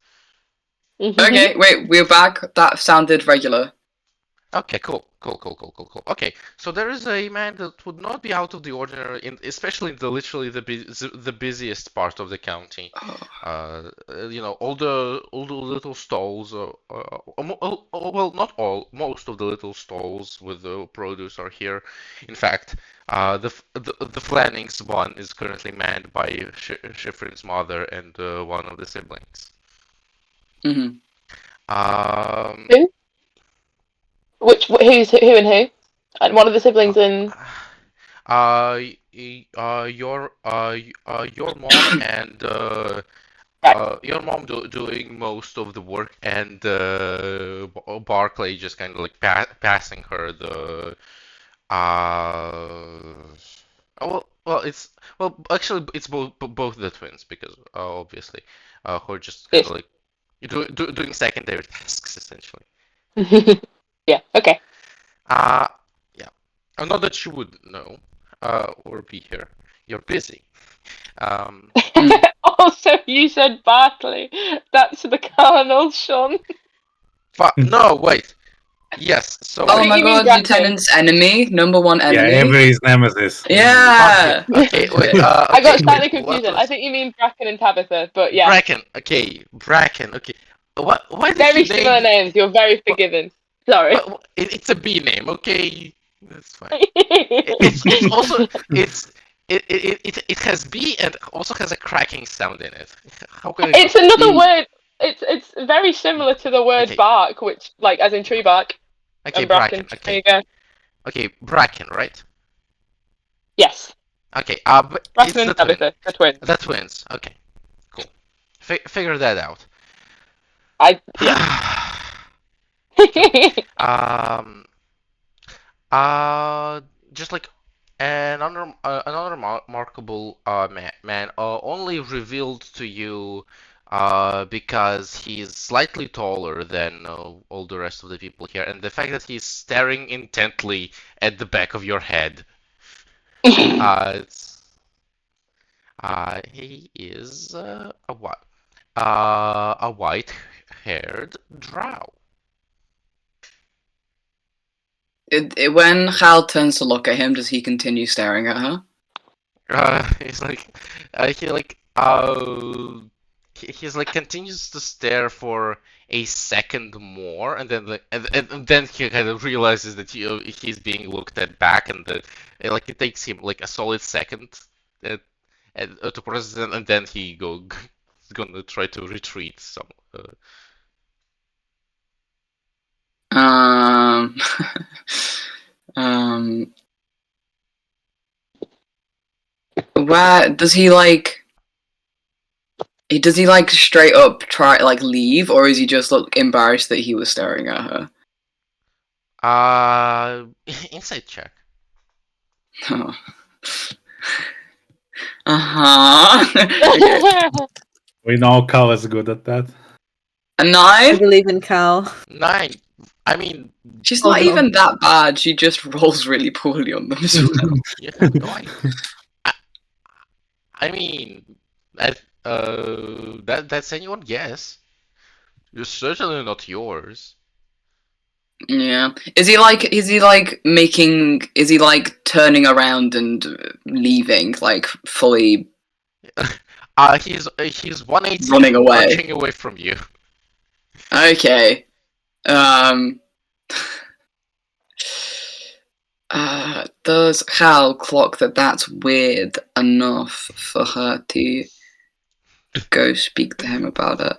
Okay, wait, we're back. That sounded regular. Okay, cool. Okay, so there is a man that would not be out of the ordinary, especially in literally the busiest part of the county. All the little stalls, well, not all, most of the little stalls with the produce are here. In fact, the Flanning's one is currently manned by Schifrin's mother and one of the siblings. Mm-hmm. Who? Who's who and who? And one of the siblings in. Your mom and your mom doing most of the work, and Barclay just kind of like passing her the actually it's both the twins, because obviously who are just kind of like doing secondary tasks essentially. Yeah. Okay. Yeah. Not that you would know or be here. You're busy. Also, you said Bartley. That's the Colonel, Sean. No, wait. Yes. So. Oh think my you mean god, Bracken. Lieutenant's enemy, number one enemy. Yeah, Avery's nemesis. Yeah. Okay. Wait. I got slightly wait, confused. I think you mean Bracken and Tabitha, but yeah. Bracken. Okay. Bracken. Okay. Why did Very you similar name? names. You're very forgiven. Sorry. It's a B name. Okay. That's fine. It's also it has B and also has a cracking sound in it. How can It's another word. It's very similar to the word Okay. bark, which like as in tree bark. Okay, And Bracken. Bracken. There you Okay. go. Okay, Bracken, right? Yes. Okay. But it's Bracken the and Tabitha, the twins. The twins. Okay. Cool. Figure that out. Yeah. Um. Just like And another remarkable man, only revealed to you because he's slightly taller than all the rest of the people here, and the fact that he's staring intently at the back of your head. It's he is a white-haired drow. When Hal turns to look at him, does he continue staring at her? He's like, he's like continues to stare for a second more, and then and then he kind of realizes that he's being looked at back, and like it takes him like a solid second uh, to process it, and then he's gonna try to retreat some. Um, um, where does he like? Does he like straight up try like leave, or is he just look embarrassed that he was staring at her? Insight check. Oh. Okay. We know Cal is good at that. A I 9? believe in Cal. 9. I mean, She's Oh, not no. even that bad. She just rolls really poorly on them as well. yeah, no, I mean, that's anyone guess. You're certainly not yours. Yeah. Is he like making is he like turning around and leaving, like fully He's 180 running away? marching away from you. Okay. Um does Hal clock that that's weird enough for her to go speak to him about it?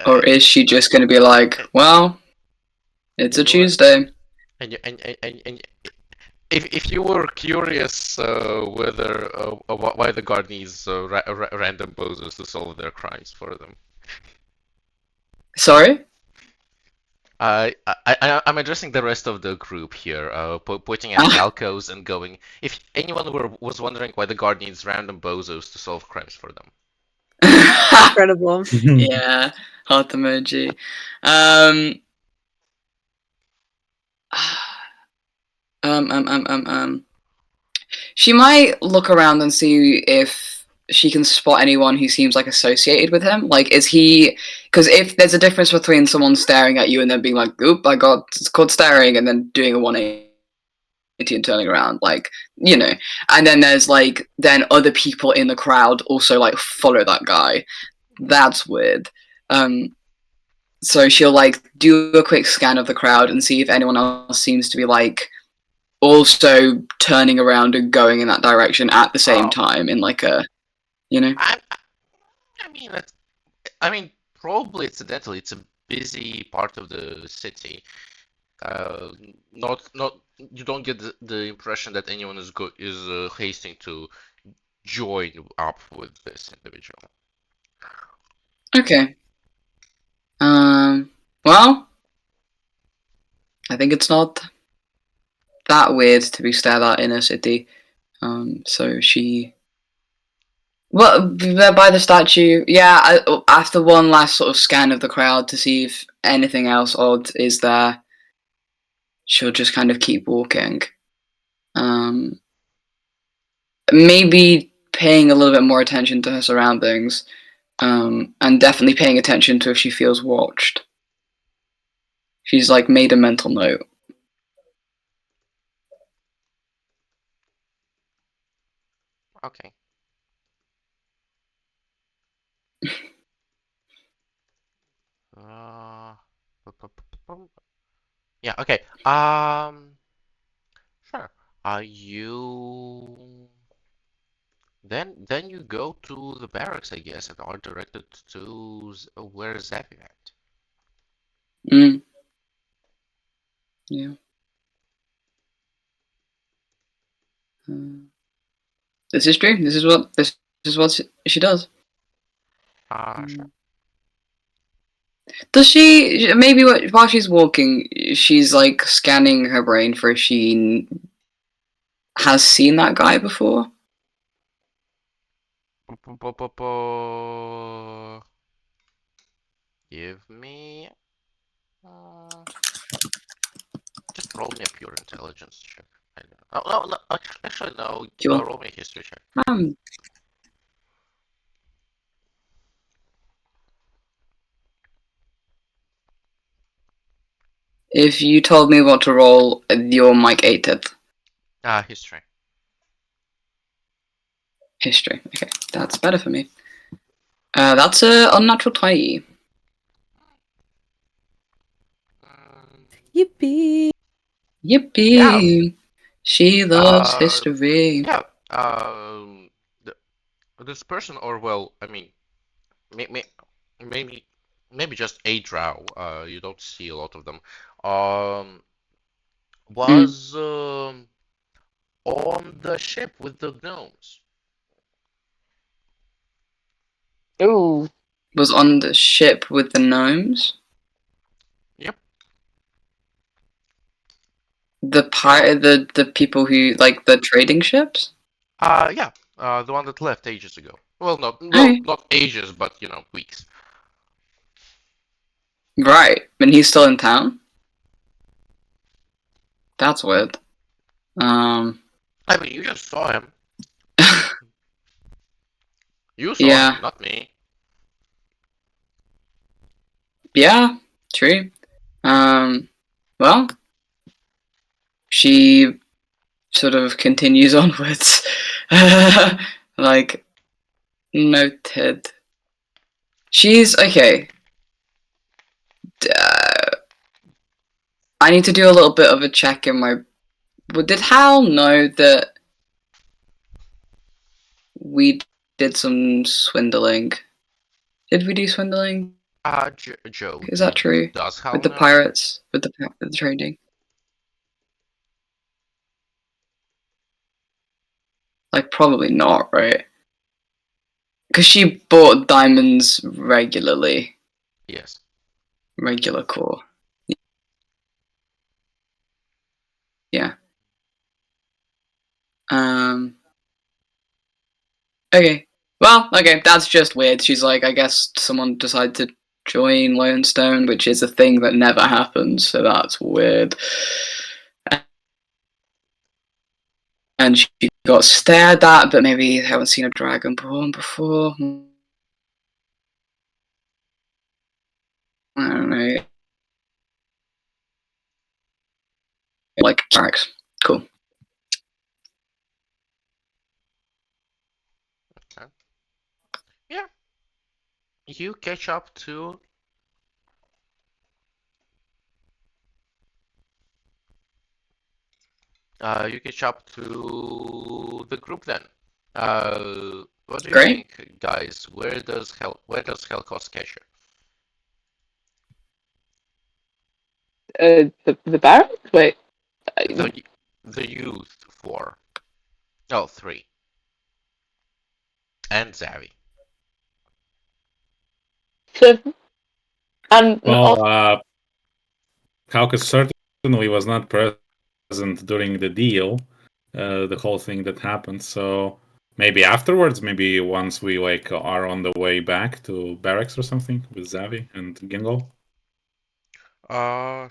Or is she just going to be like, well, it's a Tuesday? And if you were curious whether why the guard needs random bozos to solve their crimes for them, Sorry? I'm addressing the rest of the group here, pointing at Calcos and going, if anyone was wondering why the guard needs random bozos to solve crimes for them. Incredible. Yeah, heart emoji. Um, she might look around and see if she can spot anyone who seems like associated with him. Like, is he? Because if there's a difference between someone staring at you and then being like, "Oop, I got caught staring," and then doing a 180 and turning around, like, you know. And then there's like then other people in the crowd also like follow that guy. That's weird. So she'll like do a quick scan of the crowd and see if anyone else seems to be like also turning around and going in that direction at the same time in like a, you know. I mean, probably incidentally, it's a busy part of the city. Not you don't get the impression that anyone is hasting to join up with this individual. Okay. Well, I think it's not that weird to be stared at in a city. So she. Well, by the statue, yeah. After one last sort of scan of the crowd to see if anything else odd is there, she'll just kind of keep walking. Maybe paying a little bit more attention to her surroundings, and definitely paying attention to if she feels watched. She's like made a mental note. Okay. Yeah. Okay. Sure. You then you go to the barracks, I guess, and are directed to where Zappy at. Mm. Yeah. This is true. This is what she does. Sure. Does she maybe while she's walking, she's like scanning her brain for if she has seen that guy before. Give me. Just roll me a pure intelligence check. No, actually, no. Sure. Roll me a history check. If you told me what to roll, your mic ate it. History. History. Okay, that's better for me. That's a unnatural 20. Yippee! Yippee! Yeah. She loves Uh, history. Yeah. This person, or well, I mean, maybe maybe just a drow. You don't see a lot of them. Was on the ship with the gnomes. Ooh. Was on the ship with the gnomes. Yep. The people who like the trading ships. Yeah. The one that left ages ago. Well, Hey. not ages, but weeks. Right, and he's still in town. That's weird. I mean, you just saw him. You saw Yeah. him, not me. Yeah, true. Well, she sort of continues onwards. Like, noted. She's okay. I need to do a little bit of a check in my. Well, did Hal know that we did some swindling? Did we do swindling? Joe. Is that true? Does Hal With the know? pirates, with the trading. Like, probably not, right? Because she bought diamonds regularly. Yes. Regular core. Yeah. Okay. Well, okay, that's just weird. She's like, I guess someone decided to join Lonestone, which is a thing that never happens, so that's weird. And she got stared at, but maybe they haven't seen a dragonborn before. I don't know. Like, barracks. Cool. Okay. Yeah. You catch up to. You catch up to the group then. What do you Great. think, guys? Where does Hellcost catch you? The barracks? Wait. The youth four. Oh, three. And Zavi. So, and also, Well, Kaukas certainly was not present during the deal, the whole thing that happened. So maybe afterwards, maybe once we like are on the way back to barracks or something with Zavi and Gingol. Sure.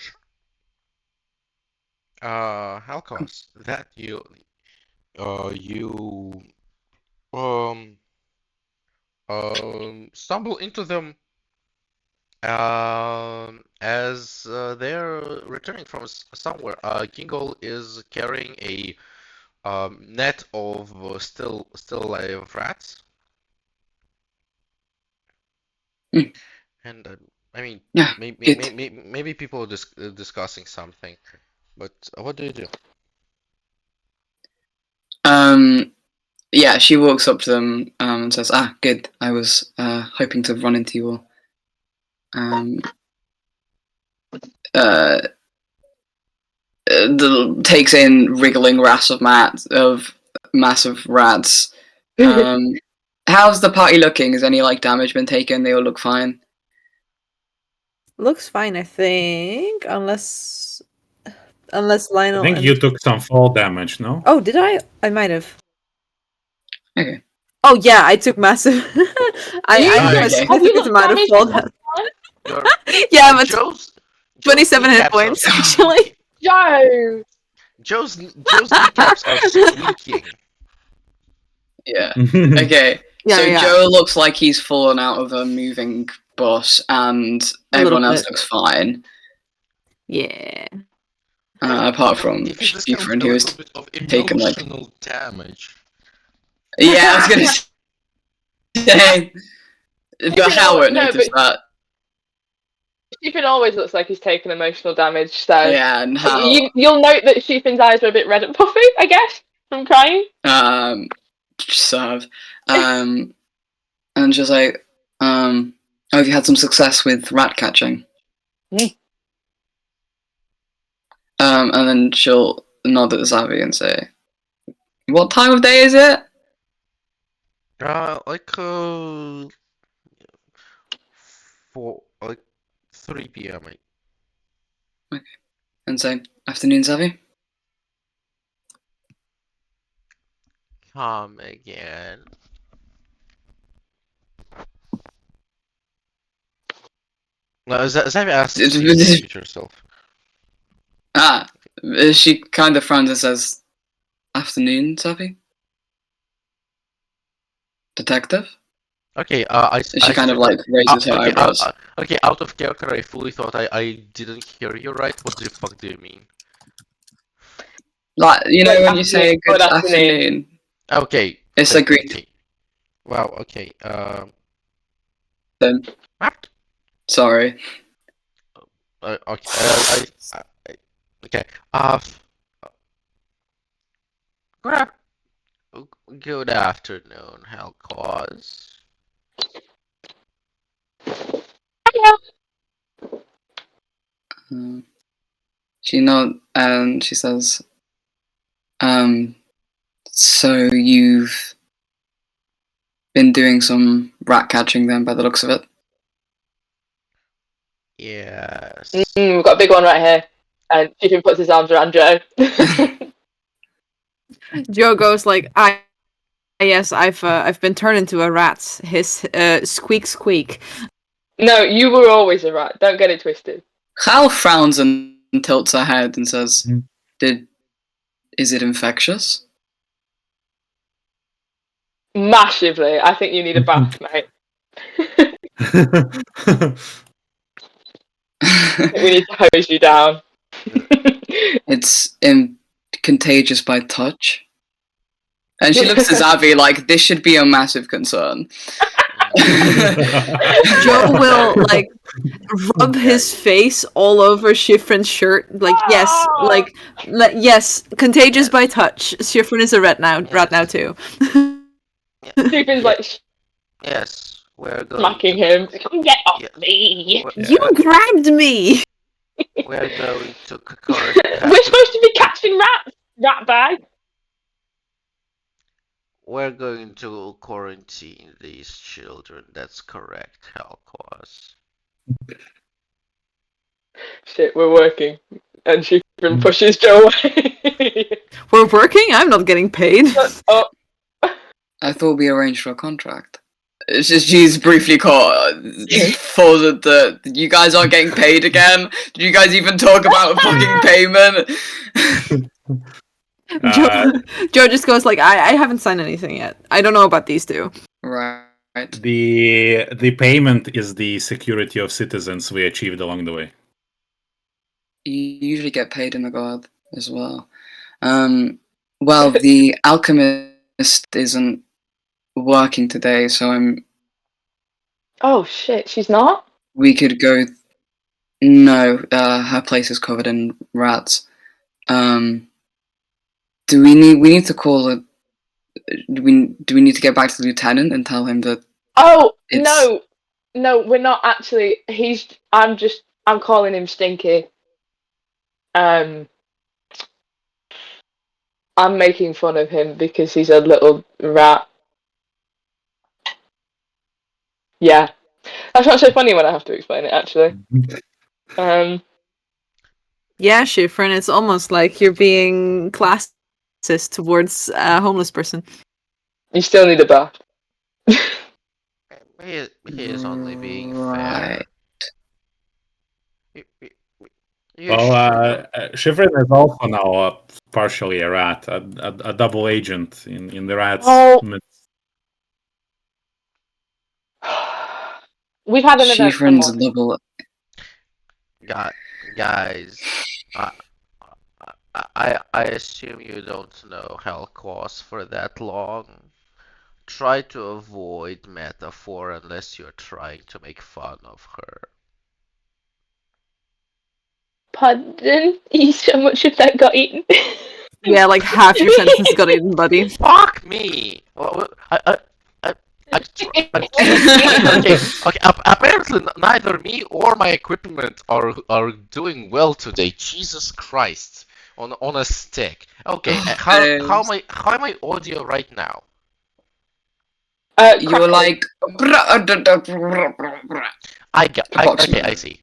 Hellcost, that you um stumble into them as they're returning from somewhere. Kingle is carrying a net of still alive rats, Mm. and I mean Yeah, good. maybe people are discussing something, but what do you do? Yeah, she walks up to them and says, good. I was hoping to run into you all. Takes in wriggling massive rats. How's the party looking? Has any like damage been taken? They all look fine. Looks fine, I think, unless Unless I Lionel. think you took some fall damage, no? Oh, did I? I might have. Okay. Oh yeah, I took massive. I You- took a okay. Have you significant looked amount of damaged fall this damage. time? Yeah, but Joe's 27 hit kneecaps are points actually. Joe! Joe's kneecaps are squeaking. Yeah. Okay. Okay. Yeah, So yeah. Joe looks like he's fallen out of a moving bus, and A little everyone else bit. looks fine, Yeah. apart from If you discount Schifrin, a who has little bit of taken like. emotional damage. Yeah, I was gonna say. But Howard No, noticed that. Sheepin always looks like he's taken emotional damage, so Yeah, and how. you'll note that Sheepin's eyes are a bit red and puffy, I guess, from crying. Serve. And just like, oh, have you had some success with rat catching? Mm. And then she'll nod at Zavi and say, "What time of day is it?" Like 3 p.m. And say, "Afternoon, Zavi." Come again. No, Zavi asked you to introduce yourself. She kind of frowns and says, "Afternoon, Zavi." Detective. Okay, She kind of like raises her eyebrows. Okay, out of character, I fully thought I didn't hear you right. What the fuck do you mean? Like, you know, Like when you say afternoon, good good afternoon. afternoon, Okay. it's a greet. Wow, okay. Then, What? sorry. Okay, okay. Good, good afternoon, Hellclaws. She nods and she says, so you've been doing some rat catching then by the looks of it? Yes. We've got a big one right here. And Sheepin puts his arms around Joe. Joe goes like, yes, I've been turned into a rat. Hiss, squeak, squeak. No, you were always a rat. Don't get it twisted. Hal frowns and tilts her head and says, Hmm. Is it infectious? Massively. I think you need a bath, mate. We need to hose you down. It's contagious by touch. And she looks at Zavi like, this should be a massive concern. Joe will like rub his face all over Schifrin's shirt. Like yes, yes, contagious by touch. Schifrin is a rat now too. Sheepin's like Yes, we're going smacking him. Get off me! You grabbed me. We're going to correct. We're supposed to be catching rats! Rat bag! We're going to quarantine these children. That's correct, Hellclaws. Shit, we're working. And Sheepin pushes Joe away. We're working. I'm not getting paid. Oh, I thought we arranged for a contract. It's just she's briefly caught. Falls at the. You guys aren't getting paid again. Did you guys even talk about a fucking payment? Joe just goes like, I haven't signed anything yet. I don't know about these two. Right. The payment is the security of citizens we achieved along the way. You usually get paid in the guard as well. Well, the alchemist isn't working today, so oh shit, she's not? we could go. No, her place is covered in rats. Do we need to call it? Do we need to get back to the lieutenant and tell him that? Oh, It's- no, we're not actually. I'm calling him Stinky. I'm making fun of him because he's a little rat. Yeah. That's not so funny when I have to explain it, actually. Yeah, Schifrin, it's almost like you're being classist towards a homeless person. You still need a bath. He is only being Right. fair. You, you, you Well, sure? Shivrin is also now partially a rat, a double agent in the rats. Oh. We've had an event Schifrin's someone. level. Guys, I, I assume you don't know Hellcause for that long. Try to avoid metaphor unless you're trying to make fun of her. Pardon? How much of that got eaten? Yeah, like half your sentence got eaten, buddy. Fuck me! Okay. Apparently, neither me or my equipment are doing well today. Jesus Christ, on a stick. Okay, how my audio right now? You're like. Okay, I Approximately. see.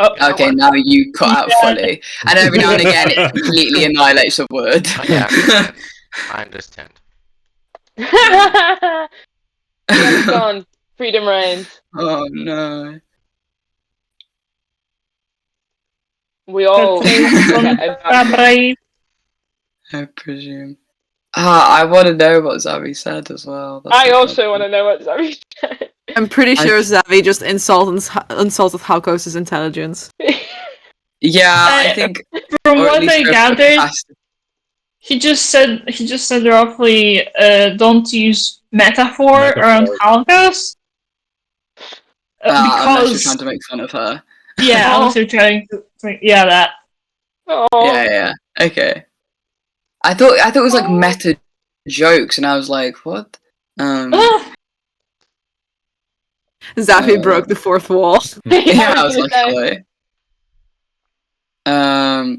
Oh, You know Okay, what? now you cut out Yeah. fully, and every now and again it completely annihilates a word. I understand. It's gone. Freedom reigns. Oh no! We all brave. I presume. I want to know what Zavi said as well. That's I the also want problem. to know what Zavi said. I'm pretty I- sure Zavi just insulted Halkos' intelligence. Yeah, I Uh, think. From Or at what least I her gathered, capacity. he just said roughly, don't use metaphor Metaphor. around Holocaust. Unless you're Because trying to make fun of her. yeah, Oh. unless you're trying to that. Oh. Yeah. Okay. I thought it was like meta jokes, and I was like, what? Zavi broke the fourth wall. Yeah, I was gonna like, say, hello.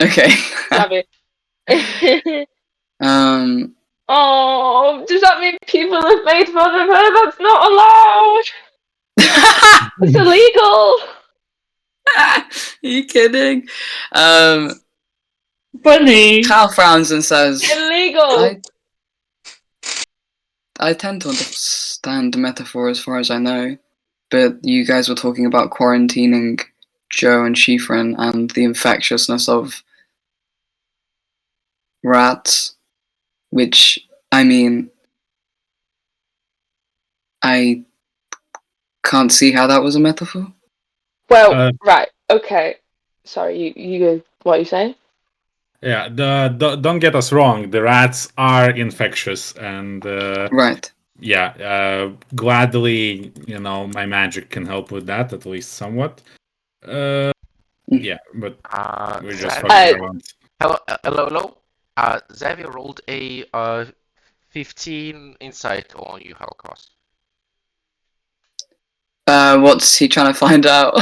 Okay. Zavi. Um. Does that mean people have made fun of her? That's not allowed. It's illegal. Are you kidding? Funny. Cal frowns and says, Illegal. I tend to understand metaphor as far as I know, but you guys were talking about quarantining Joe and Schifrin and the infectiousness of rats, which, I mean, I can't see how that was a metaphor. Well, right. Okay. Sorry, you go. What are you saying? Yeah, don't get us wrong. The rats are infectious, and Right. yeah, gladly, my magic can help with that at least somewhat. Yeah, but we're just fucking around. Hello. Xavier rolled a 15 insight on you, Holocaust. What's he trying to find out?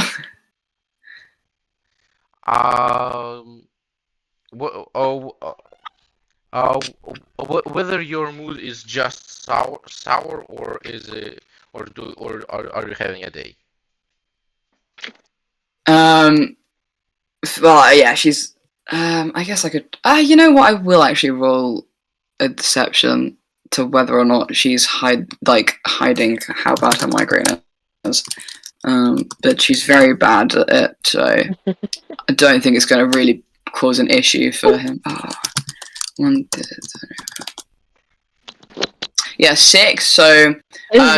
Whether your mood is just sour, or is it, or are you having a day? Well, yeah, she's. I guess I could. You know what? I will actually roll a deception to whether or not she's hiding how bad her migraine is. But she's very bad at it, so I don't think it's going to really cause an issue for him. Oh, 1, 2, 3. Yeah, 6. So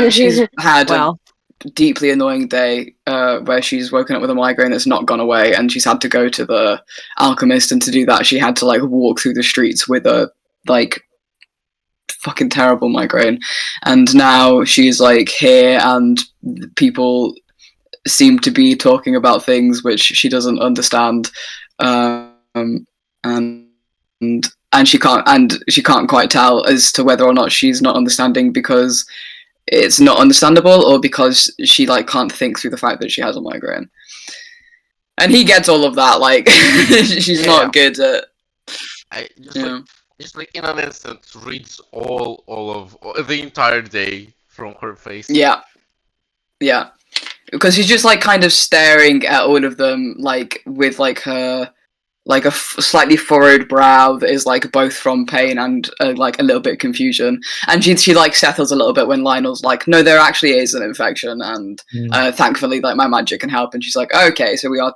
she's had Well, a deeply annoying day where she's woken up with a migraine that's not gone away, and she's had to go to the alchemist, and to do that she had to walk through the streets with a fucking terrible migraine, and now she's here, and people seem to be talking about things which she doesn't understand, and she can't quite tell as to whether or not she's not understanding because it's not understandable or because she can't think through the fact that she has a migraine. And he gets all of that. She's not good at. I just in an instant reads all of the entire day from her face. Yeah. because she's just like kind of staring at all of them, like with like her like a slightly furrowed brow that is like both from pain and like a little bit of confusion. And she like settles a little bit when Lionel's like, no, there actually is an infection, and thankfully like my magic can help. And she's like, okay, so we are.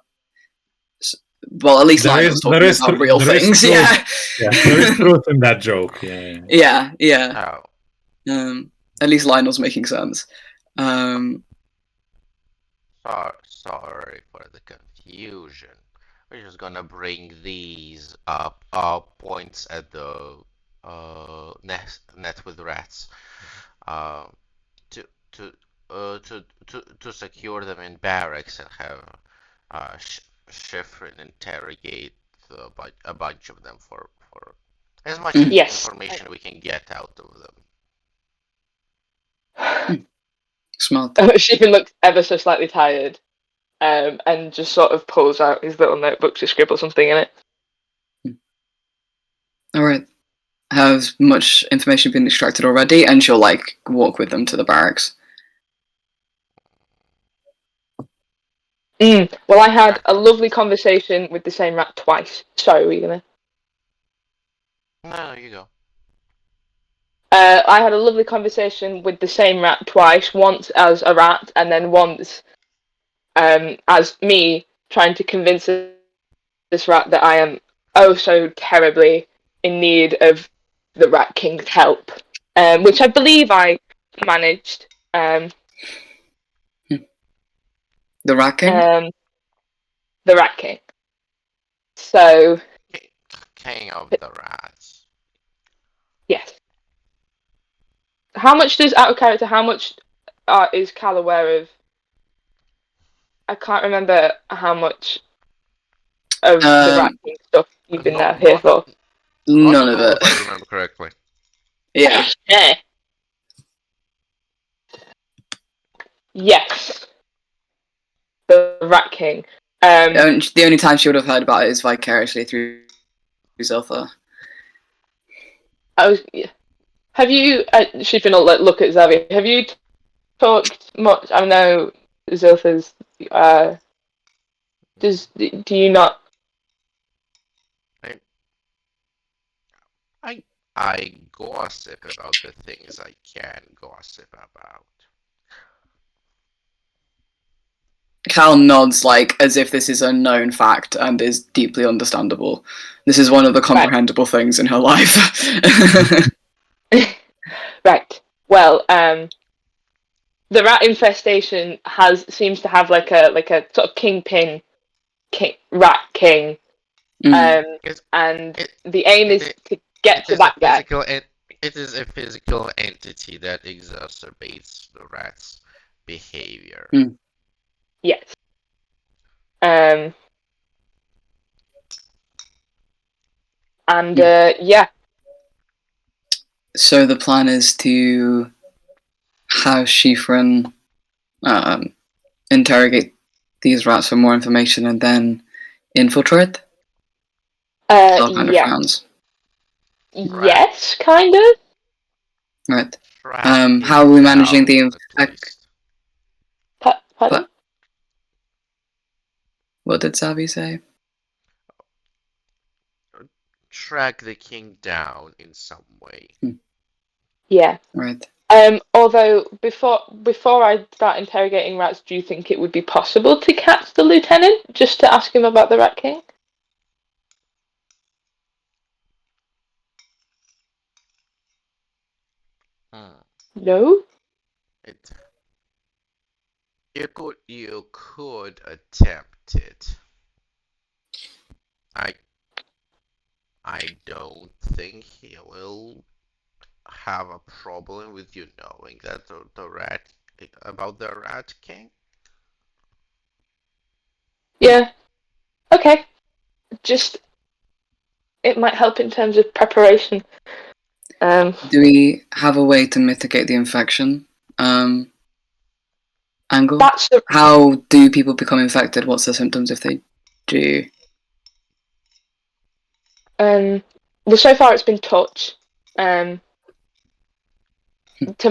Well, at least Lionel's talking about real things. Yeah, there is truth in that joke. Yeah. Oh, At least Lionel's making sense. sorry for the confusion. We're just gonna bring these up points at the net with rats to to to secure them in barracks and have Schifrin interrogate a bunch of them for as much Yes. information we can get out of them. Smart. Shippin looks ever so slightly tired, and just sort of pulls out his little notebook to scribble something in it. All right. Has much information been extracted already? And she'll like walk with them to the barracks. Well, I had a lovely conversation with the same rat twice. Sorry, were you gonna? No, you go. I had a lovely conversation with the same rat twice. Once as a rat, and then once as me trying to convince this rat that I am oh so terribly in need of the Rat King's help, which I believe I managed. The Rat King? The Rat King. So, King of the rats. yes. How much does, out of character, how much is Cal aware of? I can't remember how much of the Rat King stuff you've been here for. None of it. If I remember correctly. Yeah. Yes. The Rat King. The only time she would have heard about it is vicariously through Ziltha. Have you? She's been look at Xavier. Have you talked much? I know Ziltha's. Do you not? I gossip about the things I can gossip about. Cal nods like as if this is a known fact and is deeply understandable. This is one of the comprehensible things in her life. Right. Well, the rat infestation seems to have like a sort of kingpin, rat king, and the aim is to get to that guy. It is a physical entity that exacerbates the rat's behavior. Yes. Yeah. So the plan is to have Schifrin interrogate these rats for more information and then infiltrate? Yes, kind of. Right. How are we managing the infect? Pardon? What did Savi say? Track the king down in some way. Yeah. Right. Although before I start interrogating rats, do you think it would be possible to catch the lieutenant just to ask him about the Rat King? No. You could attempt it. I don't think he will have a problem with you knowing that the rat about the Rat King. Yeah. Okay. Just it might help in terms of preparation. Do we have a way to mitigate the infection angle? How do people become infected? What's the symptoms if they do? Well, so far it's been touch. To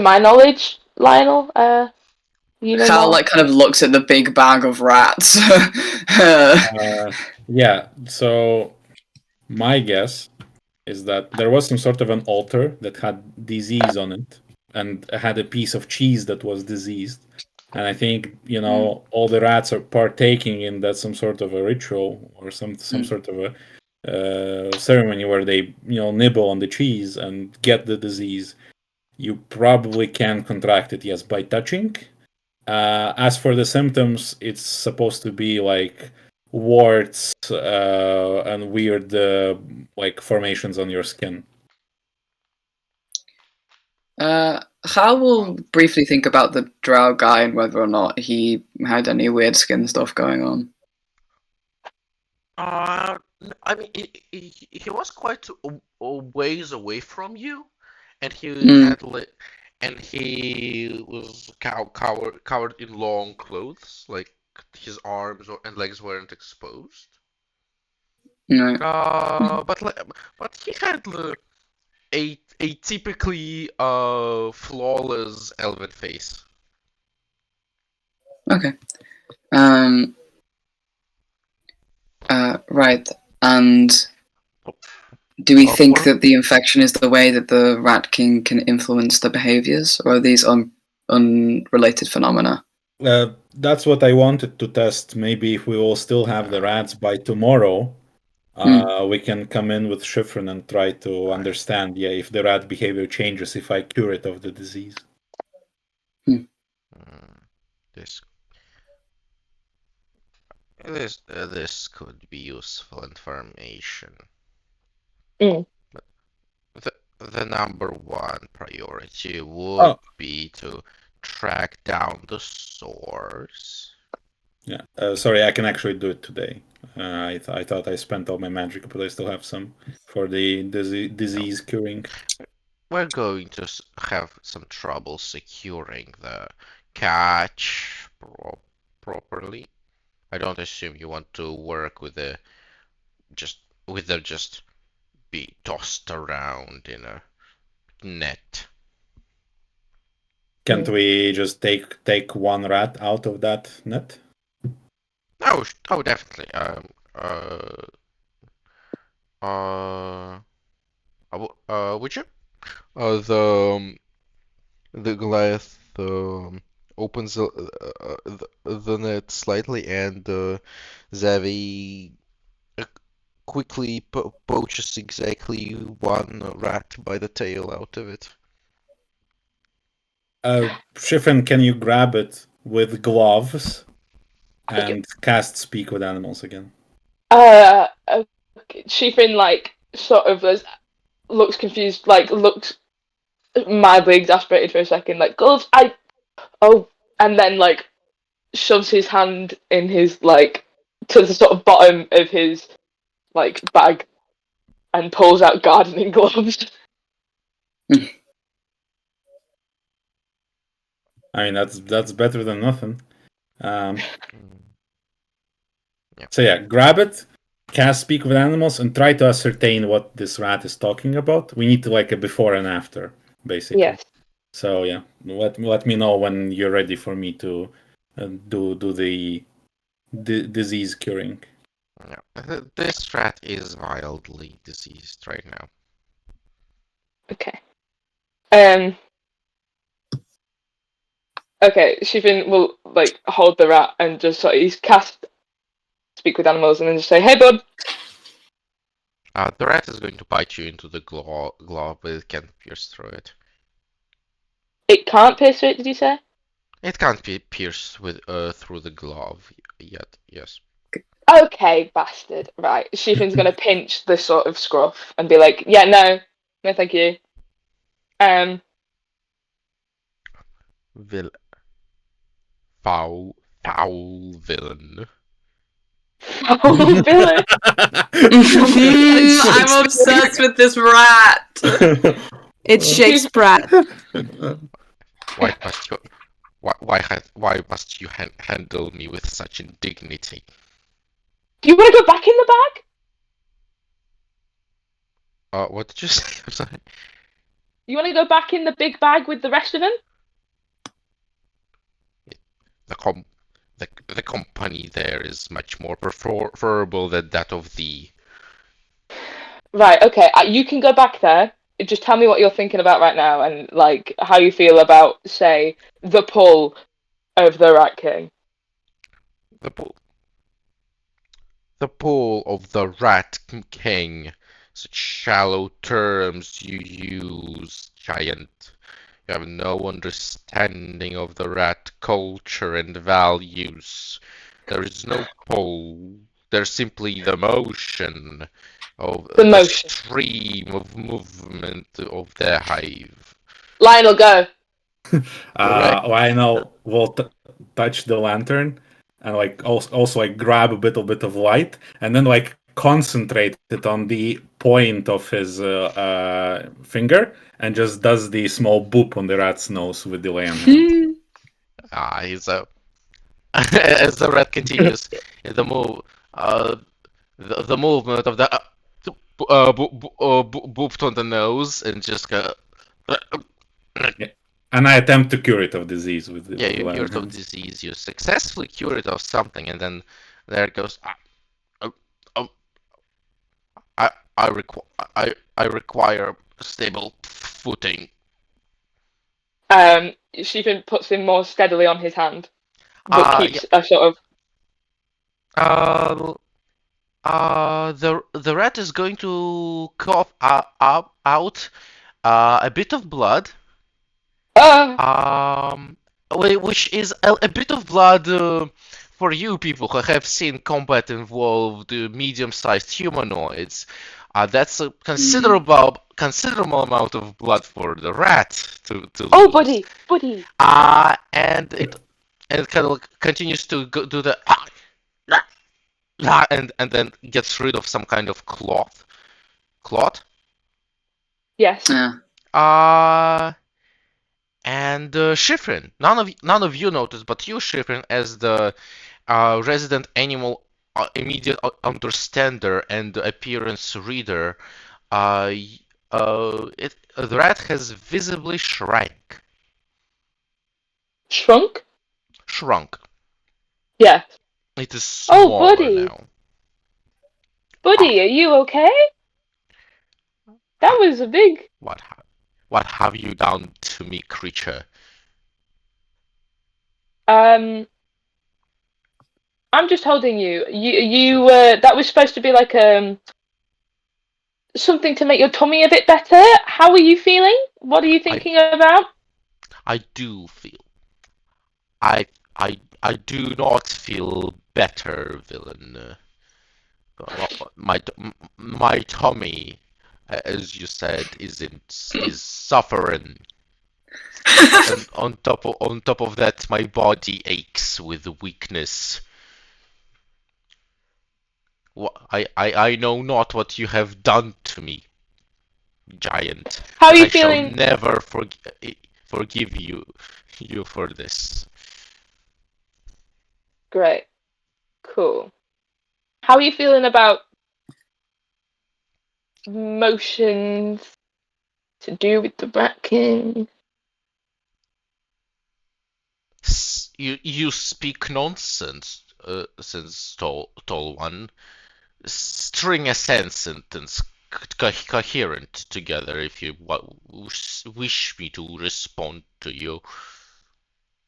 my knowledge, Lionel, You know Hal more. like kind of looks at the big bag of rats. Yeah. So my guess is that there was some sort of an altar that had disease on it, and had a piece of cheese that was diseased. And I think all the rats are partaking in that, some sort of a ritual or some sort of a ceremony where they nibble on the cheese and get the disease. You probably can contract it, yes, by touching. As for the symptoms, it's supposed to be like warts and weird like formations on your skin. Hal will briefly think about the drow guy and whether or not he had any weird skin stuff going on. I mean, he was quite a ways away from you, and he was covered in long clothes, like his and legs weren't exposed. No. But he had a typically flawless elven face. Okay. Right. And do we think that the infection is the way that the Rat King can influence the behaviors, or are these unrelated phenomena? That's what I wanted to test. Maybe if we will still have the rats by tomorrow, we can come in with Schifrin and try to understand, if the rat behavior changes if I cure it of the disease. This could be useful information. Mm. But the number one priority would be to track down the source. Yeah, sorry, I can actually do it today. I thought I spent all my magic, but I still have some for the disease curing. We're going to have some trouble securing the catch properly. I don't assume you want to work with them just be tossed around in a net. Can't we just take one rat out of that net? Oh, definitely. Would you? The Goliath opens the net slightly, and Zavi quickly poaches exactly one rat by the tail out of it. Schifrin, can you grab it with gloves and cast Speak with Animals again? Schifrin sort of looks confused, looks mildly exasperated for a second, gloves, and then shoves his hand in his to the sort of bottom of his bag and pulls out gardening gloves. I mean, that's better than nothing. So yeah, grab it, cast Speak with Animals, and try to ascertain what this rat is talking about. We need to a before and after, basically. Yes. So yeah, let me know when you're ready for me to do the disease curing. Yeah, this rat is wildly diseased right now. Okay. Okay, Shifin will hold the rat and just he's cast Speak with Animals and then just say, "Hey, bud." The rat is going to bite you into the glove, but it can't pierce through it. It can't pierce through it, did you say? It can't be pierced through the glove yet. Yes. Okay, bastard. Right, Shifin's gonna pinch the sort of scruff and be like, "Yeah, no, thank you." Foul villain. Foul villain. I'm obsessed with this rat. It's Shakespeare. Why must you handle me with such indignity? Do you want to go back in the bag? What did you say? I'm sorry. You want to go back in the big bag with the rest of them? the com the company there is much more preferable than that of thee. Right, okay. You can go back there. Just tell me what you're thinking about right now and like how you feel about, say, the pull of the Rat King. The pull, the pull of the Rat King. Such shallow terms you use, giant. You have no understanding of the rat culture and values. There is no pull. There's simply the motion of The the motion. stream of movement of the hive. Lionel, go. Correct? Lionel will touch the lantern and like also like grab a bit of light and then like concentrate it on the point of his finger and just does the small boop on the rat's nose with the lantern. He's a. As the rat continues, the move, uh, the movement of the booped on the nose and just go. Yeah. And I attempt to cure it of disease with Yeah, the you cured of lantern. disease. You successfully cured of something, and then there it goes. Uh, uh, I I require stable footing. Stephen puts him more steadily on his hand, but Yeah. keeps a sort of. Uh, the rat is going to cough out a bit of blood. Um, which is a bit of blood for you people who have seen combat involved medium-sized humanoids. That's a considerable amount of blood for the rat to Oh, lose. buddy. And it kind of continues to do the and then gets rid of some kind of cloth. Cloth. Yes. Yeah. And Schifrin, none of you noticed, but you, Schifrin, as the resident animal immediate understander and appearance reader, the rat has visibly Shrunk? shrunk. Yeah. It is Oh, smaller now. Buddy, are you okay? That was a big. What have you done to me, creature? I'm just holding you. You that was supposed to be like something to make your tummy a bit better. How are you feeling? What are you thinking about? I do feel. I do not feel better, villain. My my tummy, as you said, is suffering, and on top of that, my body aches with weakness. I know not what you have done to me, giant, How are but you I shall feeling? never forgive you for this. Great. Cool. How are you feeling about motions to do with the Rat King? You speak nonsense, since tall one. String a sentence coherent together if you wish me to respond to you.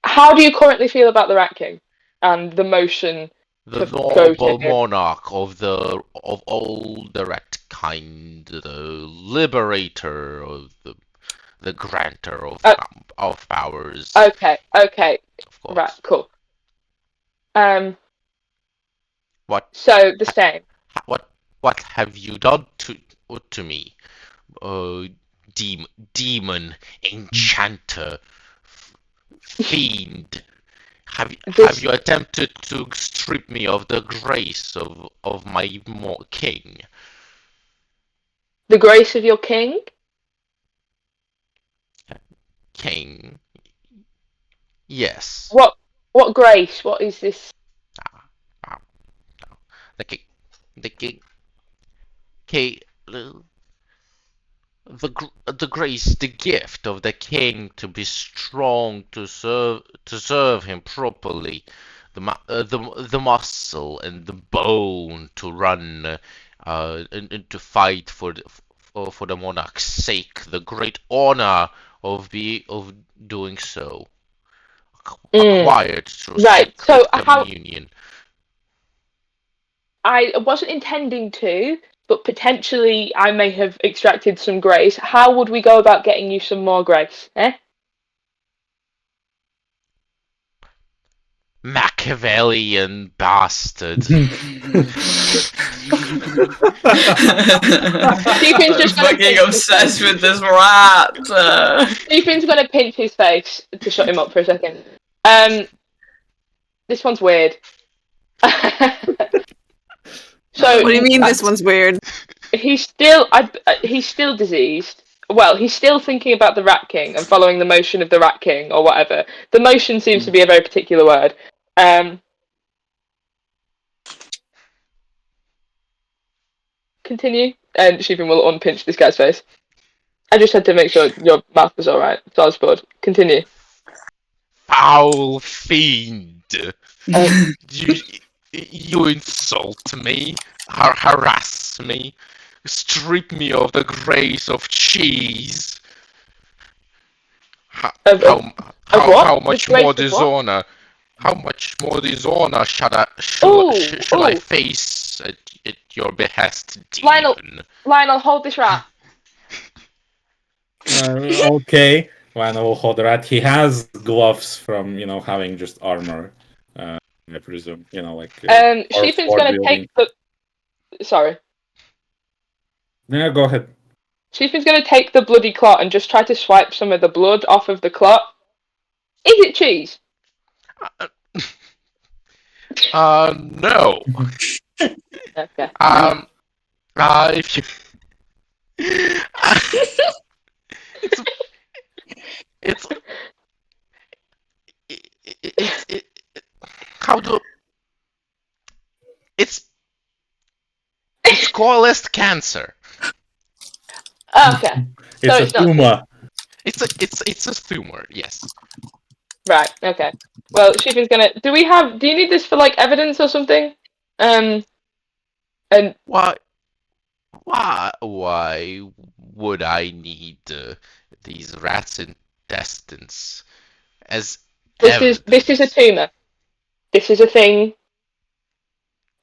How do you currently feel about the Rat King and the motion The to go to noble him? monarch of all the rat kind, the liberator of the granter of powers, Okay. of course. Right. Cool. What So the same. what have you done to me? uh, demon, enchanter, fiend. Have you attempted to strip me of the grace of my king? The grace of your king? King, yes. What grace? What is this? Ah, ah, ah. The king, the king, king, the grace, the gift of the king to be strong, to serve him properly, the muscle and the bone to run, and to fight for the monarch's sake, the great honor of doing so, Mm. acquired through Right. So sacred how communion. I wasn't intending to, but potentially I may have extracted some grace. How would we go about getting you some more grace? Eh? Machiavellian bastard. Stephen's just gonna fucking pinch his obsessed face. with this rat. Stephen's gonna pinch his face to shut him up for a second. This one's weird. So What do you mean this one's weird? he's still diseased. Well, he's still thinking about the Rat King and following the motion of the Rat King or whatever. The motion seems to be a very particular word. Continue, and Stephen will unpinch this guy's face. I just had to make sure your mouth was alright, so I was bored. Continue. Foul fiend. Um, You, you insult me, harass me, strip me of the grace of cheese. How, Of- how, of- what? how The much grace more of what? dishonor? How much more dishonor Ooh, shall I ooh. face at your behest, Lionel. demon? Lionel, hold this rat. Okay. Lionel will hold the rat. He has gloves from, having just armor. I presume, or Stephen's sword gonna wielding. take the. Sorry. Yeah, go ahead. Stephen's gonna take the bloody clot and just try to swipe some of the blood off of the clot. Is it cheese? No. Okay. If you, it's, it's, it's, how do, it's coalesced cancer. Okay. It's So a it's not tumor. It's a tumor, yes. right. Okay. Well, Stephen's gonna. Do you need this for like evidence or something? And Why, why would I need these rats' intestines as this is a evidence? tumor. This is a thing.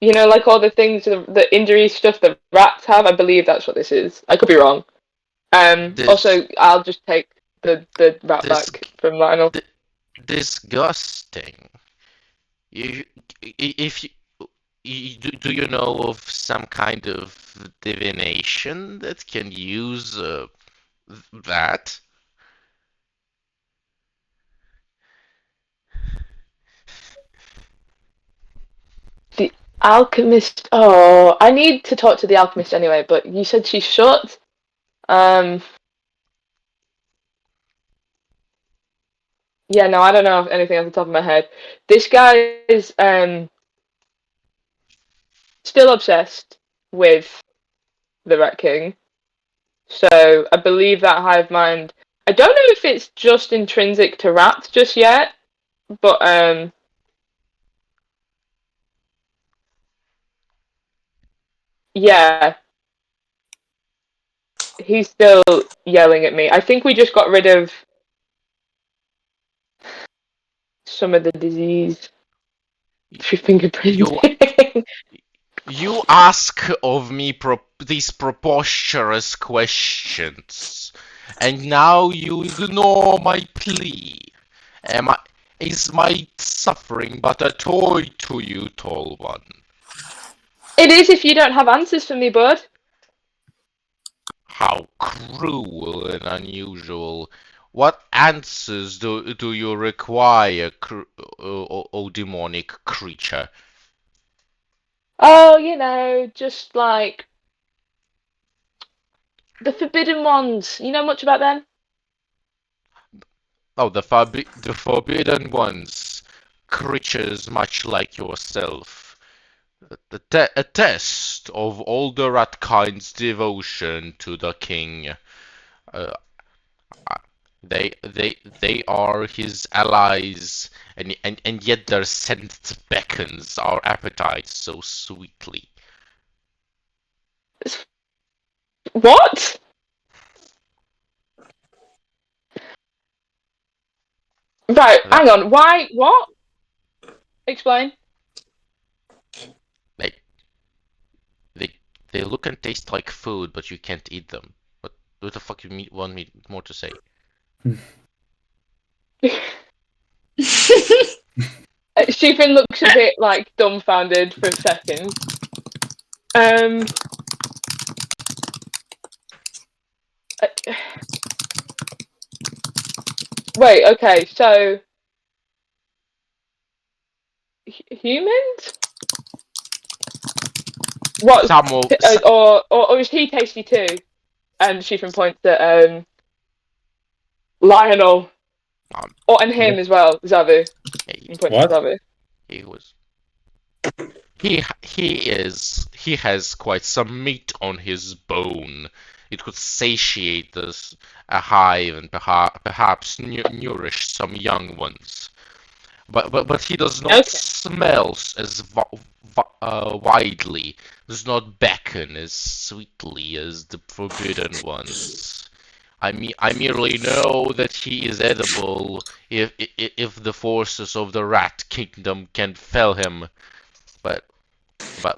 You know, like all the things, the injury stuff that rats have. I believe that's what this is. I could be wrong. This, Also, I'll just take the rat this, back from Lionel. disgusting. You, if do you know of some kind of divination that can use that? The alchemist. Oh, I need to talk to the alchemist anyway. But you said she's shut. Yeah, no, I don't know anything off the top of my head. This guy is still obsessed with the Rat King. So I believe that hive mind. I don't know if it's just intrinsic to rats just yet, but yeah, he's still yelling at me. I think we just got rid of some of the disease through You fingerprinting. you ask of me these preposterous questions, and now you ignore my plea. Am I, is my suffering but a toy to you, tall one? It is if you don't have answers for me, bud. How cruel and unusual. What answers do you require, O demonic creature? Oh, just like the forbidden ones. You know much about them? Oh, the forbidden ones. Creatures much like yourself. A test of all the rat kind's devotion to the king. Uh, they are his allies, and yet their scent beckons our appetites so sweetly. What? Right, That hang on. Why? What? Explain. they they they look and taste like food, but you can't eat them. What the fuck want me more to say? Stephen looks a bit like dumbfounded for a second. Um. uh, Wait. Okay. So humans? What? Some of Or is he tasty too? And Stephen points at Lionel. um, And him as well, Zavu. he, And points What? at Zavu. he was he has quite some meat on his bone. It could satiate a hive and perhaps nourish some young ones. But he does not Okay. smell as widely, does not beckon as sweetly as the forbidden ones. I merely know that he is edible if the forces of the Rat Kingdom can fell him. But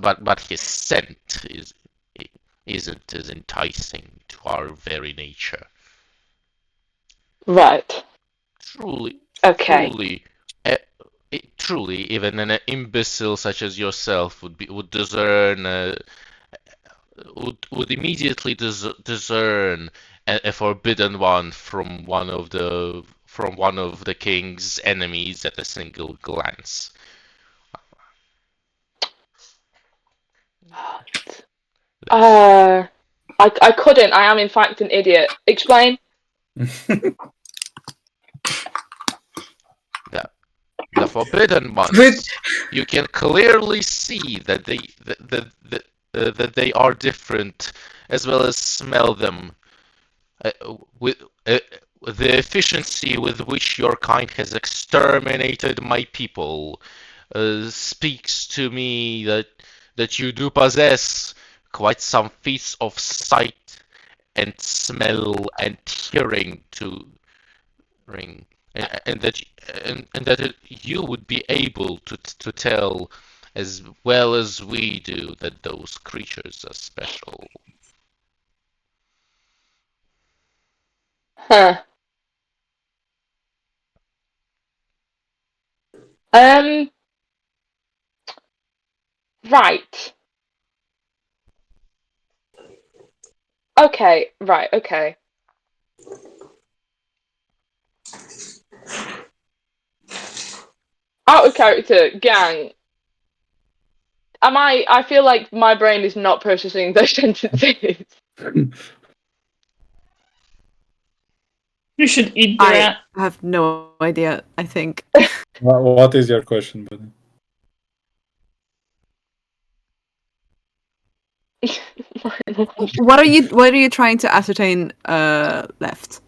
but his scent isn't as enticing to our very nature. Right. Truly, Okay. truly, even an imbecile such as yourself would discern would immediately discern a forbidden one from one of the king's enemies at a single glance. I couldn't. I am in fact an idiot. Explain. The forbidden ones, With- you can clearly see that that they are different, as well as smell them. With the efficiency with which your kind has exterminated my people speaks to me that you do possess quite some feats of sight and smell and hearing to ring, and that you would be able to tell as well as we do that those creatures are special. Huh. Um. Right. Okay. Right. Okay. Out of character, gang. I feel like my brain is not processing those sentences. You should eat the I rat. have no idea, I think. What is your question, buddy? What are you trying to ascertain left?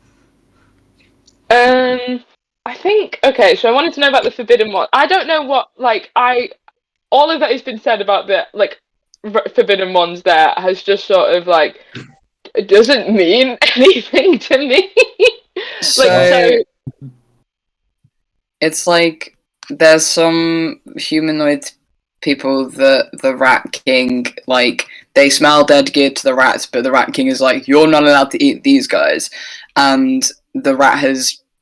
I think okay. So I wanted to know about the forbidden one. I don't know what all of that has been said about the forbidden ones. There has just sort of like it doesn't mean anything to me. So it's like there's some humanoid people that the Rat King, like, they smell dead geared to the rats, but the Rat King is like, you're not allowed to eat these guys. And the rat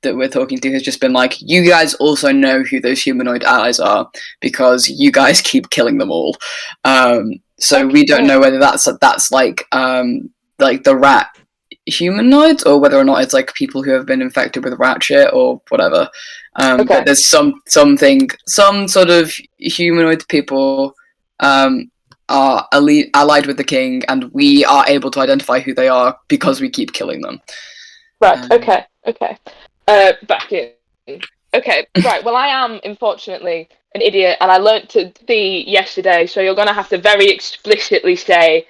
that we're talking to has just been like, you guys also know who those humanoid allies are because you guys keep killing them all. So we don't know whether that's like the rat humanoids or whether or not it's like people who have been infected with rat shit or whatever. But there's some sort of humanoid people are allied with the king, and we are able to identify who they are because we keep killing them. Right. Okay. Back in. Okay. Right. Well, I am unfortunately an idiot, and I learnt to be yesterday. So you're gonna have to very explicitly say,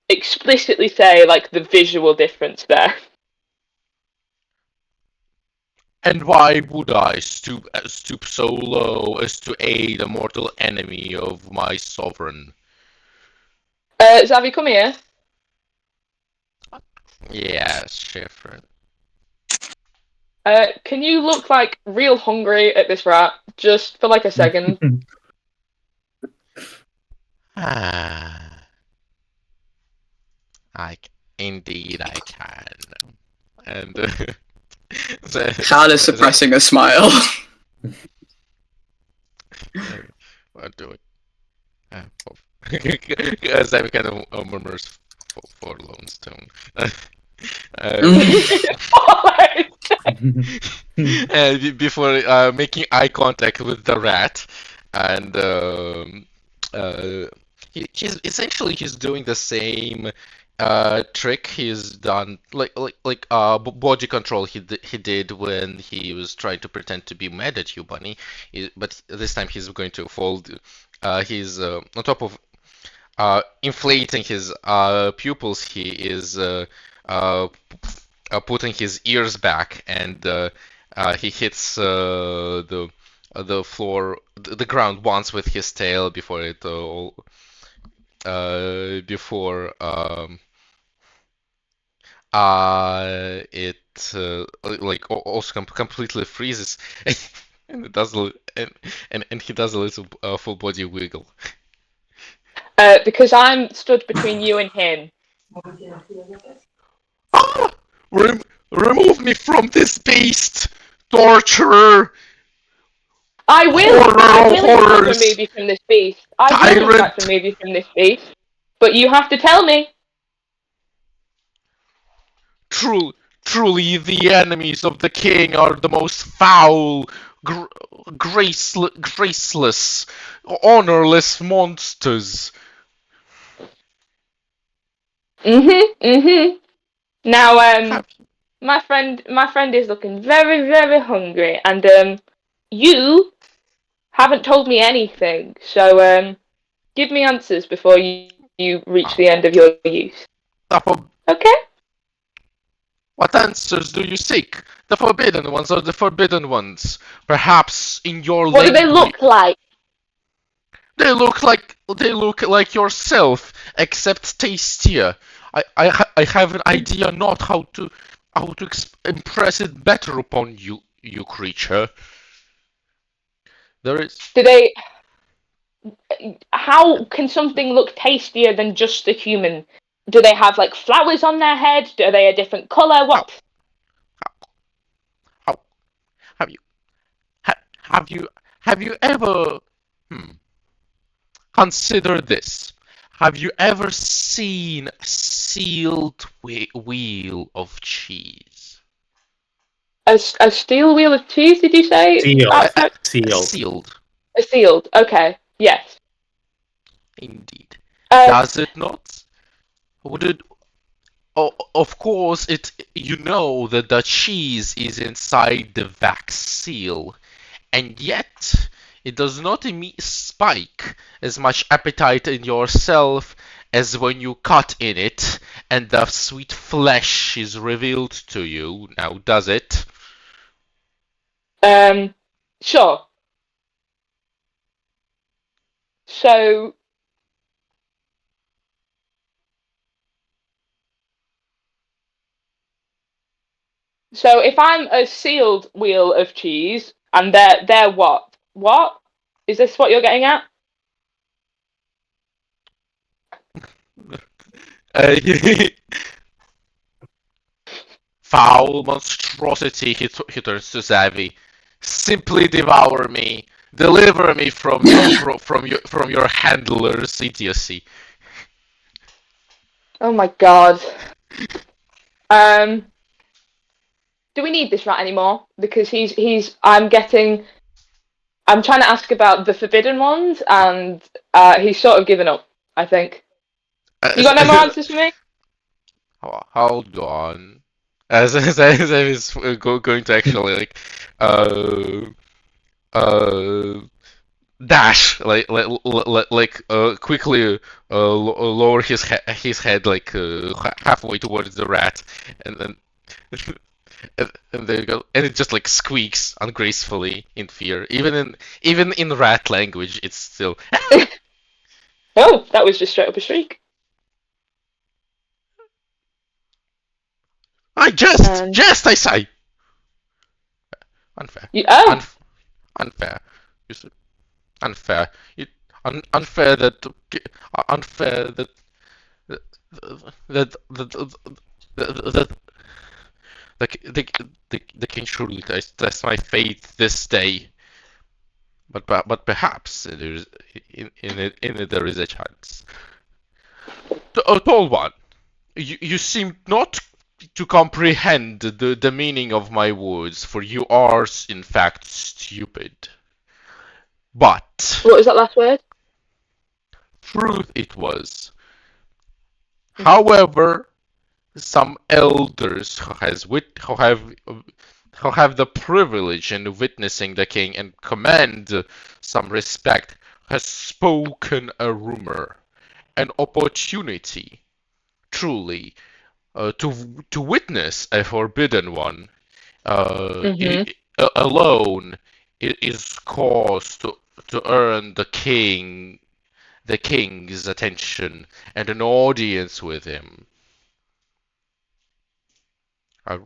explicitly say like the visual difference there. And why would I stoop so low as to aid a mortal enemy of my sovereign? Xavi, come here. Yes, Schifrin. Can you look like real hungry at this rat just for like a second? Ah, indeed I can. And Hal is suppressing a smile. what do it? As I kind of murmurs for Lonestone. Before making eye contact with the rat, and he's doing the same trick he's done, body control he did when he was trying to pretend to be mad at you, Bunny. But this time he's going to fold. He's on top of inflating his pupils. He is putting his ears back, and he hits the floor, the ground once with his tail before it before it also completely freezes, and it does and he does a little full body wiggle. Because I'm stood between you and him. Ah! Remove me from this beast, torturer! I will in fact Horrors! remove you from this beast. I will in Tyrant! fact remove you from this beast. But you have to tell me. Truly, the enemies of the king are the most foul, graceless, honorless monsters. Now, Have my friend is looking very, very hungry, and you haven't told me anything. So, give me answers before you reach the end of your use. Okay? What answers do you seek? The forbidden ones or the forbidden ones? Perhaps in your What do they language. look like? They look like yourself, except tastier. I have an idea not how to impress it better upon you, you creature. There is. Do they? How can something look tastier than just a human? Do they have like flowers on their head? Are they a different color? What? How have you have you have you ever consider this? Have you ever seen a sealed wheel of cheese? A steel wheel of cheese? Did you say? Sealed. A Sealed. sealed, A sealed. Okay. Yes. indeed. Uh, Does it not? Would it? Oh, of course, it. You know that the cheese is inside the wax seal, and yet it does not spike as much appetite in yourself as when you cut in it and the sweet flesh is revealed to you. Now, does it? Sure. So, if I'm a sealed wheel of cheese and they're what? What? Is this what you're getting at? Uh, Foul monstrosity, he turns to Zavi. Simply devour me. Deliver me from your handler's idiocy. Oh my god. Um, do we need this rat anymore? Because I'm trying to ask about the forbidden ones, and he's sort of given up, I think. You got no more answers for me? Hold on. As I was going to actually uh dash quickly lower his head halfway towards the rat, and then and there you go, and it just like squeaks ungracefully in fear. Even in rat language, it's still. Oh, that was just straight up a shriek. I jest, I say. Unfair. Oh, Unfair. You said unfair. Unfair that unfair that that the king surely test my faith this day. But perhaps there's in it there is a chance. Tall one, you seem not to comprehend the meaning of my words, for you are in fact stupid. But what was that last word? truth it was. However, some elders who have the privilege in witnessing the king and command some respect has spoken a rumor, an opportunity, truly, to witness a forbidden one. Mm-hmm. Alone is cause to earn the king's attention and an audience with him. A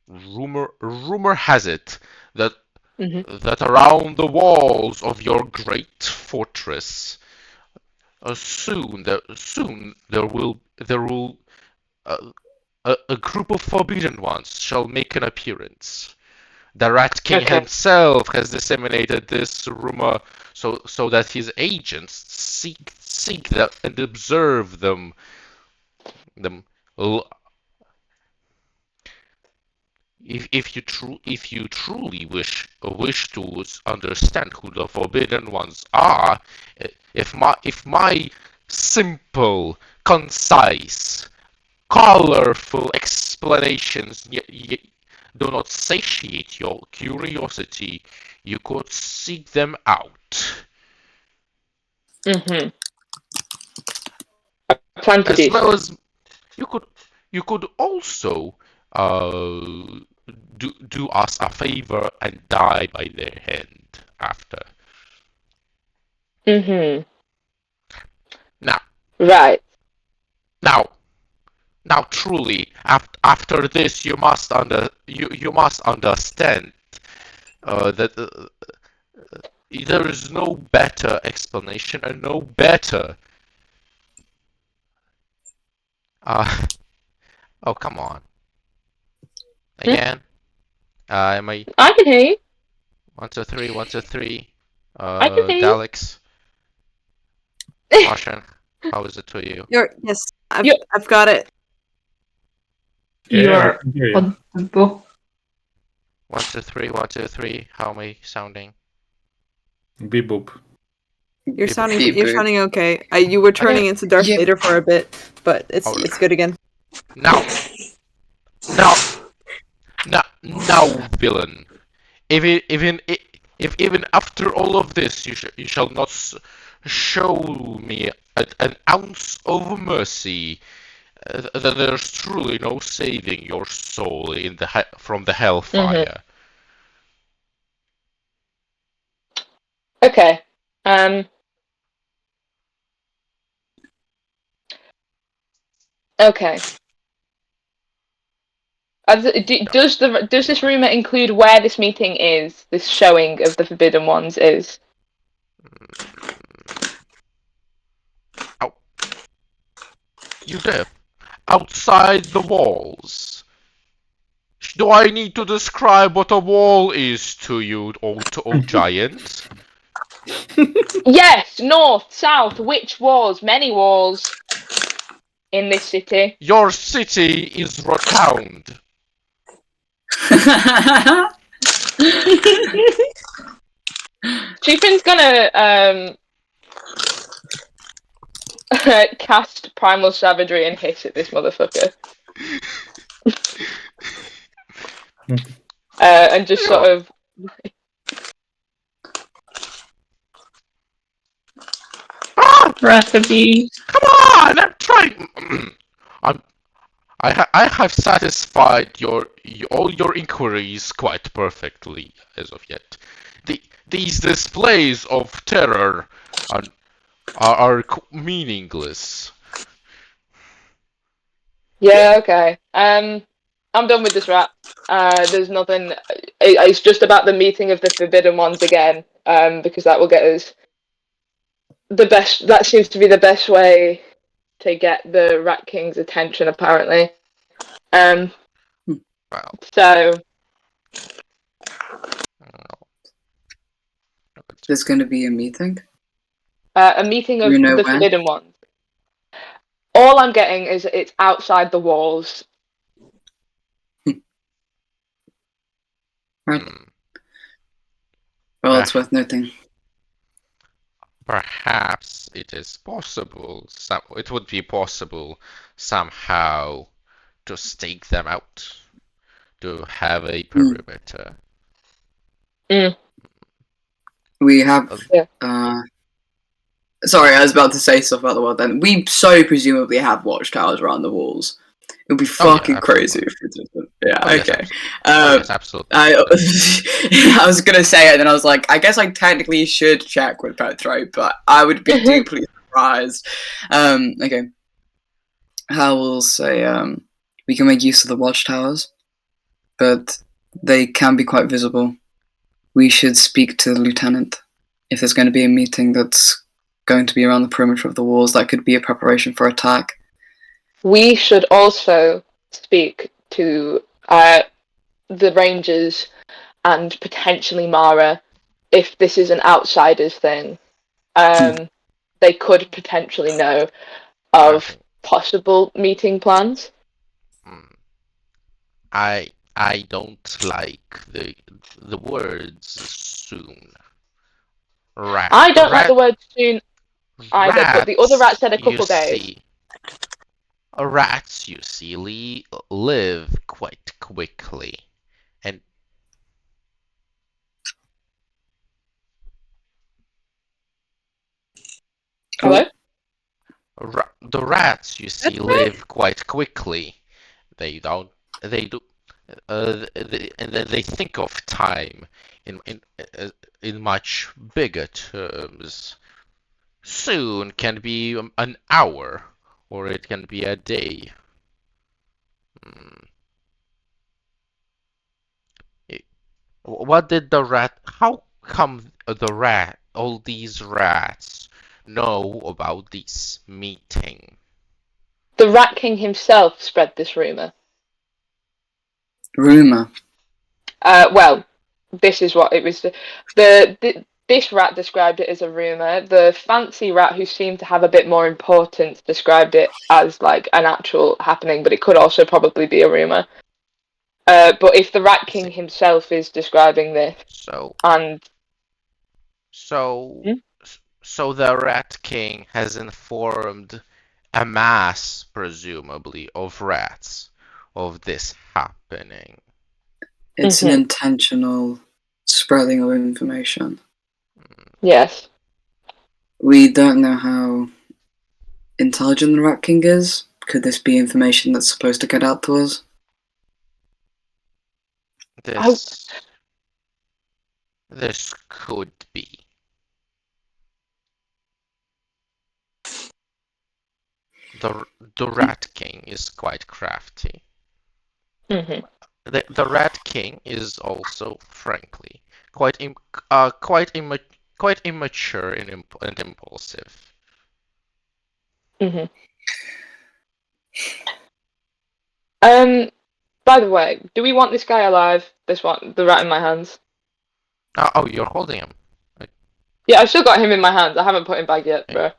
rumor has it that Mm-hmm. around the walls of your great fortress, soon there will uh, a group of forbidden ones shall make an appearance. The Rat King Okay. himself has disseminated this rumor so that his agents seek them and observe them. If you truly wish to understand who the forbidden ones are, if my simple, concise, colorful explanations do not satiate your curiosity, you could seek them out. Mm-hmm. I plan to As do well so. as you could you could also uh, do us a favor and die by their hand after. Mm-hmm. Now, Right. now, now, truly, after this, you must understand that there is no better explanation and no better. Uh, oh, come on. Again. Am I I can hear you. 1, 2, 3, 1, 2, 3? I can hear you. Daleks, Martian, how is it to you? Yes, You're- I've got it. You Yeah, we are can hear you. audible. 1, 2, 3, 1, 2, 3. How am I sounding? Beep boop. You're Beep, sounding beep, you're boop. sounding okay. You were turning into Darth Yeah. Vader for a bit, but it's Alright. it's good again. Now, now, now, villain. If even after all of this you shall not show me an ounce of mercy, then there's truly no saving your soul from the hellfire. Okay. Okay. Does this rumor include where this meeting is? This showing of the Forbidden Ones is. You there, outside the walls. Do I need to describe what a wall is to you, old giant? Yes, north, south, which walls? Many walls in this city. Your city is rotund. Chupin's gonna cast Primal Savagery and hiss at this motherfucker. And just sort of Raffaby. Come on, I'm trying. I have satisfied all your inquiries quite perfectly as of yet. These displays of terror are meaningless. Yeah, okay. I'm done with this rat. There's nothing. It's just about the meeting of the Forbidden Ones again. Because that will get us the best. That seems to be the best way to get the Rat King's attention, apparently. Well, So There's going to be a meeting. a meeting Do of you know the when? Forbidden Ones. All I'm getting is it's outside the walls. Right. hmm, Well, it's worth noting. perhaps it is possible. It would be possible somehow to stake them out, to have a perimeter. We have. Uh, Sorry, I was about to say stuff about the world. Then we so presumably have watchtowers around the walls. It would be Oh, yeah, fucking crazy absolutely. if we did that. Yeah. Oh, yes, Okay. Oh, yes, absolutely. I was gonna say it, and then I was like, I guess I technically should check with Petro, but I would be deeply surprised. Okay. How will say we can make use of the watchtowers, but they can be quite visible. We should speak to the lieutenant if there's going to be a meeting that's going to be around the perimeter of the walls. That could be a preparation for attack. We should also speak to the Rangers and potentially Mara if this is an outsiders thing. They could potentially know of possible meeting plans. I don't like the words soon. I don't like the word soon either, but the other rat said a couple days. Rats, you see, live quite quickly, and Hello? the rats, you see, live quite quickly. They don't. They do. And then they think of time in much bigger terms. Soon can be an hour, or it can be a day. What did the rat? How come all these rats, know about this meeting? The Rat King himself spread this rumour. Rumor. Well, this is what it was. This rat described it as a rumor. The fancy rat, who seemed to have a bit more importance, described it as like an actual happening, but it could also probably be a rumor. But if the Rat King himself is describing this, So, and so, so the Rat King has informed a mass, presumably, of rats of this happening. It's an intentional spreading of information. Yes. We don't know how intelligent the Rat King is. Could this be information that's supposed to get out to us? This could be. The Rat King is quite crafty. The Rat King is also, frankly, quite immature and impulsive. By the way, do we want this guy alive? This one, the rat in my hands. Oh, you're holding him. Yeah, I've still got him in my hands. I haven't put him back yet, bro.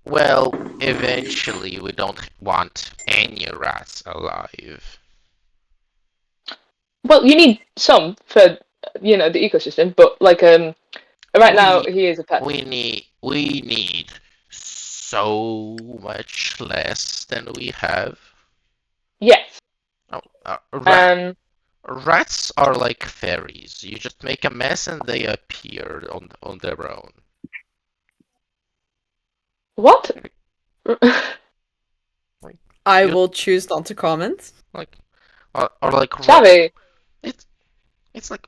Well, eventually we don't want any rats alive. Well, you need some for the ecosystem, but like right now he is a pet. We need so much less than we have. Yes. Rats are like fairies. You just make a mess and they appear on their own. What? I You- will choose not to comment. Like, or like Xavi. it's it's like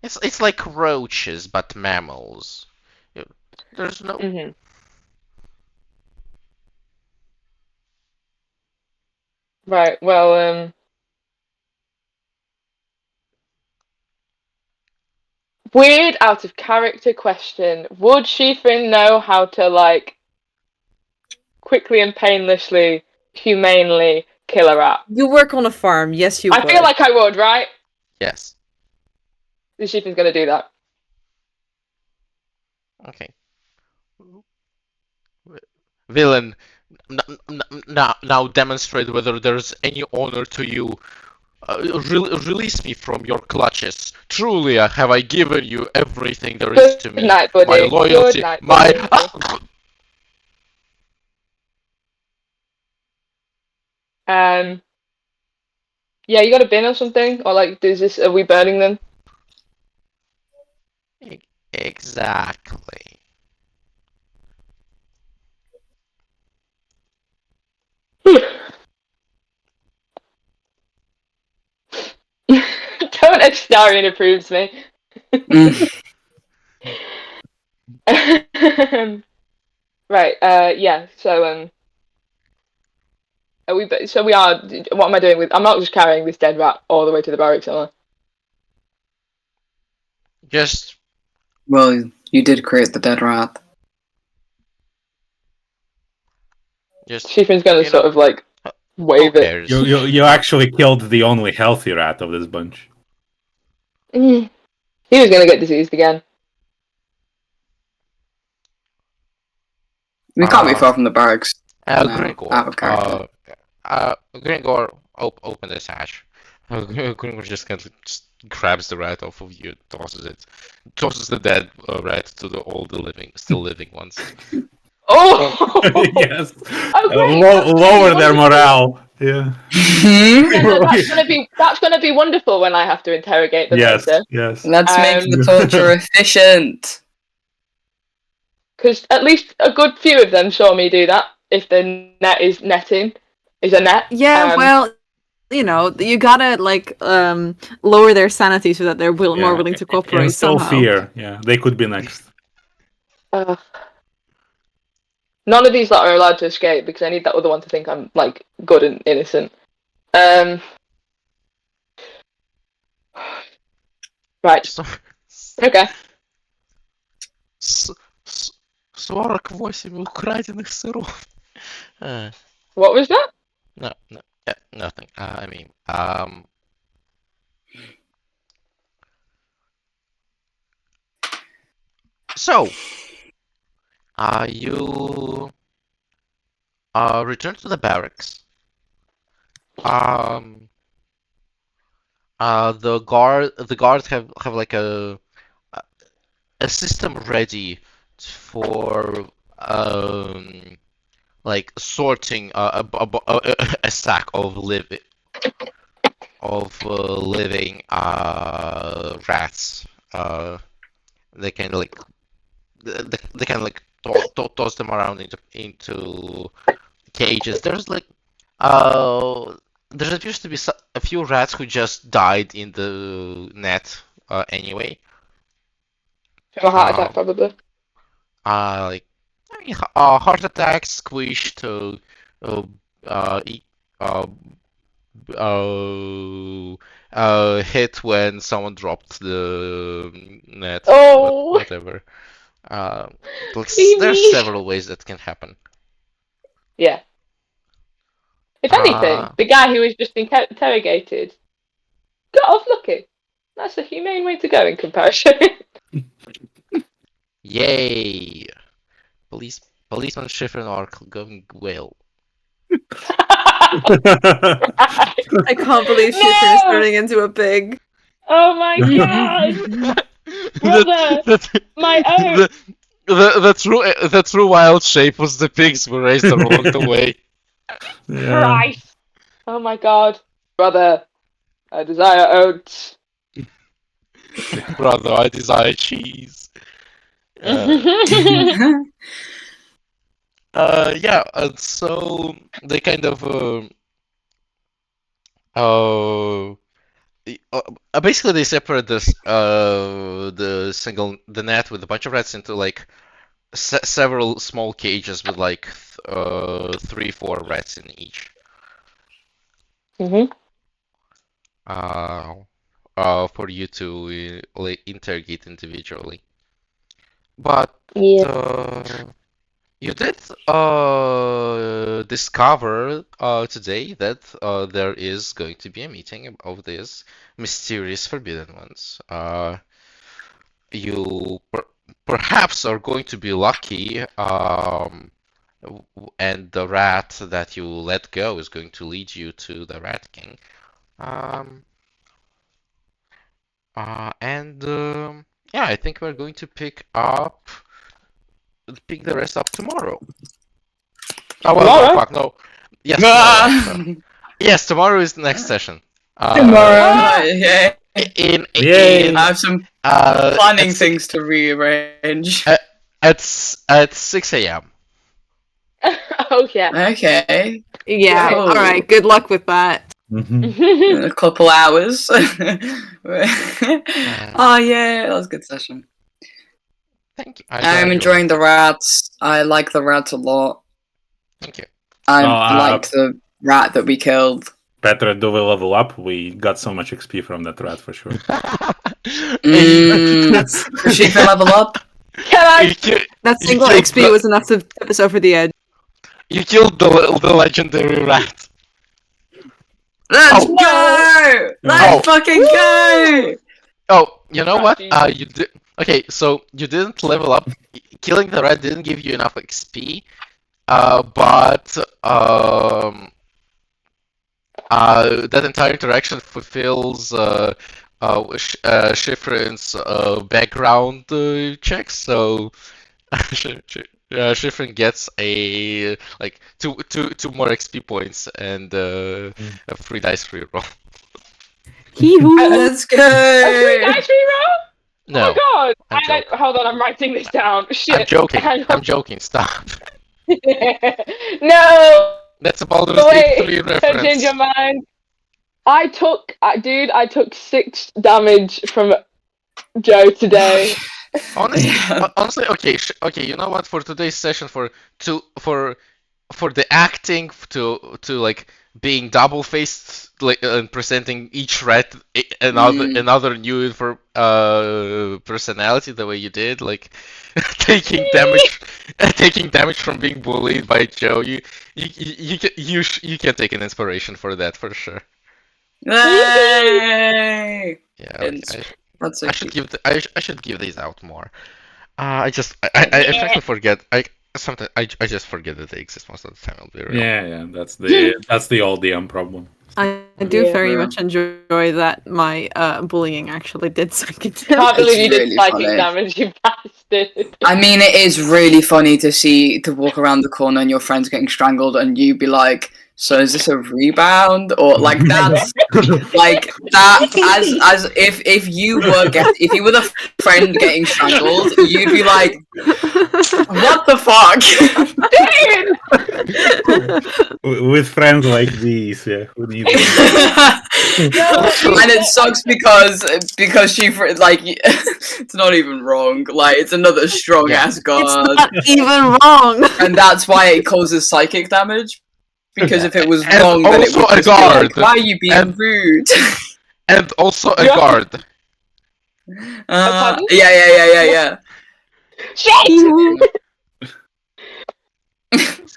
it's like roaches but mammals. There's no Hmm. Right. Well, weird out of character question. Would Shifrin know how to like quickly and painlessly, humanely kill a rat? You work on a farm, yes you I would. feel like I would, right? yes. The Shifrin's gonna do that. Okay. Villain, now demonstrate whether there's any honor to you. Release me from your clutches. Truly, have I given you everything there is to Good me. night, My buddy. Good loyalty, night, my... buddy. Yeah, you got a bin or something, or like, does this? Are we burning them? Exactly. Don't Estarian approves me. Right. Yeah. So are we? So we are. What am I doing with? I'm not just carrying this dead rat all the way to the barracks, am I? Just Well, you did create the dead rat. Shifrin's gonna you sort know, of like who wave it. cares? You actually killed the only healthy rat of this bunch. He was gonna get diseased again. We can't be far from the barracks. No, Gringor. out of character. Gringor, open this hatch. Gringor just kind of just grabs the rat off of you, tosses the dead rat to all the still living ones. Oh. Yes. Oh, great. Lower their morale. Yeah. Yeah, no, that's gonna be wonderful when I have to interrogate them Yes. later. Yes. Let's make the torture efficient. Because at least a good few of them saw me do that. If the net is netting, is a net. Yeah, well, you know, you gotta like lower their sanity so that they're more willing to cooperate Instill somehow. fear. Yeah, they could be next. None of these lot are allowed to escape because I need that other one to think I'm like good and innocent. Right. Okay. 48 украденных сыров. What was that? No, nothing. I mean, so, you return to the barracks. The guards have like a system ready for like sorting a sack of living rats. They can like they can like toss them around into cages. There appears to be a few rats who just died in the net anyway. From a heart attack, probably. Like I mean, heart attack, squished, e- uh, hit when someone dropped the net. Oh. Whatever. Mimi. There's several ways that can happen. Yeah. If anything, the guy who was just interrogated got off lucky. That's a humane way to go in comparison. Yay! Policeman Schifrin are going well. I can't believe Shifrin is turning into a pig. Oh my god! Brother! My own! The true wild shape was the pigs were raised along the way. Yeah. Christ! Oh my god. Brother, I desire oats. Brother, I desire cheese. Yeah, and so they kind of uh, basically they separate the net with a bunch of rats into like several small cages with like 3, 4 rats in each. Mhm. Uh, for you to interrogate individually. But Yeah. you did discover today that there is going to be a meeting of these mysterious forbidden ones. You perhaps are going to be lucky, and the rat that you let go is going to lead you to the Rat King. Um, and yeah, I think we're going to pick the rest up tomorrow. Oh well, no, Tomorrow? fuck, no. Yes, tomorrow. Yes, tomorrow is the next session. Tomorrow. Yeah. In I have some at planning six- things to rearrange. at 6 a.m. Oh yeah. Okay. Yeah. Cool. All right. Good luck with that. Mhm. A couple hours. Oh yeah, that was a good session. Thank you. I'm enjoying the rats. I like the rats a lot. Thank you. I like the rat that we killed. Petra, do we level up? We got so much XP from that rat for sure. That's She can level up. Can I? that You single killed XP the- was enough to tip us over the edge. You killed the legendary rat. Let's Oh. go! Let's fucking go! Oh, you know what? Crafty. You did. Okay, so you didn't level up. Killing the rat didn't give you enough XP. But that entire interaction fulfills Schifrin's background checks. So Schifrin gets a like two more XP points and a free dice reroll. Hee-hoo. Let's go! A free dice reroll? No, Oh my god! I'm joking. Hold on, I'm writing this down. Shit. I'm joking. Hang on. I'm joking. Stop. No! That's a Baldur's Gate 3 Wait, don't change reference. your mind. I took 6 damage from Joe today. Honestly, Yeah. honestly, okay, okay. You know what? For today's session, for the acting to like being double faced, like and presenting each rat another new personality the way you did, like taking damage from being bullied by Joe. You can take an inspiration for that for sure. Yay! Yeah, It's- That's I so should cute. I should give these out more. I frankly forget. Sometimes I just forget that they exist most of the time. I'll be real. Yeah, that's the old DM problem. I do Yeah. very much enjoy that my bullying actually did suck it Can't down. believe you did really psychic funny. damage, you bastard. I mean, it is really funny to walk around the corner and your friend's getting strangled, and you be like, "So is this a rebound?" Or like that's like that as if you were the friend getting strangled, you'd be like, "What the fuck?" With friends like these, yeah, who needs them? And it sucks because she like it's not even wrong. Like it's another strong ass guard, Not even wrong. and that's why it causes psychic damage. Because if it was And wrong, then it also would a just be like, guard. "Why are you being And- rude?" And also a Yeah. guard. Pardon? Yeah. Shit!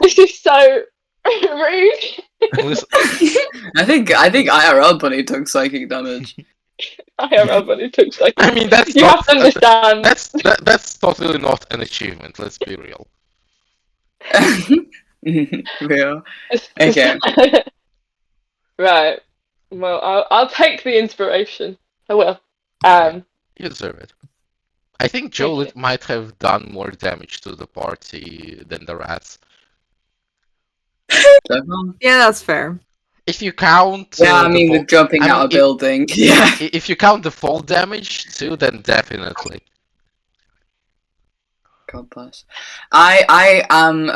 This is so rude. Listen, I think IRL Bunny took psychic damage. IRL, but it took like. I mean that's You not have to understand. that's totally not an achievement. Let's be real. Real. Okay. Right. Well, I'll take the inspiration. I will. You deserve it. I think Joe Thank might have done more damage to the party than the rats. Yeah, that's fair. If you count. Yeah, I mean, with jumping out a building. Yeah. If you count the fall damage too, then definitely. God bless. I am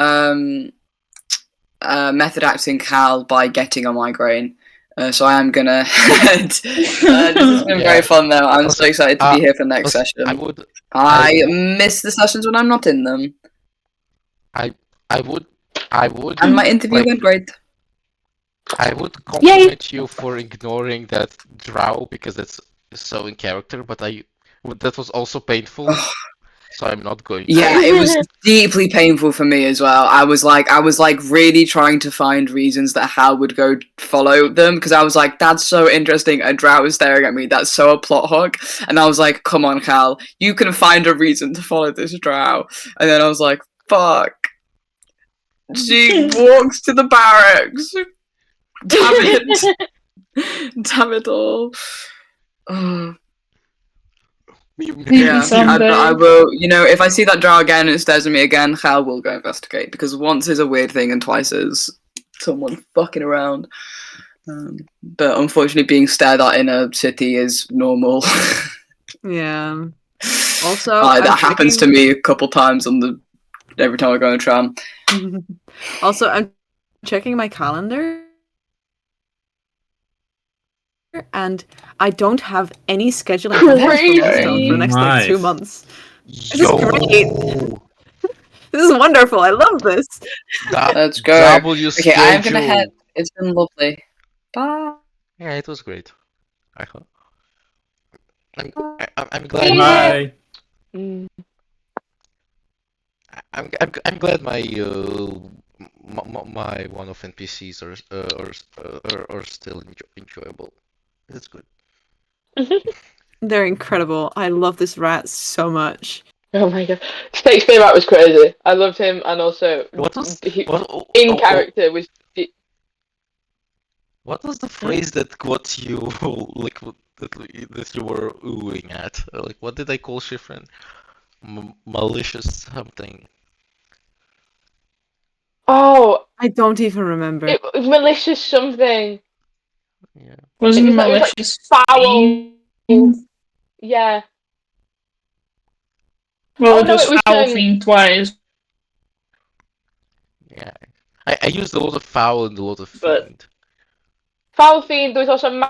method acting Cal by getting a migraine. So I am gonna head. This has been very fun though. I'm so excited to be here for next session. I miss the sessions when I'm not in them. I would. And my interview went great. I would compliment you for ignoring that drow because it's so in character, but that was also painful. So I'm not going to. Yeah, it was deeply painful for me as well. I was like really trying to find reasons that Hal would go follow them because I was like, that's so interesting. A drow is staring at me. That's so a plot hook. And I was like, come on, Hal, you can find a reason to follow this drow. And then I was like, fuck. She walks to the barracks. Damn it. Damn it all. Yeah, I will. You know, if I see that drow again and it stares at me again, Hal will go investigate because once is a weird thing and twice is someone fucking around. But unfortunately, being stared at in a city is normal. Yeah. Also, that happens to me a couple times every time I go on a tram. Also, I'm checking my calendar. And I don't have any scheduling plans for Lonestone for the next like 2 months. This is great. This is wonderful. I love this. Let's go. Okay, I'm gonna head. It's been lovely. Bye. Yeah, it was great. I'm glad. Bye. I'm glad my my one-off NPCs are still enjoyable. It's good. They're incredible. I love this rat so much. Oh my god, Shakespeare rat was crazy. I loved him, and also in character was. What was the phrase that got you like that you were oohing at? Like, what did I call Schifrin? Malicious something. Oh, I don't even remember. It was malicious something. Yeah. Wasn't it malicious? Like foul. Yeah. Well, it was foul fiend twice. Yeah, I used a lot of foul and a lot of fiend. Foul fiend. There was also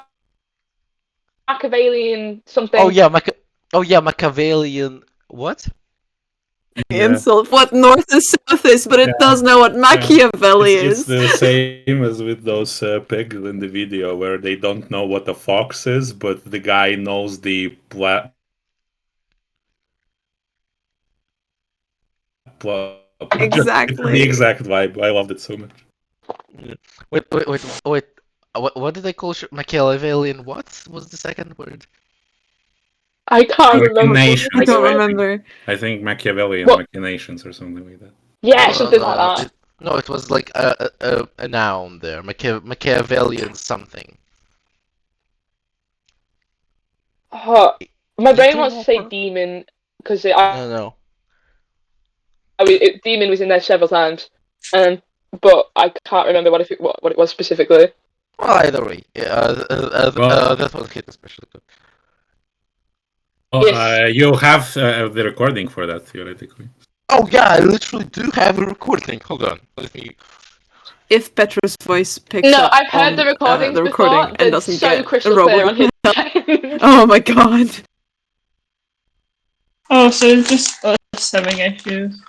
Machiavellian something. Oh yeah, Machiavellian. What? Yeah. Insult what north is south is, but it does know what Machiavelli is. It's the same as with those pigs in the video where they don't know what a fox is, but the guy knows the Exactly. The exact vibe. I loved it so much. Wait. What did I call Machiavellian? What was the second word? I can't remember. I don't remember. I think Machiavellian machinations or something like that. Yeah, something like that. No, it was like a noun there. Machiavellian something. My brain wants to say demon because No. Demon was in there several times, but I can't remember what it was specifically. Well, either way, that was hit especially good. You have the recording for that theoretically. Oh yeah, I literally do have a recording. Hold on, let me. If Petra's voice picks up. No, I've heard the recording before, and doesn't so get crystal clear on his side. Oh my god. Oh, so it's just us having issues.